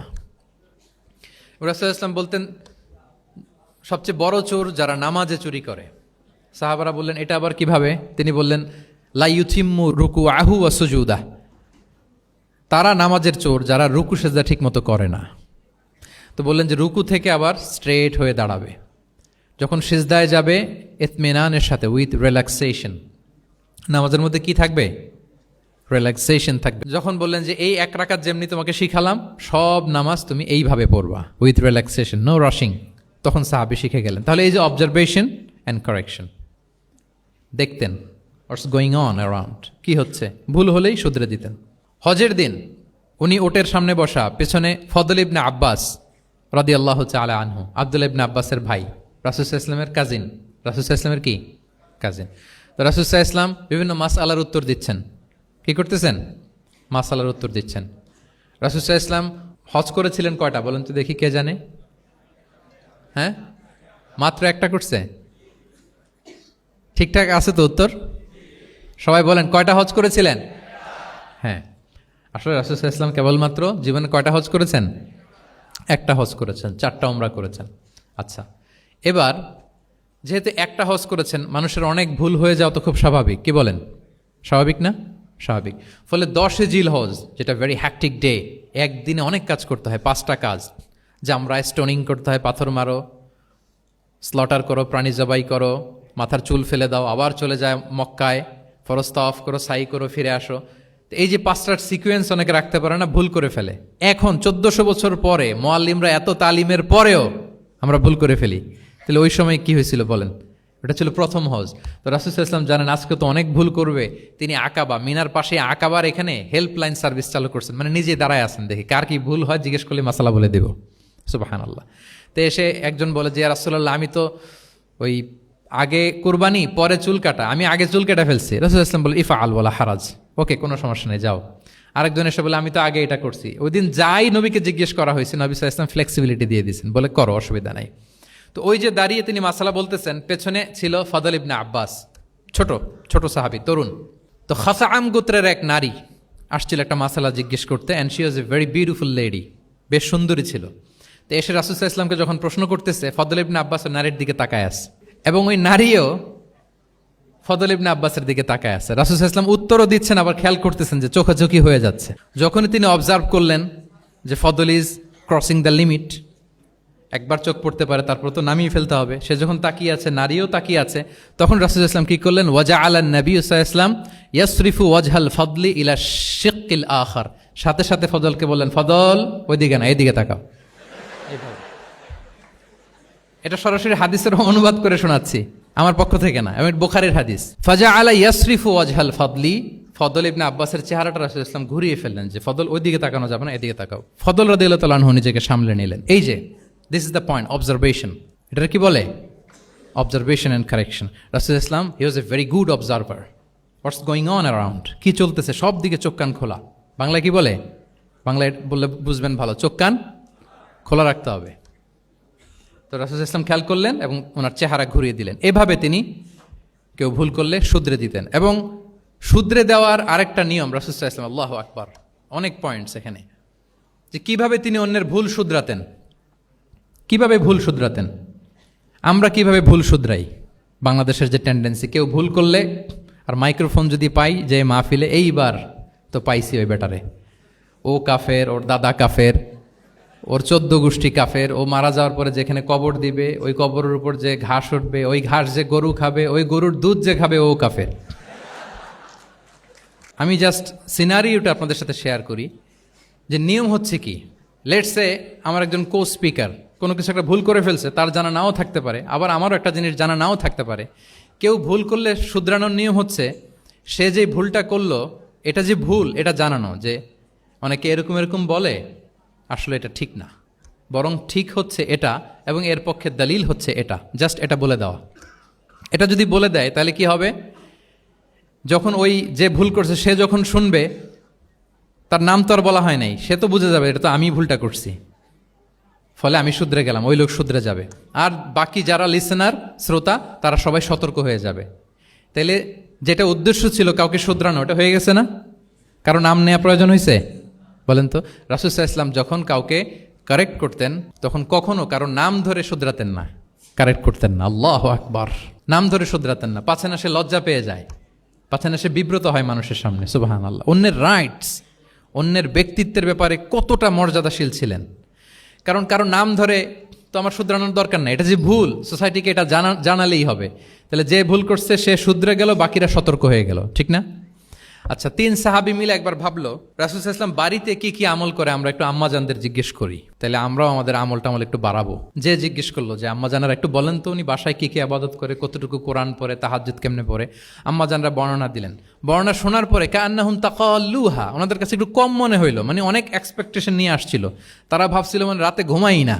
রাসূল সাল্লাল্লাহু আলাইহি ওয়াসাল্লাম বলতেন সবচেয়ে বড় চোর যারা নামাজে চুরি করে। সাহাবারা বললেন এটা আবার কিভাবে? তিনি বললেন লা ইউতিম্মু রুকুআহু ওয়া সুজুদাহ, তারা নামাজের চোর যারা রুকু সেজদা ঠিক মতো করে না। তো বললেন যে রুকু থেকে আবার স্ট্রেট হয়ে দাঁড়াবে, যখন সিজদায় যাবে ইতমিনানের সাথে, উইথ রিল্যাক্সেশন। নামাজের মধ্যে কি থাকবে? রিল্যাক্সেশন থাকবে। যখন বললেন যে এই এক রাকাত যেমনি তোমাকে শিখালাম সব নামাজ তুমি এইভাবে পড়বা, উইথ রিল্যাক্সেশন, নো রাশিং, তখন সাহাবী শিখে গেলেন। তাহলে এই যে অবজারভেশন অ্যান্ড কারেকশন, দেখতেন হোয়াটস গোয়িং অন অ্যারাউন্ড, কি হচ্ছে, ভুল হলেই শুধরে দিতেন। হজের দিন উনি ওটের সামনে বসা, পেছনে ফদল ইবনে আব্বাস রাদিয়াল্লাহু তাআলা আনহু, আব্দুল্লাহ ইবনে আব্বাসের ভাই, রাসূল সাল্লাল্লাহু আলাইহি ওয়াসাল্লামের কাজিন, রাসূল সাল্লাল্লাহু আলাইহি ওয়াসাল্লামের কি কাজিন। তো রাসূল সাল্লাল্লাহু আলাইহি ওয়াসাল্লাম বিভিন্ন মাসআলার উত্তর দিচ্ছেন। কি করতেছেন? মাসআলার উত্তর দিচ্ছেন। রাসূল সাল্লাল্লাহু আলাইহি ওয়াসাল্লাম হজ করেছিলেন কয়টা বলেন তো দেখি, কে জানে? হ্যাঁ, মাত্র একটা করছে। ঠিকঠাক আছে তো উত্তর? সবাই বলেন কয়টা হজ করেছিলেন? হ্যাঁ, আসলে রাসূল সাল্লাল্লাহু আলাইহি ওয়াসাল্লাম কেবলমাত্র জীবনে কয়টা হজ করেছেন? একটা হজ করেছেন, 4টা উমরা করেছেন। আচ্ছা, এবার যেহেতু একটা হজ করেছেন, মানুষের অনেক ভুল হয়ে যাওয়া তো খুব স্বাভাবিক, কি বলেন? স্বাভাবিক না? স্বাভাবিক। ফলে 10 জিল হজ, যেটা ভেরি হ্যাকটিক ডে, একদিনে অনেক কাজ করতে হয়, 5টা কাজ। জামরায় স্টোনিং করতে হয়, পাথর মারো, স্লটার করো, প্রাণী জবাই করো, মাথার চুল ফেলে দাও, আবার চলে যায় মক্কায়, ফরজ তাওয়াফ করো, সাই করো, ফিরে আসো। তো এই যে 5টার সিকোয়েন্স অনেকে রাখতে পারে না, ভুল করে ফেলে। এখন 1400 বছর পরে মুআল্লিমরা এত তালিমের পরেও আমরা ভুল করে ফেলি। তাহলে ওই সময় কি হয়েছিল বলেন? এটা ছিল প্রথম হজ। তো রাসূল সাল্লাল্লাহু আলাইহি ওয়াসাল্লাম জানেন আজকে তো অনেক ভুল করবে, তিনি আকাবা, মিনার পাশে আকাবার এখানে হেল্পলাইন সার্ভিস চালু করছেন, মানে নিজে দাঁড়ায় আছেন, দেখি কার কি ভুল হয় জিজ্ঞেস করলে মাসালা বলে দেব। সুবহানাল্লাহ। তো এসে একজন বলে যে ইয়া রাসূলুল্লাহ, আমি তো ওই আগে কুরবানি পরে চুল কাটা, আমি আগে চুল কেটে ফেলছি। রাসূল সাল্লাল্লাহু আলাইহি ওয়াসাল্লাম বলে ইফআল ওয়ালা হারাজ, ওকে কোনো সমস্যা নেই, যাও। আরেকজন এসে বলে আমি তো আগে এটা করছি। ওই দিন যাই নবীকে জিজ্ঞেস করা হয়েছে, নবী সাল্লাল্লাহু আলাইহি ওয়াসাল্লাম ফ্লেক্সিবিলিটি দিয়ে দিয়েছেন, বলে করো, অসুবিধা নাই। তো ওই যে দাঁড়িয়ে তিনি মাসালা বলতেছেন, পেছনে ছিল ফদল ইবনে আব্বাস, ছোট ছোট সাহাবী, তরুণ। তো খাসাআম গোত্রের এক নারী আসছিল একটা মাসালা জিজ্ঞেস করতে, and she was a very beautiful lady, বেশ সুন্দরী ছিল। তো এসে রাসূল সাল্লাল্লাহু আলাইহি ওয়াসাল্লামকে যখন প্রশ্ন করতেছে, ফদল ইবনে আব্বাস ওই নারীর দিকে তাকায় আছে, এবং ওই নারীও ফদল ইবনে আব্বাসের দিকে তাকায় আছে। রাসূল সাল্লাল্লাহু আলাইহি ওয়াসাল্লাম উত্তরও দিচ্ছেন, আবার খেয়াল করতেছেন যে চোখাচোখি হয়ে যাচ্ছে। যখনই তিনি অবজার্ভ করলেন যে ফদল ইজ ক্রসিং দ্য লিমিট, একবার চোখ পড়তে পারে তারপর তো নামিয়ে ফেলতে হবে, সে যখন তাকিয়ে আছে, নারীও তাকিয়ে আছে, তখন রাসূল সাল্লাল্লাহু আলাইহি ওয়াসাল্লাম কি করলেন? ওয়াজআলান নবী সাল্লাল্লাহু আলাইহি ওয়াসাল্লাম ইয়াসরিফু ওয়াজহাল ফদলি ইলা শিক্কিল আখার, সাথে সাথে ফদলকে বললেন, ফদল ওইদিকে না, এইদিকে তাকাও। এটা সরাসরি হাদিসের অনুবাদ করে শোনাচ্ছি, আমার পক্ষ থেকে না, এবং বুখারীর হাদিস। ফাজআলা ইয়াসরিফু ওয়াজহাল ফদলি, ফদল ইবনে আব্বাসের চেহারাটা রাসূল সাল্লাল্লাহু আলাইহি ওয়াসাল্লাম ঘুরিয়ে ফেললেন যে ফদল ওইদিকে তাকানো যাবে না, এদিকে তাকাও। ফদল রাদিয়াল্লাহু তাআলা আনহু নিজেকে সামলে নিলেন। এই যে this is the point, observation. এটা কি বলে? Observation and correction. রাসূল সাল্লাল্লাহু আলাইহি ওয়াসাল্লাম he was a very good observer, what's going on around, কি চলতেছে সব দিকে চোখ কান খোলা। বাংলায় কি বলে? বাংলায় বললে বুঝবেন ভালো, চোখ কান খোলা রাখতে হবে। তো রাসূল সাল্লাল্লাহু আলাইহি ওয়াসাল্লাম খেয়াল করলেন এবং ওনার চেহারা ঘুরিয়ে দিলেন। এভাবে তিনি কেউ ভুল করলে শুধরে দিতেন। এবং শুধরে দেওয়ার আরেকটা নিয়ম রাসূল সাল্লাল্লাহু আলাইহি ওয়াসাল্লাম, আল্লাহু আকবার, অনেক পয়েন্টস এখানে, যে কিভাবে তিনি অন্যের ভুল শুধরাতেন। কিভাবে ভুল শুধরাতেন? আমরা কিভাবে ভুল শুধরাই? বাংলাদেশের যে টেন্ডেন্সি, কেউ ভুল করলে আর মাইক্রোফোন যদি পাই যে মাহফিলে, এইবার তো পাইছি ওই বেটারে, ও কাফের, ওর দাদা কাফের, ওর 14 গোষ্ঠী কাফের, ও মারা যাওয়ার পরে যেখানে কবর দিবে ওই কবরের উপর যে ঘাস উঠবে, ওই ঘাস যে গরু খাবে, ওই গরুর দুধ যে খাবে ও কাফের। আমি জাস্ট সিনারিওটা আপনাদের সাথে শেয়ার করি যে নিয়ম হচ্ছে কি। লেটস সে আমার একজন কো স্পিকার কোনো কিছু একটা ভুল করে ফেলছে, তার জানা নাও থাকতে পারে, আবার আমারও একটা জিনিস জানা নাও থাকতে পারে, কেউ ভুল করলে শুধরানোর নিয়ম হচ্ছে সে যে ভুলটা করলো এটা যে ভুল এটা জানানো, যে অনেকে এরকম এরকম বলে আসলে এটা ঠিক না, বরং ঠিক হচ্ছে এটা এবং এর পক্ষে দলিল হচ্ছে এটা, জাস্ট এটা বলে দেওয়া। এটা যদি বলে দেয় তাহলে কি হবে, যখন ওই যে ভুল করছে সে যখন শুনবে, তার নাম তো আর বলা হয় নাই, সে তো বুঝে যাবে এটা তো আমি ভুলটা করছি, ফলে আমি শুধরে গেলাম, ওই লোক শুধরে যাবে, আর বাকি যারা লিসেনার শ্রোতা তারা সবাই সতর্ক হয়ে যাবে। তাইলে যেটা উদ্দেশ্য ছিল কাউকে শুধরানো, ওটা হয়ে গেছে না? কারো নাম নেওয়া প্রয়োজন হয়েছে? বলেন তো। রাসূল সাল্লাল্লাহু আলাইহি ওয়াসাল্লাম যখন কাউকে কারেক্ট করতেন তখন কখনো কারো নাম ধরে শুধরাতেন না, কারেক্ট করতেন না। আল্লাহু আকবার। নাম ধরে শুধরাতেন না, পাছে না সে লজ্জা পেয়ে যায়, পাছে না সে বিব্রত হয় মানুষের সামনে। সুবহানাল্লাহ। অন্যের রাইটস, অন্যের ব্যক্তিত্বের ব্যাপারে কতটা মর্যাদাশীল ছিলেন। কারণ কারো নাম ধরে তো আমার শুধরানোর দরকার নাই, এটা যে ভুল সোসাইটিকে এটা জানালেই হবে। তাহলে যে ভুল করছে সে শুধরে গেল, বাকিরা সতর্ক হয়ে গেল, ঠিক না? আচ্ছা, 3 সাহাবী মিলে একবার ভাবলো রাসূল সাল্লাল্লাহু আলাইহি ওয়াসাল্লাম বাড়িতে কি কি আমল করে, আমরা একটু আম্মাজানদের জিজ্ঞেস করি, তাহলে আমরাও আমাদের আমল একটু বাড়াবো। যে জিজ্ঞেস করলো যে আম্মাজানরা একটু বলেন তো উনি বাসায় কি কি ইবাদত করে, কতটুকু কোরআন পড়ে, তাহাজ্জুদ কেমনে পড়ে। আম্মাজানরা বর্ণনা দিলেন। বর্ণনা শোনার পরে কান্নাহুম তাকাল্লুহা, ওনাদের কাছে একটু কম মনে হইলো, মানে অনেক এক্সপেকটেশন নিয়ে আসছিল। তারা ভাবছিল মানে রাতে ঘুমাই না,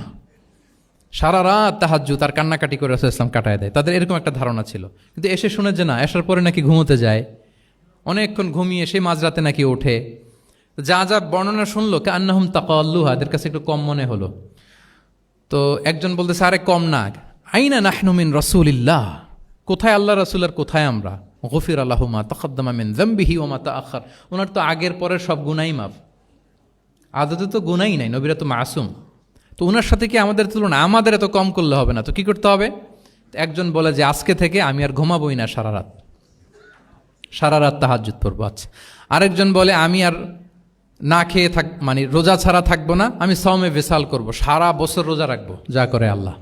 সারা রাত তাহাজ্জুদ আর কান্নাকাটি করে রাসূল সাল্লাল্লাহু আলাইহি ওয়াসাল্লাম কাটায় দেয়, তাদের এরকম একটা ধারণা ছিল। কিন্তু এসে শুনে যে না, আসার পরে নাকি ঘুমোতে যায়, অনেকক্ষণ ঘুমিয়ে সেই মাঝরাতে নাকি ওঠে। যা যা বর্ণনা শুনলো কান্নাহুম তাকাল্লুহা, এদের কাছে একটু কম মনে হলো। তো একজন বলতেছে আরে কম না, আইনা নাহনু মিন রাসূলিল্লাহ, কোথায় আল্লাহ রাসূল আর কোথায় আমরা। গফির লাহু মা তাকাদ্দামা মিন যামবিহি ওয়া মা তাআখার, ওনার তো আগের পরের সব গুনাহই মাফ। আদতে তো গুনাহই নাই, নবীরা তো মাসুম। তো ওনার সাথে কি আমাদের তুলনা, আমাদের এত কম করলে হবে না, তো কি করতে হবে? একজন বলে যে আজকে থেকে আমি আর ঘুমাবোই না সারা রাত তাহাজ্জুদ পড়বো। আচ্ছা, আরেকজন বলে আমি আর না খেয়ে মানে রোজা ছাড়া থাকবো না, আমি সাওমে ভিসাল করব, সারা বছর রোজা রাখবো, যা করে আল্লাহ,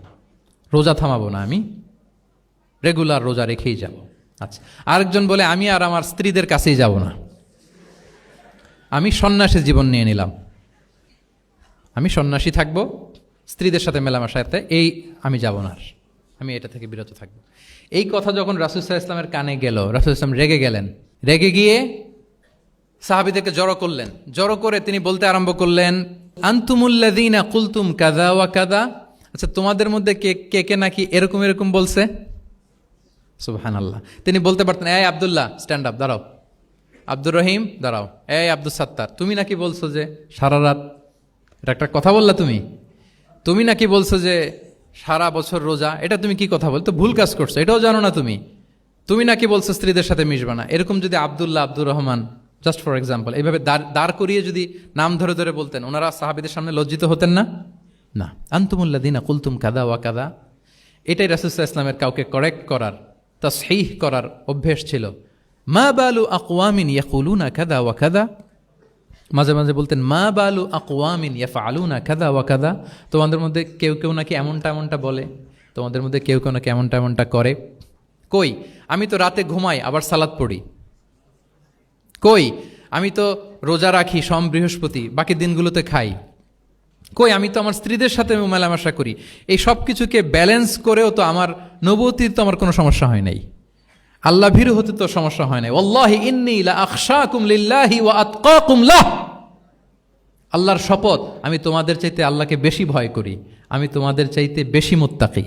রোজা থামাবো না, আমি রেগুলার রোজা রেখেই যাব। আচ্ছা, আরেকজন বলে আমি আর আমার স্ত্রীদের কাছেই যাব না, আমি সন্ন্যাসী জীবন নিয়ে নিলাম, আমি সন্ন্যাসী থাকবো, স্ত্রীদের সাথে মেলামেশাতে এই আমি যাব না, আমি এটা থেকে বিরত থাকবো। এই কথা যখন রাসূল সাল্লাল্লাহু আলাইহি ওয়াসাল্লামের কানে গেল, রাসূল সাল্লাল্লাহু আলাইহি ওয়াসাল্লাম রেগে গেলেন। রেগে গিয়ে সাহাবীদেরকে জড়ো করলেন। জড়ো করে তিনি বলতে আরম্ভ করলেন, আনতুমুল্লাযীনা কুলতুম কাযা ওয়া কাযা, আচ্ছা তোমাদের মধ্যে কে কে নাকি এরকম এরকম বলছে। সুবহানাল্লাহ। তিনি বলতে পারতেন এই আব্দুল্লাহ স্ট্যান্ড আপ, দাঁড়াও, আব্দুর রহিম দাঁড়াও, এই আব্দুল সাত্তার তুমি নাকি বলছো যে সারা রাত, এটা একটা কথা বললা তুমি নাকি বলছো যে সারা বছর রোজা, এটা তুমি কি কথা বলতো, ভুল কাজ করছো, এটাও জানো না তুমি নাকি বলছো স্ত্রীদের সাথে মিশবা না। এরকম যদি Abdullah, Abdur Rahman, just for example, এইভাবে দাঁড় করিয়ে যদি নাম ধরে ধরে বলতেন, ওনারা সাহাবীদের সামনে লজ্জিত হতেন না? না। আনতুমুল্লাযীনা কুলতুম কাযা ওয়া কাযা, এটাই রাসূল সাল্লাল্লাহু আলাইহি ওয়াসাল্লামের কাউকে কারেক্ট করার, তাসহিহ করার অভ্যেস ছিল। মা বালু আকওয়ামিন ইয়াকুলুনা কাযা ওয়া কাযা, মাঝে মাঝে বলতেন মা বালু আকওয়ামিন ইয়াফআলুনা কাযা ওয়া কাযা, তোমাদের মধ্যে কেউ কেউ নাকি এমনটা বলে, তোমাদের মধ্যে কেউ কেউ নাকি এমনটা করে। কই আমি তো রাতে ঘুমাই আবার সালাত পড়ি, কই আমি তো রোজা রাখি সোম বৃহস্পতি, বাকি দিনগুলোতে খাই, কই আমি তো আমার স্ত্রীদের সাথে মেলামেশা করি, এই সব কিছুকে ব্যালেন্স করেও তো আমার নবুয়তির তো আমার কোনো সমস্যা হয় নাই, আল্লাহ ভীরু হতে তো সমস্যা হয় নাই। ওয়াল্লাহি ইন্নী লা আখশাকুম লিল্লাহি ওয়া আতকাকুম লাহ, আল্লাহর শপথ আমি তোমাদের চাইতে আল্লাহকে বেশি ভয় করি, আমি তোমাদের চাইতে বেশি মুত্তাকি।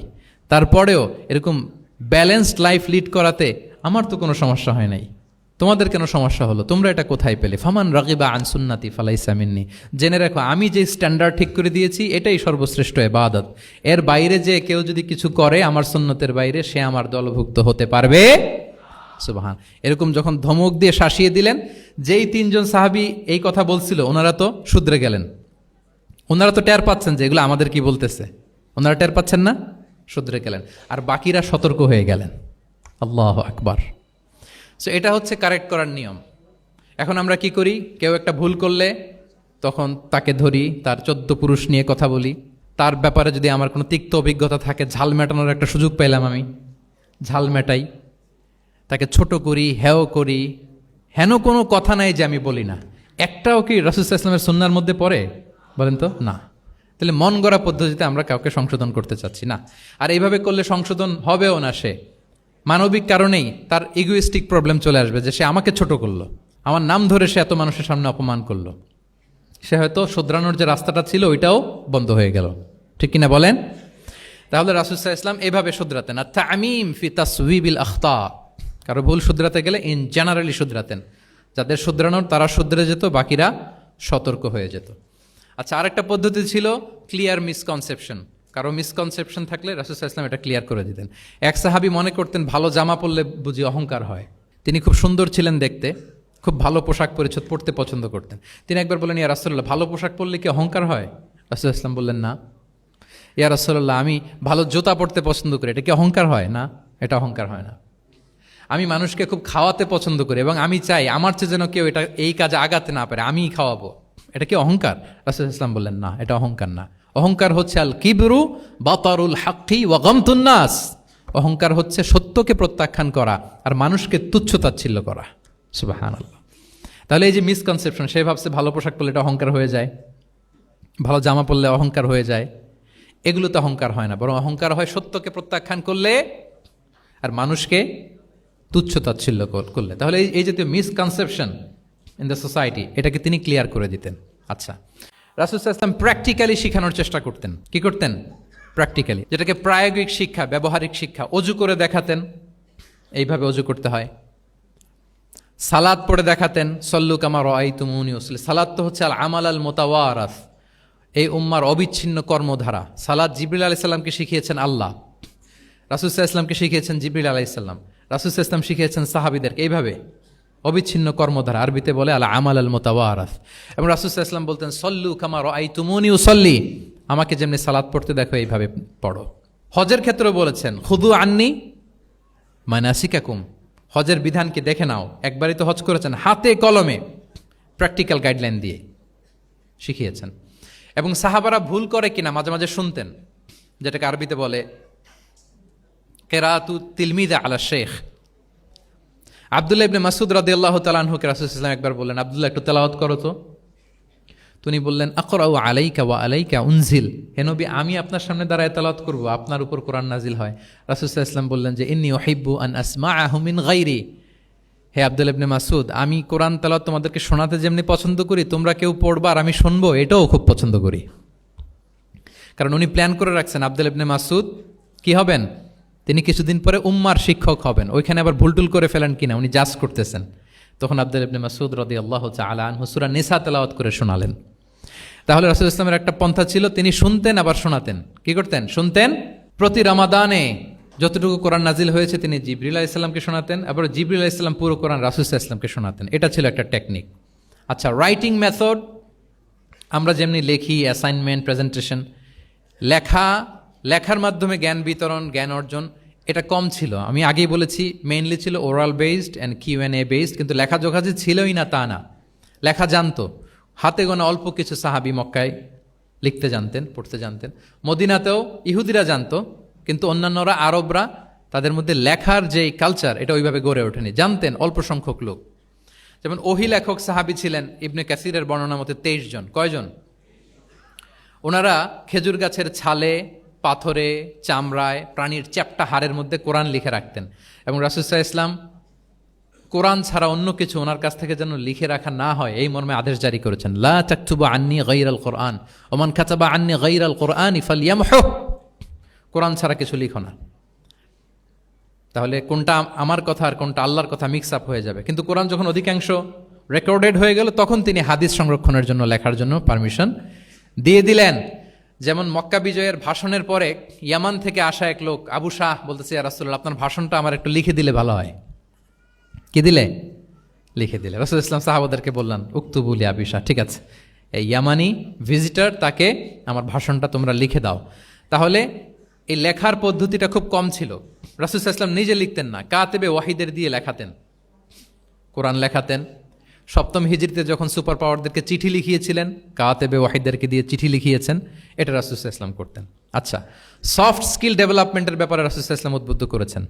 তারপরেও এরকম ব্যালেন্সড লাইফ লিড করাতে আমার তো কোনো সমস্যা হয় নাই, তোমাদের কেন সমস্যা হলো, তোমরা এটা কোথায় পেলে? ফামান রাগিবা আন সুন্নতি ফালাইসা মিন্নি, জেনে রাখো আমি যে স্ট্যান্ডার্ড ঠিক করে দিয়েছি এটাই সর্বশ্রেষ্ঠ ইবাদত, এর বাইরে যে কেউ যদি কিছু করে আমার সুন্নতের বাইরে, সে আমার দলভুক্ত হতে পারবে। সুবহান। এরকম যখন ধমক দিয়ে শাসিয়ে দিলেন, যেই 3 জন সাহাবী এই কথা বলছিল ওনারা তো শুধরে গেলেন, ওনারা তো টের পাচ্ছেন যে এগুলো আমাদের কি বলতেছে, ওনারা টের পাচ্ছেন না, শুধরে গেলেন, আর বাকিরা সতর্ক হয়ে গেলেন। আল্লাহু আকবার। সো এটা হচ্ছে কারেক্ট করার নিয়ম। এখন আমরা কি করি, কেউ একটা ভুল করলে তখন তাকে ধরি, তার 14 পুরুষ নিয়ে কথা বলি, তার ব্যাপারে যদি আমার কোনো তিক্ত অভিজ্ঞতা থাকে, ঝাল মেটানোর একটা সুযোগ পেলাম, আমি ঝাল মেটাই, তাকে ছোট করি, হেয় করি, হেন কোনো কথা নাই যে আমি বলি না। একটাও কি রাসূল সাল্লাল্লাহু আলাইহি ওয়াসাল্লামের সুন্নাহর মধ্যে পড়ে বলেন তো? না। তাহলে মন গড়া পদ্ধতিতে আমরা কাউকে সংশোধন করতে চাচ্ছি না, আর এইভাবে করলে সংশোধন হবেও না, সে মানবিক কারণেই তার ইগোইস্টিক প্রবলেম চলে আসবে যে সে আমাকে ছোট করলো, আমার নাম ধরে সে এত মানুষের সামনে অপমান করলো, সে হয়তো শুধরানোর যে রাস্তাটা ছিল ওইটাও বন্ধ হয়ে গেল। ঠিক কিনা বলেন? তাহলে রাসূল সাল্লাল্লাহু আলাইহি ওয়াসাল্লাম এভাবে শুধরাতেন। আর তামিম ফি তাসওয়িবিল আখতা, কারো ভুল শুধরাতে গেলে ইন জেনারেলি শুধরাতেন, যাদের শুধরানোর তারা শুধরে যেত, বাকিরা সতর্ক হয়ে যেত। আচ্ছা, আরেকটা পদ্ধতি ছিল ক্লিয়ার মিসকনসেপশন। কারো মিসকনসেপশন থাকলে রাসূল সাল্লাল্লাহু আলাইহি ওয়াসাল্লাম এটা ক্লিয়ার করে দিতেন। এক সাহাবী মনে করতেন ভালো জামা পরলে বুঝি অহংকার হয়। তিনি খুব সুন্দর ছিলেন দেখতে, খুব ভালো পোশাক পরিচ্ছদ পরতে পছন্দ করতেন। তিনি একবার বললেন, ইয়া রাসূলুল্লাহ, ভালো পোশাক পরলে কি অহংকার হয়? রাসূল সাল্লাল্লাহু আলাইহি ওয়াসাল্লাম বললেন, না। ইয়া রাসূলুল্লাহ, আমি ভালো জুতা পরতে পছন্দ করি, এটা কি অহংকার হয়? না, এটা অহংকার হয় না। আমি মানুষকে খুব খাওয়াতে পছন্দ করি এবং আমি চাই আমার চেয়ে যেন কেউ এটা এই কাজে আগাতে না পারে, আমিই খাওয়াবো, এটা কি অহংকার? রাসূল ইসলাম বললেন, না, এটা অহংকার না। অহংকার হচ্ছে আল কিবরু বাতারুল হাক্কি ওয়া গামতুন নাস। অহংকার হচ্ছে সত্যকে প্রত্যাখ্যান করা আর মানুষকে তুচ্ছ-তাচ্ছিল্য করা। সুবহানাল্লাহ। তাহলে এই যে মিসকনসেপশন, সে ভাবছে ভালো পোশাক পরলে এটা অহংকার হয়ে যায়, ভালো জামা পরলে অহংকার হয়ে যায়, এগুলো তো অহংকার হয় না, বরং অহংকার হয় সত্যকে প্রত্যাখ্যান করলে আর মানুষকে তুচ্ছ-তাচ্ছিল্য করলে। তাহলে এই জাতীয় মিসকনসেপশন ইন দ্য সোসাইটি, এটাকে তিনি ক্লিয়ার করে দিতেন। আচ্ছা, রাসূল সাল্লাল্লাহু আলাইহি ওয়াসাল্লাম প্র্যাকটিক্যালি শেখানোর চেষ্টা করতেন। কি করতেন? প্র্যাকটিক্যালি, যেটাকে প্রায়োগিক শিক্ষা, ব্যবহারিক শিক্ষা। অজু করে দেখাতেন, এইভাবে অজু করতে হয়। সালাত পড়ে দেখাতেন, সল্লু কামা রাআইতুমুনি উসাল্লি। সালাত তো হচ্ছে আল আমাল আল মুতাওয়ারাস, এই উম্মার অবিচ্ছিন্ন কর্মধারা। সালাত জিবরিল আলাইহিস সালামকে শিখিয়েছেন আল্লাহ, রাসূল সাল্লাল্লাহু আলাইহি ওয়াসাল্লামকে শিখিয়েছেন জিবরিল আলাইহিস সালাম, রাসূল সাল্লাল্লাহু আলাইহি ওয়াসাল্লাম শিখিয়েছেন সাহাবীদেরকে। এইভাবে অবিচ্ছিন্ন কর্মধারা, আরবিতে বলে আল আমাল আল মুতাওয়ারাস। এবং রাসূল সাল্লাল্লাহু আলাইহি ওয়াসাল্লাম বলতেন, সল্লু কামা রাআইতুমুনি উসাল্লি, আমাকে যেমনি সালাত পড়তে দেখো এইভাবে পড়ো। হজের ক্ষেত্রেও বলেছেন, খুদু আন্নি মানাসিকাকুম, হজের বিধানকে দেখে নাও। একবারই তো হজ করেছেন, হাতে কলমে প্র্যাকটিক্যাল গাইডলাইন দিয়ে শিখিয়েছেন। এবং সাহাবারা ভুল করে কিনা মাঝে মাঝে শুনতেন, যেটাকে আরবিতে বলে কেরাতু তিলমিদা আলা শেখ। আব্দুল্লাহ ইবনে মাসউদ রাদিয়াল্লাহু তাআলা আনহুকে রাসূল সাল্লাল্লাহু আলাইহি ওয়াসাল্লাম একবার বললেন, আব্দুল্লাহ একটু তেলাওয়াত করো তো। তিনি বললেন, আকরাউ আলাইকা ওয়া আলাইকা উনজিল, হে নবী, আমি আপনার সামনে দাঁড়ায় তেলাওয়াত করব, আপনার উপর কোরআন নাজিল হয়। রাসূল সাল্লাল্লাহু আলাইহি ওয়াসাল্লাম বললেন যে, ইন্নী উহিব্বু আন আসমাআহু মিন গায়রি, হে আব্দুল্লাহ ইবনে মাসউদ, আমি কোরআন তেলাওয়াত তোমাদেরকে শোনাতে যেমনি পছন্দ করি, তোমরা কেউ পড়বা আর আমি শুনবো, এটাও খুব পছন্দ করি। কারণ উনি প্ল্যান করে রাখছেন আব্দুল্লাহ ইবনে মাসউদ কি হবেন, তিনি কিছুদিন পরে উম্মার শিক্ষক হবেন। ওইখানে আবার ভুলটুল করে ফেলেন কিনা উনি জাজ করতেছেন। তখন আব্দুল্লাহ ইবনে মাসউদ রাদিয়াল্লাহু তাআলা আনহু সূরা নিসা তেলাওয়াত করে শোনালেন। তাহলে রাসূল ইসলামের একটা পন্থা ছিল, তিনি শুনতেন আবার শোনাতেন। কি করতেন? শুনতেন। প্রতি রমাদানে যতটুকু কোরআন নাজিল হয়েছে তিনি জিবরিল আলাইহিস সালামকে শোনাতেন, আবার জিবরিল আলাইহিস সালাম পুরো কোরআন রাসূল সাল্লাল্লাহু আলাইহি ওয়াসাল্লামকে শোনাতেন। এটা ছিল একটা টেকনিক। আচ্ছা, রাইটিং মেথড, আমরা যেমনি লেখি, অ্যাসাইনমেন্ট, প্রেজেন্টেশন, লেখার মাধ্যমে জ্ঞান বিতরণ, জ্ঞান অর্জন, এটা কম ছিল। আমি আগেই বলেছি, মেইনলি ছিল oral based and QnA based, কিন্তু লেখাজোখা যে ছিলই না তা না, লেখা জানতো। হাতে গোনা অল্প কিছু সাহাবী মক্কায় লিখতে জানতেন, পড়তে জানতেন। মদিনাতেও ইহুদিরা জানতো, কিন্তু অন্যান্যরা, আরবরা, তাদের মধ্যে লেখার যে কালচার, এটা ওইভাবে গড়ে ওঠেনি। জানতেন অল্প সংখ্যক লোক। যেমন ওহী লেখক সাহাবী ছিলেন ইবনে কাসিরের বর্ণনা মতে 23 জন। কয়জন? ওনারা খেজুর গাছের ছালে, পাথরে, চামড়ায়, প্রাণীর চ্যাপ্টা হাড়ের মধ্যে কোরআন লিখে রাখতেন। এবং রাসূল সাল্লাল্লাহু আলাইহি ওয়াসাল্লাম কোরআন ছাড়া অন্য কিছু ওনার কাছ থেকে যেন লিখে রাখা না হয়, এই মর্মে আদেশ জারি করেছেন, লা তাকতুবু আন্নী গায়রাল কোরআন ওয়া মান কাতাবা আন্নী গায়রাল কোরআনি ফালইয়ামহু, কোরআন ছাড়া কিছু লিখো না। তাহলে কোনটা আমার কথা আর কোনটা আল্লাহর কথা মিক্স আপ হয়ে যাবে। কিন্তু কোরআন যখন অধিকাংশ রেকর্ডেড হয়ে গেল, তখন তিনি হাদিস সংরক্ষণের জন্য, লেখার জন্য পারমিশন দিয়ে দিলেন। যেমন মক্কা বিজয়ের ভাষণের পরে ইয়ামান থেকে আসা এক লোক আবু শাহ বলতেছে, ইয়া রাসূলুল্লাহ, আপনার ভাষণটা আমার একটু লিখে দিলে ভালো হয়। কি দিলে? লিখে দিলে। রাসূল ইসলাম সাহাবাদেরকে বললেন, উক্তুবু লি আবি শাহ, ঠিক আছে, এই ইয়ামানি ভিজিটর, তাকে আমার ভাষণটা তোমরা লিখে দাও। তাহলে এই লেখার পদ্ধতিটা খুব কম ছিল। রাসূল ইসলাম নিজে লিখতেন না, কাতেবে ওয়াহিদের দিয়ে লেখাতেন, কোরআন লেখাতেন। সপ্তম হিজরিতে যখন সুপার পাওয়ারদেরকে চিঠি লিখিয়েছিলেন, কাতেবে ওয়াহিদদেরকে দিয়ে চিঠি লিখিয়েছেন, এটা রাসূল ইসলাম করতেন। আচ্ছা, সফট স্কিল ডেভেলপমেন্টের ব্যাপারে রাসূল ইসলাম উদ্বুদ্ধ করেছেন।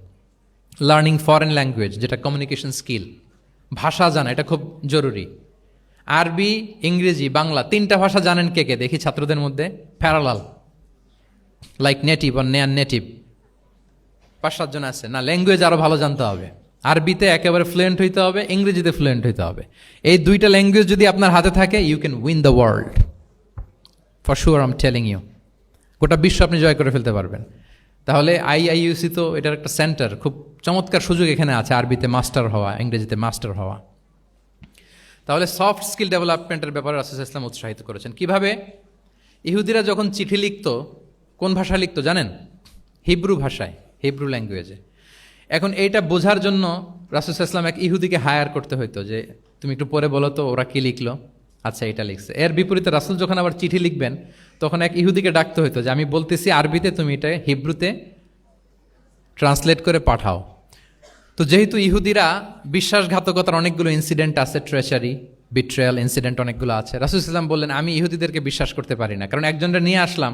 লার্নিং ফরেন ল্যাঙ্গুয়েজ, যেটা কমিউনিকেশন স্কিল, ভাষা জানা, এটা খুব জরুরি। আরবি, ইংরেজি, বাংলা, 3টা ভাষা জানেন কে কে? দেখি ছাত্রদের মধ্যে। প্যারালাল, লাইক নেটিভ আর নেয়ার নেটিভ। 5-7 জন আছে না, ল্যাঙ্গুয়েজ আরো ভালো জানতে হবে, আরবিতে একেবারে ফ্লুয়েন্ট হইতে হবে, ইংরেজিতে ফ্লুয়েন্ট হইতে হবে। এই 2টা ল্যাঙ্গুয়েজ যদি আপনার হাতে থাকে, you can win the world for sure, I am telling you. গোটা বিশ্ব আপনি জয় করে ফেলতে পারবেন। তাহলে আইআইইউসি তো এটার একটা সেন্টার, খুব চমৎকার সুযোগ এখানে আছে আরবিতে মাস্টার হওয়া, ইংরেজিতে মাস্টার হওয়া। তাহলে সফট স্কিল ডেভেলপমেন্টের ব্যাপারে রাসূল সাল্লাল্লাহু আলাইহি ওয়াসাল্লাম উৎসাহিত করেছেন। কিভাবে? ইহুদিরা যখন চিঠি লিখত, কোন ভাষা লিখত জানেন? হিব্রু ভাষায়, হিব্রু ল্যাঙ্গুয়েজে। এখন এইটা বোঝার জন্য রাসূল সাল্লাল্লাহু আলাইহি ওয়াসাল্লাম এক ইহুদিকে হায়ার করতে হইতো, যে তুমি একটু পরে বলো তো ওরা কি লিখলো। আচ্ছা, এটা লিখছে। এর বিপরীতে রাসূল যখন আবার চিঠি লিখবেন, তখন এক ইহুদিকে ডাকতে হইতো যে আমি বলতেছি আরবিতে, তুমি এটা হিব্রুতে ট্রান্সলেট করে পাঠাও। তো যেহেতু ইহুদিরা বিশ্বাসঘাতকতার অনেকগুলো ইনসিডেন্ট আছে, ট্রেচারি, বিট্রেয়াল ইনসিডেন্ট অনেকগুলো আছে, রাসূল সাল্লাল্লাহু আলাইহি ওয়াসাল্লাম বললেন আমি ইহুদিদেরকে বিশ্বাস করতে পারি না, কারণ একজনটা নিয়ে আসলাম,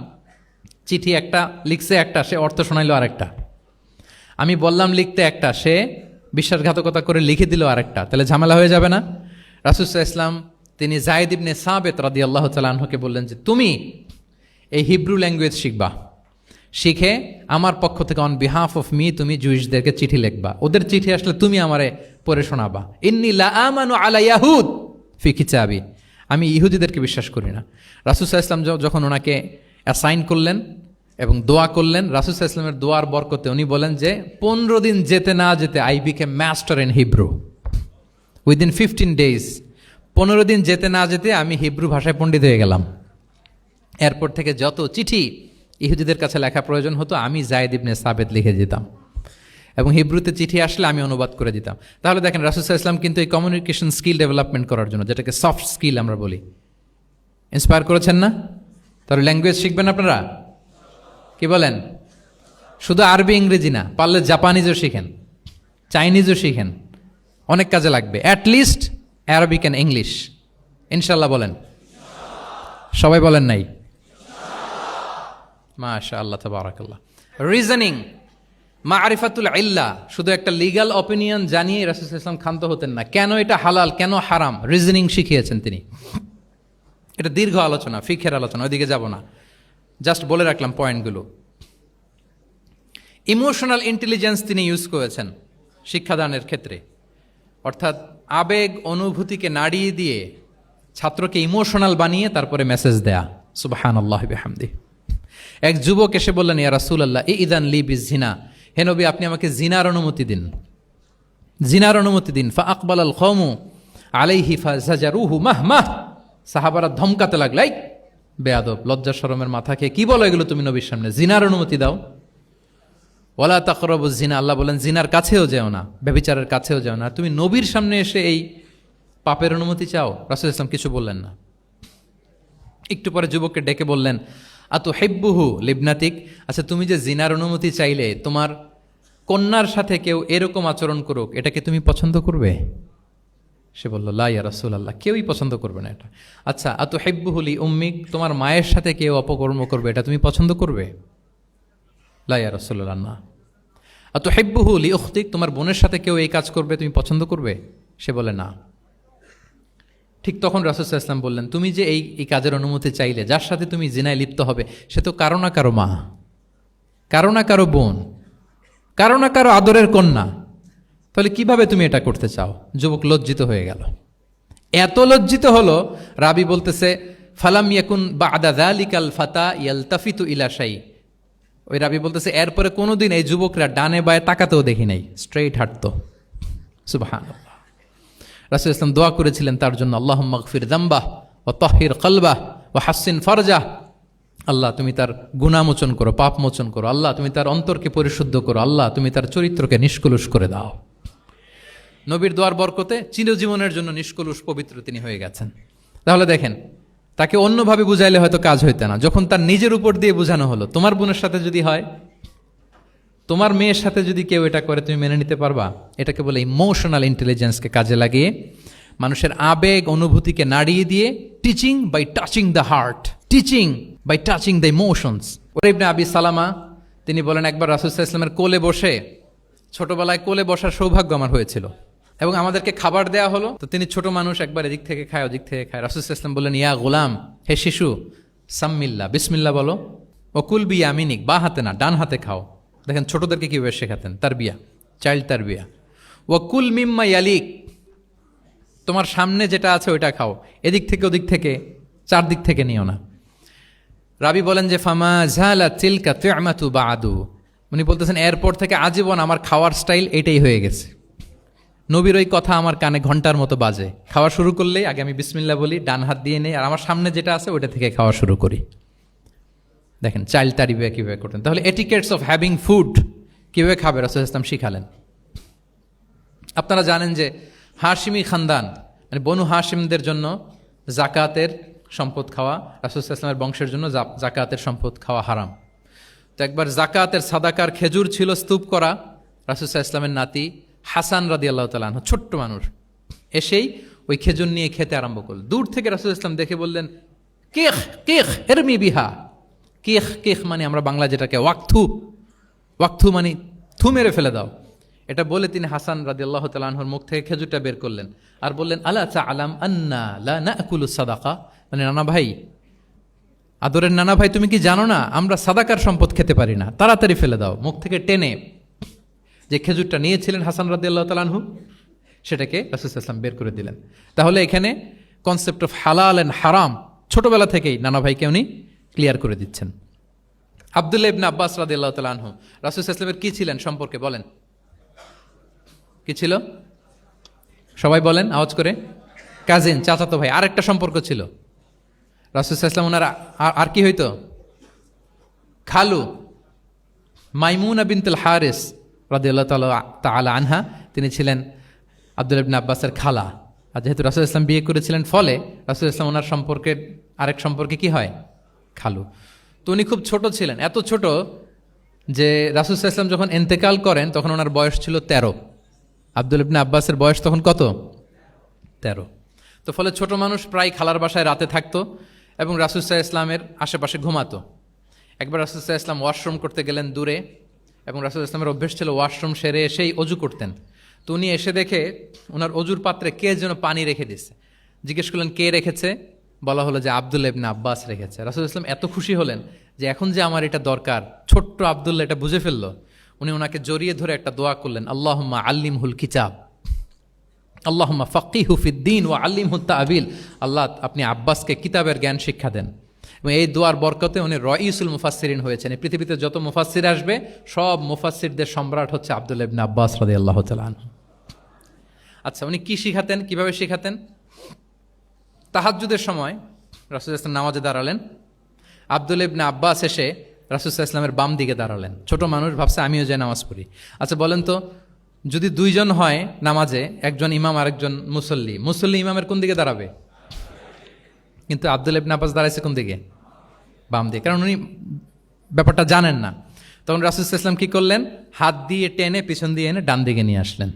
চিঠি একটা লিখছে একটা, সে অর্থ শোনাইলো আরেকটা। আমি বললাম লিখতে একটা, সে বিশ্বাসঘাতকতা করে লিখে দিল আরেকটা, তাহলে ঝামেলা হয়ে যাবে না? রাসূল সাল্লাল্লাহু আলাইহি ওয়াসাল্লাম তিনি যায়েদ ইবনে সাবিত রাদিয়াল্লাহু তাআলা আনহুকে বললেন যে তুমি এই হিব্রু ল্যাঙ্গুয়েজ শিখবা, শিখে আমার পক্ষ থেকে অন বিহাফ অফ মি তুমি জুইশদেরকে চিঠি লিখবা, ওদের চিঠি আসলে তুমি আমারে পড়ে শোনাবা। ইন্নী লা আমানু আলা ইয়াহুদ ফি কিতাবি, আমি ইহুদিদেরকে বিশ্বাস করি না। রাসূল সাল্লাল্লাহু আলাইহি ওয়াসাল্লাম যখন ওনাকে অ্যাসাইন করলেন এবং দোয়া করলেন, রাসূল সাল্লাল্লাহু আলাইহি ওয়াসাল্লামের দোয়ার বরকতে উনি বলেন যে 15 দিন যেতে না যেতে I became master in Hebrew within 15 days। 15 দিন যেতে না যেতে আমি হিব্রু ভাষায় পণ্ডিত হয়ে গেলাম। এরপর থেকে যত চিঠি ইহুদিদের কাছে লেখা প্রয়োজন হতো, আমি যায়েদ ইবনে সাবিত লিখে দিতাম, এবং হিব্রুতে চিঠি আসলে আমি অনুবাদ করে দিতাম। তাহলে দেখেন রাসূল সাল্লাল্লাহু আলাইহি ওয়াসাল্লাম কিন্তু এই কমিউনিকেশন স্কিল ডেভেলপমেন্ট করার জন্য, যেটাকে সফট স্কিল আমরা বলি, ইন্সপায়ার করেছেন না? তাহলে ল্যাঙ্গুয়েজ শিখবেন আপনারা, কি বলেন? শুধু আরবি ইংরেজি না, পারলে জাপানিজও শিখেন, চাইনিজও শিখেন, অনেক কাজে লাগবে। অ্যাটলিস্ট অ্যারাবিক অ্যান্ড ইংলিশ, ইনশাল্লাহ বলেন। সবাই বলেন নাই? মাশাআল্লাহ, তাবারাকাল্লাহ। রিজনিং, মারিফাতুল ইল্লা, শুধু একটা লিগ্যাল অপিনিয়ন জানিয়ে রাসূল সাল্লাল্লাহু আলাইহি ওয়াসাল্লাম ক্ষান্ত হতেন না। কেন এটা হালাল, কেন হারাম, রিজনিং শিখিয়েছেন তিনি। এটা দীর্ঘ আলোচনা, ফিকহের আলোচনা, ওইদিকে যাব না, জাস্ট বলে রাখলাম পয়েন্টগুলো। ইমোশনাল ইন্টেলিজেন্স তিনি ইউজ করেছেন শিক্ষাদানের ক্ষেত্রে, অর্থাৎ আবেগ অনুভূতিকে নাড়িয়ে দিয়ে ছাত্রকে ইমোশনাল বানিয়ে তারপরে মেসেজ দেয়া। সুবহানাল্লাহি ওয়া বিহামদিহি। এক যুবক এসে বললেন, ইয়া রাসূলুল্লাহ ইযান লি বিজিনা, হে নবী আপনি আমাকে জিনার অনুমতি দিন, জিনার অনুমতি দিন। ফা আকবালাল কওমু আলাইহি ফাজাজারুহু মাহমাহ, সাহাবারা ধমকাতে লাগলাই, বেয়াদব, লজ্জা শরমের মাথা খেয়ে কি বলো এগুলো তুমি নবীর সামনে, জিনার অনুমতি দাও। ওয়ালা তাকরাবুজ জিনা, আল্লাহ বলেন জিনার কাছেও যেও না, ব্যভিচারের কাছেও যেও না। তুমি নবীর সামনে এসে এই পাপের অনুমতি চাও? রাসূল ইসলাম কিছু বললেন না। একটু পরে যুবককে ডেকে বললেন, আতুহিব্বুহু লিবনাতিক, আচ্ছা তুমি যে জিনার অনুমতি চাইলে তোমার কন্যার সাথে কেউ এরকম আচরণ করুক, এটাকে তুমি পছন্দ করবে? সে বলল, লা ইয়া রাসূলুল্লাহ, কেউই পছন্দ করবে না এটা। আচ্ছা, আতুহিব্বুহু লি উম্মিক, তোমার মায়ের সাথে কেউ অপকর্ম করবে, এটা তুমি পছন্দ করবে? লা ইয়া রাসূলুল্লাহ, না। আতুহিব্বুহু লি উখতিক, তোমার বোনের সাথে কেউ এই কাজ করবে, তুমি পছন্দ করবে? সে বলে না। ঠিক তখন রাসূল সাল্লাল্লাহু আলাইহি ওয়াসাল্লাম বললেন, তুমি যে এই কাজের অনুমতি চাইলে, যার সাথে তুমি জিনায় লিপ্ত হবে, সে তো কারো না কারো মা, কারো না কারো বোন, কারো না কারো আদরের কন্যা, তাহলে কিভাবে তুমি এটা করতে চাও? যুবক লজ্জিত হয়ে গেল। এত লজ্জিত হলো, রাবি বলতেছে ফালাম ইয়াকুন বা'দা যালিকাল ফাতা ইয়ালতাফিতু ইলা শাই, ওই রাবি বলতেছে এরপরে কোনোদিন এই যুবকরা ডানে বায়ে তাকাতেও দেখি নাই, স্ট্রেইট হাঁটতো। সুবহানাল্লাহ। রাসূল ইসলাম দোয়া করেছিলেন তার জন্য, আল্লাহুম্মা গফির যামবাহ ওয়া তাহহির কলবাহ ওয়া হাসসিন ফারজাহ, আল্লাহ তুমি তার গুনাহ মোচন করো, পাপ মোচন করো, আল্লাহ তুমি তার অন্তরকে পরিশুদ্ধ করো, আল্লাহ তুমি তার চরিত্রকে নিষ্কলুষ করে দাও। নবীর দোয়ার বরকতে চিরজীবনের জন্য নিষ্কলুষ পবিত্র তিনি হয়ে গেছেন। তাহলে দেখেন, তাকে অন্যভাবে বুঝাইলে হয়তো কাজ হইতে না, যখন তার নিজের উপর দিয়ে বোঝানো হলো। তোমার বোনের সাথে যদি হয়, তোমার মেয়ের সাথে যদি কেউ এটা করে, তুমি মেনে নিতে পারবা? এটাকে বলে ইমোশনাল ইন্টেলিজেন্সকে কাজে লাগিয়ে মানুষের আবেগ অনুভূতিকে নাড়িয়ে দিয়ে, teaching by touching the heart, teaching by touching the emotions. ওরা ইবনে আবি সালামা তিনি বলেন, একবার রাসূল সাল্লাল্লাহু আলাইহি ওয়াসাল্লামের কোলে বসে, ছোটবেলায় কোলে বসার সৌভাগ্য আমার হয়েছিল, এবং আমাদেরকে খাবার দেয়া হলো, তো তিনি ছোট মানুষ, একবার এদিক থেকে খায় ওদিক থেকে খায়। রাসূল সাল্লাল্লাহু আলাইহি ওয়াসাল্লাম বললেন, ইয়া গোলাম, হে শিশু, সাম্মিল্লাহ, বিসমিল্লাহ বলো, ওকুল বি ইয়ামিনিক, বা হাতে না ডান হাতে খাও, দেখেন ছোটদেরকে কীভাবে শেখাতেন, তারবিয়া, চাইল্ড তারবিয়া। ওয়াকুল মিম্মা ইয়ালিক, তোমার সামনে যেটা আছে ওইটা খাও, এদিক থেকে ওদিক থেকে চারদিক থেকে নিও না। রাবি বলেন যে ফামা ঝালা তিলকা তু'মাতু বাদু, উনি বলতেছেন এরপর থেকে আজীবন আমার খাওয়ার স্টাইল এটাই হয়ে গেছে। নবীর ওই কথা আমার কানে ঘন্টার মতো বাজে, খাওয়া শুরু করলেই আগে আমি বিসমিল্লাহ বলি, ডান হাত দিয়ে নেই, আর আমার সামনে যেটা আছে ওইটা থেকে খাওয়া শুরু করি। দেখেন চাইল্ড তারিবিয়া কীভাবে করতেন। তাহলে এটিকেটস অফ হ্যাভিং ফুড কীভাবে খাবে রাসূল ইসলাম শিখালেন। আপনারা জানেন যে হাশিমি খানদান মানে বনু হাশিমদের জন্য জাকাতের সম্পদ খাওয়া, রাসূল ইসলামের বংশের জন্য জাকাতের সম্পদ খাওয়া হারাম। তো একবার জাকাতের সাদাকার খেজুর ছিল স্তূপ করা, রাসূল ইসলামের নাতি হাসান রাদিয়াল্লাহু তাআলা আনহু ছোট্ট মানুষ এসেই ওই খেজুর নিয়ে খেতে আরম্ভ করল। দূর থেকে রাসূল ইসলাম দেখে বললেন কেখ কেখ এরমি বিহা। কেখ কেখ মানে আমরা বাংলা যেটাকে ওয়াক্থু, ওয়াক্থু মানে থু মেরে ফেলে দাও। এটা বলে তিনি হাসান রাদিয়াল্লাহু তাআলা আনহুর মুখ থেকে খেজুরটা বের করলেন আর বললেন আলা তা'লাম আন্না লা নাকুলু সাদাকা, মানে নানা ভাই, আদরের নানা ভাই, তুমি কি জানো না আমরা সাদাকার সম্পদ খেতে পারি না, তাড়াতাড়ি ফেলে দাও। মুখ থেকে টেনে যে খেজুরটা নিয়েছিলেন হাসান রাদিয়াল্লাহু তাআলা আনহু সেটাকে রাসূল সাল্লাল্লাহু আলাইহি ওয়াসাল্লাম বের করে দিলেন। তাহলে এখানে কনসেপ্ট অফ হালাল এন্ড হারাম ছোটবেলা থেকেই নানা ভাইকে উনি ক্লিয়ার করে দিচ্ছেন। আব্দুল্লাহ ইবনে আব্বাস রাদিয়াল্লাহু তাআলা আনহু রাসূল সাল্লাল্লাহু আলাইহি ওয়াসাল্লামের কি ছিলেন সম্পর্কে বলেন, কি ছিল? সবাই বলেন আওয়াজ করে। কাজিন, চাচাতো ভাই। আরেকটা সম্পর্ক ছিল রাসূল সাল্লাল্লাহু আলাইহি ওয়াসাল্লাম ওনার আর কি হইতো? খালু মাইমুনা বিনতুল হারিস রাদিয়াল্লাহু তাআলা আনহা, তিনি ছিলেন আব্দুল্লাহ ইবনে আব্বাসের খালা। আর যেহেতু রাসূল ইসলাম বিয়ে করেছিলেন ফলে রাসূল ইসলাম ওনার সম্পর্কের আরেক সম্পর্কে কি হয়? খালু। তো উনি খুব ছোট ছিলেন, এত ছোট যে রাসূল ইসলাম যখন ইন্তেকাল করেন তখন ওনার বয়স ছিল 13। আব্দুল্লাহ ইবনে আব্বাসের বয়স তখন কত? 13। তো ফলে ছোট মানুষ প্রায় খালার বাসায় রাতে থাকতো এবং রাসূল ইসলামের আশেপাশে ঘুমাতো। একবার রাসূল ইসলাম ওয়াশরুম করতে গেলেন দূরে, এবং রাসূল ইসলামের অভ্যেস ছিল ওয়াশরুম সেরে এসেই অজু করতেন। তো উনি এসে দেখে ওনার অজুর পাত্রে কে যেন পানি রেখে দিচ্ছে। জিজ্ঞেস করলেন কে রেখেছে? বলা হলো যে আব্দুল্লাহ ইবনে আব্বাস রেখেছে। রাসূল ইসলাম এত খুশি হলেন যে এখন যে আমার এটা দরকার, ছোট্ট আব্দুল্লাহ এটা বুঝে ফেললো। উনি ওনাকে জড়িয়ে ধরে একটা দোয়া করলেন, আল্লাহুম্মা আল্লিমহুল কিতাব, আল্লাহুম্মা ফাক্কিহু ফিদ্দীন ওয়া আল্লিমহুত তা'বীল। আল্লাহ আপনি আব্বাসকে কিতাবের জ্ঞান শিক্ষা দেন। এবং এই দোয়ার বরকতে উনি রাইসুল মুফাসসিরিন হয়েছেন। এই পৃথিবীতে যত মুফাসসির আসবে সব মুফাসসিরদের সম্রাট হচ্ছে আব্দুল্লাহ ইবনে আব্বাস রাদিয়াল্লাহু তাআলা আনহু। আচ্ছা, উনি কি শিখাতেন, কিভাবে শিখাতেন? তাহাজ্জুদের সময় রাসূল ইসলাম নামাজে দাঁড়ালেন, আব্দুল্লাহ ইবনে আব্বাস এসে রাসূল ইসলামের বাম দিকে দাঁড়ালেন। ছোট মানুষ ভাবছে আমিও যে নামাজ পড়ি। আচ্ছা বলেন তো, যদি দুইজন হয় নামাজে, একজন ইমাম আরেকজন মুসল্লি, মুসল্লি ইমামের কোন দিকে দাঁড়াবে? কিন্তু আব্দুল্লাহ ইবনে আব্বাস দাঁড়াইছে কোন দিকে? বাম দিকে, কারণ উনি ব্যাপারটা জানেন না। তখন রাসূল ইসলাম কি করলেন? হাত দিয়ে টেনে পিছন দিয়ে এনে ডান দিকে নিয়ে আসলেন।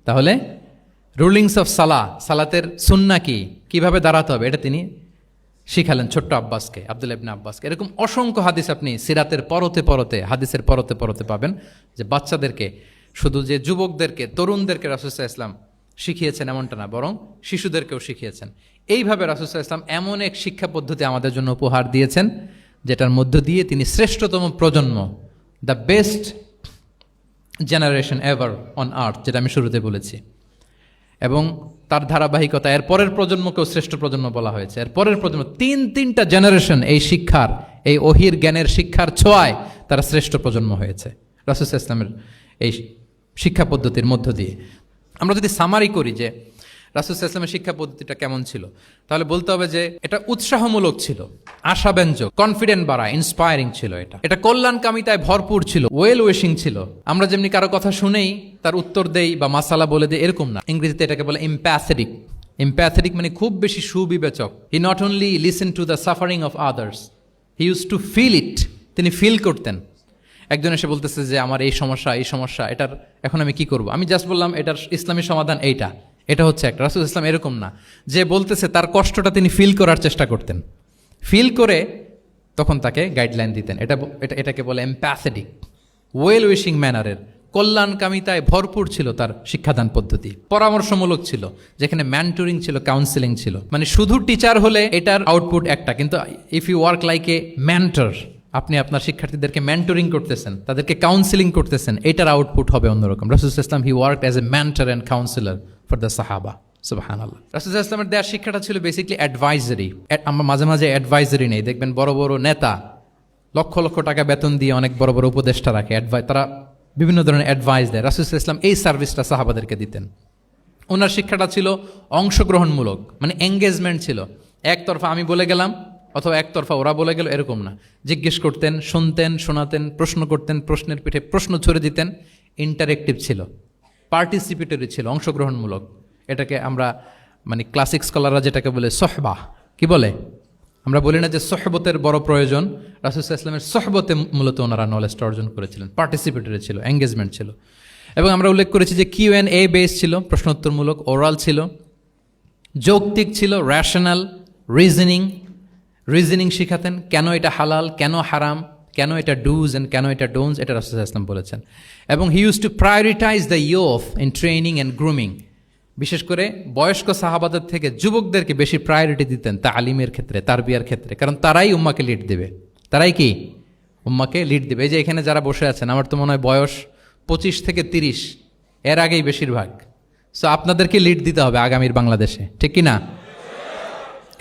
তাহলে রুলিংস অফ সালাতের সুন্নাহ কি, কিভাবে দাঁড়াতে হবে, এটা তিনি শিখালেন ছোট্ট আব্বাসকে, আব্দুল্লাহ ইবনে আব্বাসকে। এরকম অসংখ্য হাদিস আপনি সিরাতের পরতে পরতে, হাদিসের পরতে পরতে পাবেন, যে বাচ্চাদেরকে, শুধু যে যুবকদেরকে, তরুণদেরকে রাসূল সাল্লাল্লাহু আলাইহি ওয়াসাল্লাম শিখিয়েছেন এমনটা না, বরং শিশুদেরকেও শিখিয়েছেন। এইভাবে রাসূল সাল্লাল্লাহু আলাইহি ওয়াসাল্লাম এমন এক শিক্ষা পদ্ধতি আমাদের জন্য উপহার দিয়েছেন, যেটার মধ্য দিয়ে তিনি শ্রেষ্ঠতম প্রজন্ম, the best generation ever on আর্থ, যেটা আমি শুরুতে বলেছি, এবং তার ধারাবাহিকতা এর পরের প্রজন্মকেও শ্রেষ্ঠ প্রজন্ম বলা হয়েছে। এর পরের প্রজন্ম, তিনটা জেনারেশন এই শিক্ষার, এই ওহির জ্ঞানের শিক্ষার ছোঁয়ায় তারা শ্রেষ্ঠ প্রজন্ম হয়েছে রাসূল সাল্লাল্লাহু আলাইহি ওয়াসাল্লামের এই শিক্ষা পদ্ধতির মধ্য দিয়ে। আমরা যদি সামারি করি যে রাসূল সাল্লাল্লাহু আলাইহি ওয়াসাল্লামের শিক্ষা পদ্ধতিটা কেমন ছিল, তাহলে বলতে হবে যে এটা উৎসাহমূলক ছিল, আশাব্যঞ্জক, কনফিডেন্ট বাড়ায়, ইন্সপায়ারিং ছিল। এটা কল্যাণকামিতায় ভরপুর ছিল, ওয়েল উইশিং ছিল। আমরা যেমনি কারো কথা শুনেই তার উত্তর দেই বা মাসালা বলে দেই, এরকম না। ইংরেজিতে এটাকে বলে এমপ্যাথেটিক। এমপ্যাথেটিক মানে খুব বেশি সুবিবেচক। He not only listen to the suffering of others, he use to feel it. তিনি ফিল করতেন। একজন এসে বলতেছে যে আমার এই সমস্যা, এটার এখন আমি কি করব? আমি জাস্ট বললাম এটার ইসলামী সমাধান এইটা, এটা হচ্ছে একটা। রাসূল ইসলাম এরকম না, যে বলতেছে তার কষ্টটা তিনি ফিল করার চেষ্টা করতেন, ফিল করে তখন তাকে গাইডলাইন দিতেন। এটাকে বলে এমপ্যাথেটিক, ওয়েল উইশিং ম্যানারের, কল্যাণকামিতায় ভরপুর ছিল তার শিক্ষাদান পদ্ধতি। পরামর্শমূলক ছিল, যেখানে ম্যান্টরিং ছিল, কাউন্সেলিং ছিল। মানে শুধু টিচার হলে এটার আউটপুট একটা, কিন্তু if you work like a mentor, আপনি আপনার শিক্ষার্থীদেরকে মেন্টরিং করতেছেন, তাদেরকে কাউন্সিলিং করতেছেন, এটার আউটপুট হবে অন্যরকম। রাসূল সাল্লাল্লাহু আলাইহি ওয়াসাল্লাম হি worked as a mentor and councillor for the সাহাবা। সুবহানাল্লাহ। রাসূল সাল্লাল্লাহু আলাইহি ওয়াসাল্লামের দেওয়ার শিক্ষাটা ছিল বেসিক্যালি অ্যাডভাইজারি। আমরা মাঝে মাঝে অ্যাডভাইজারি নেই, দেখবেন বড় বড় নেতা লক্ষ লক্ষ টাকা বেতন দিয়ে অনেক বড় বড় উপদেষ্টা রাখে, তারা বিভিন্ন ধরনের অ্যাডভাইস দেয়। রাসূল সাল্লাল্লাহু আলাইহি ওয়াসাল্লাম এই সার্ভিসটা সাহাবাদেরকে দিতেন। ওনার শিক্ষাটা ছিল অংশগ্রহণমূলক, মানে এঙ্গেজমেন্ট ছিল। একতরফা আমি বলে গেলাম অথবা একতরফা ওরা বলে গেল, এরকম না। জিজ্ঞেস করতেন, শুনতেন, শোনাতেন, প্রশ্ন করতেন, প্রশ্নের পিঠে প্রশ্ন ছড়ে দিতেন। ইন্টারেক্টিভ ছিল, পার্টিসিপেটরি ছিল, অংশগ্রহণমূলক। এটাকে আমরা মানে ক্লাসিক স্কলাররা যেটাকে বলে সহবা, কি বলে? আমরা বলি না যে সহবতের বড় প্রয়োজন? রাসূল সাল্লাল্লাহু আলাইহি ওয়াসাল্লামের সহবতে মূলত ওনারা নলেজটা অর্জন করেছিলেন। পার্টিসিপেটরি ছিল, এঙ্গেজমেন্ট ছিল। এবং আমরা উল্লেখ করেছি যে Q&A বেস ছিল, প্রশ্নোত্তরমূলক, ওরাল ছিল, যৌক্তিক ছিল, র্যাশনাল, রিজনিং শিখাতেন। কেন এটা হালাল, কেন হারাম, কেন এটা ডুজ অ্যান্ড কেন এটা ডোন্টস, এটা রাসূল সাল্লাল্লাহু আলাইহি ওয়াসাল্লাম বলেছেন। এবং হি use two prioritise the youth in training and grooming. বিশেষ করে বয়স্ক সাহাবাদের থেকে যুবকদেরকে বেশি প্রায়োরিটি দিতেন তালিমের ক্ষেত্রে, তারবিয়ার ক্ষেত্রে, কারণ তারাই উম্মাকে লিড দেবে। তারাই কি উম্মাকে লিড দেবে। এই যে এখানে যারা বসে আছেন, আমার তো মনে হয় বয়স 25 থেকে 30, এর আগেই বেশিরভাগ। সো আপনাদেরকে লিড দিতে হবে আগামীর বাংলাদেশে, ঠিক কি না?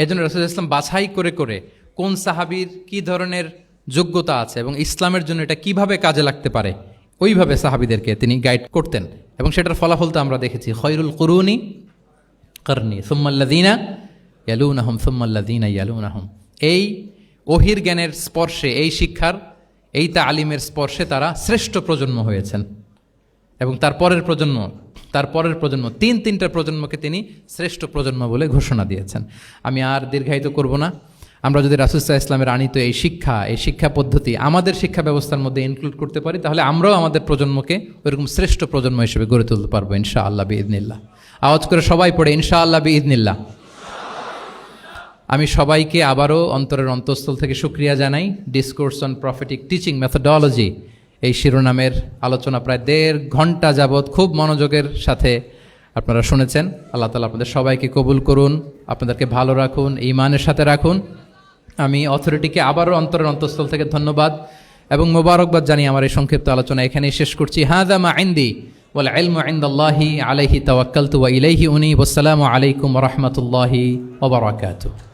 এই জন্য রাসূল সাল্লাল্লাহু আলাইহি ওয়াসাল্লাম বাছাই করে করে কোন সাহাবীর কি ধরনের যোগ্যতা আছে এবং ইসলামের জন্য এটা কিভাবে কাজে লাগতে পারে, ওইভাবে সাহাবীদেরকে তিনি গাইড করতেন। এবং সেটার ফলাফল তো আমরা দেখেছি, খয়রুল কুরুনি করনি সুম্মাল্লাযীনা ইয়ালুনাহুম সুম্মাল্লাযীনা ইয়ালুনাহুম। এই ওহির জ্ঞানের স্পর্শে, এই শিক্ষার, এই তালিমের স্পর্শে তারা শ্রেষ্ঠ প্রজন্ম হয়েছেন। এবং তার পরের প্রজন্ম তিনটা প্রজন্মকে তিনি শ্রেষ্ঠ প্রজন্ম বলে ঘোষণা দিয়েছেন। আমি আর দীর্ঘায়িত করব না। আমরা যদি রাসূল সাল্লাল্লাহু আলাইহি ওয়াসাল্লামের আনিত এই শিক্ষা পদ্ধতি আমাদের শিক্ষা ব্যবস্থার মধ্যে ইনক্লুড করতে পারি, তাহলে আমরাও আমাদের প্রজন্মকে ওইরকম শ্রেষ্ঠ প্রজন্ম হিসেবে গড়ে তুলতে পারবো ইনশাআল্লাহ বিইذনিল্লাহ। আওয়াজ করে সবাই পড়ে ইনশাআল্লাহ বিইذনিল্লাহ। আমি সবাইকে আবারও অন্তরের অন্তঃস্থল থেকে শুকরিয়া জানাই। Discourse on prophetic teaching methodology, এই শিরোনামের আলোচনা প্রায় 1.5 ঘন্টা যাবৎ খুব মনোযোগের সাথে আপনারা শুনেছেন। আল্লাহ তাআলা আপনাদের সবাইকে কবুল করুন, আপনাদেরকে ভালো রাখুন, ঈমানের সাথে রাখুন। আমি অথরিটিকে আবারও অন্তরের অন্তঃস্থল থেকে ধন্যবাদ এবং মোবারকবাদ জানিয়ে আমার এই সংক্ষিপ্ত আলোচনা এখানেই শেষ করছি। হাযা মা ইনদি ওয়াল ইলমু ইনদাল্লাহি আলাইহি তাওয়াক্কালতু ওয়া ইলাইহি উনীব। আসসালামু আলাইকুম ওয়া রাহমাতুল্লাহি ওয়া বারাকাতুহু।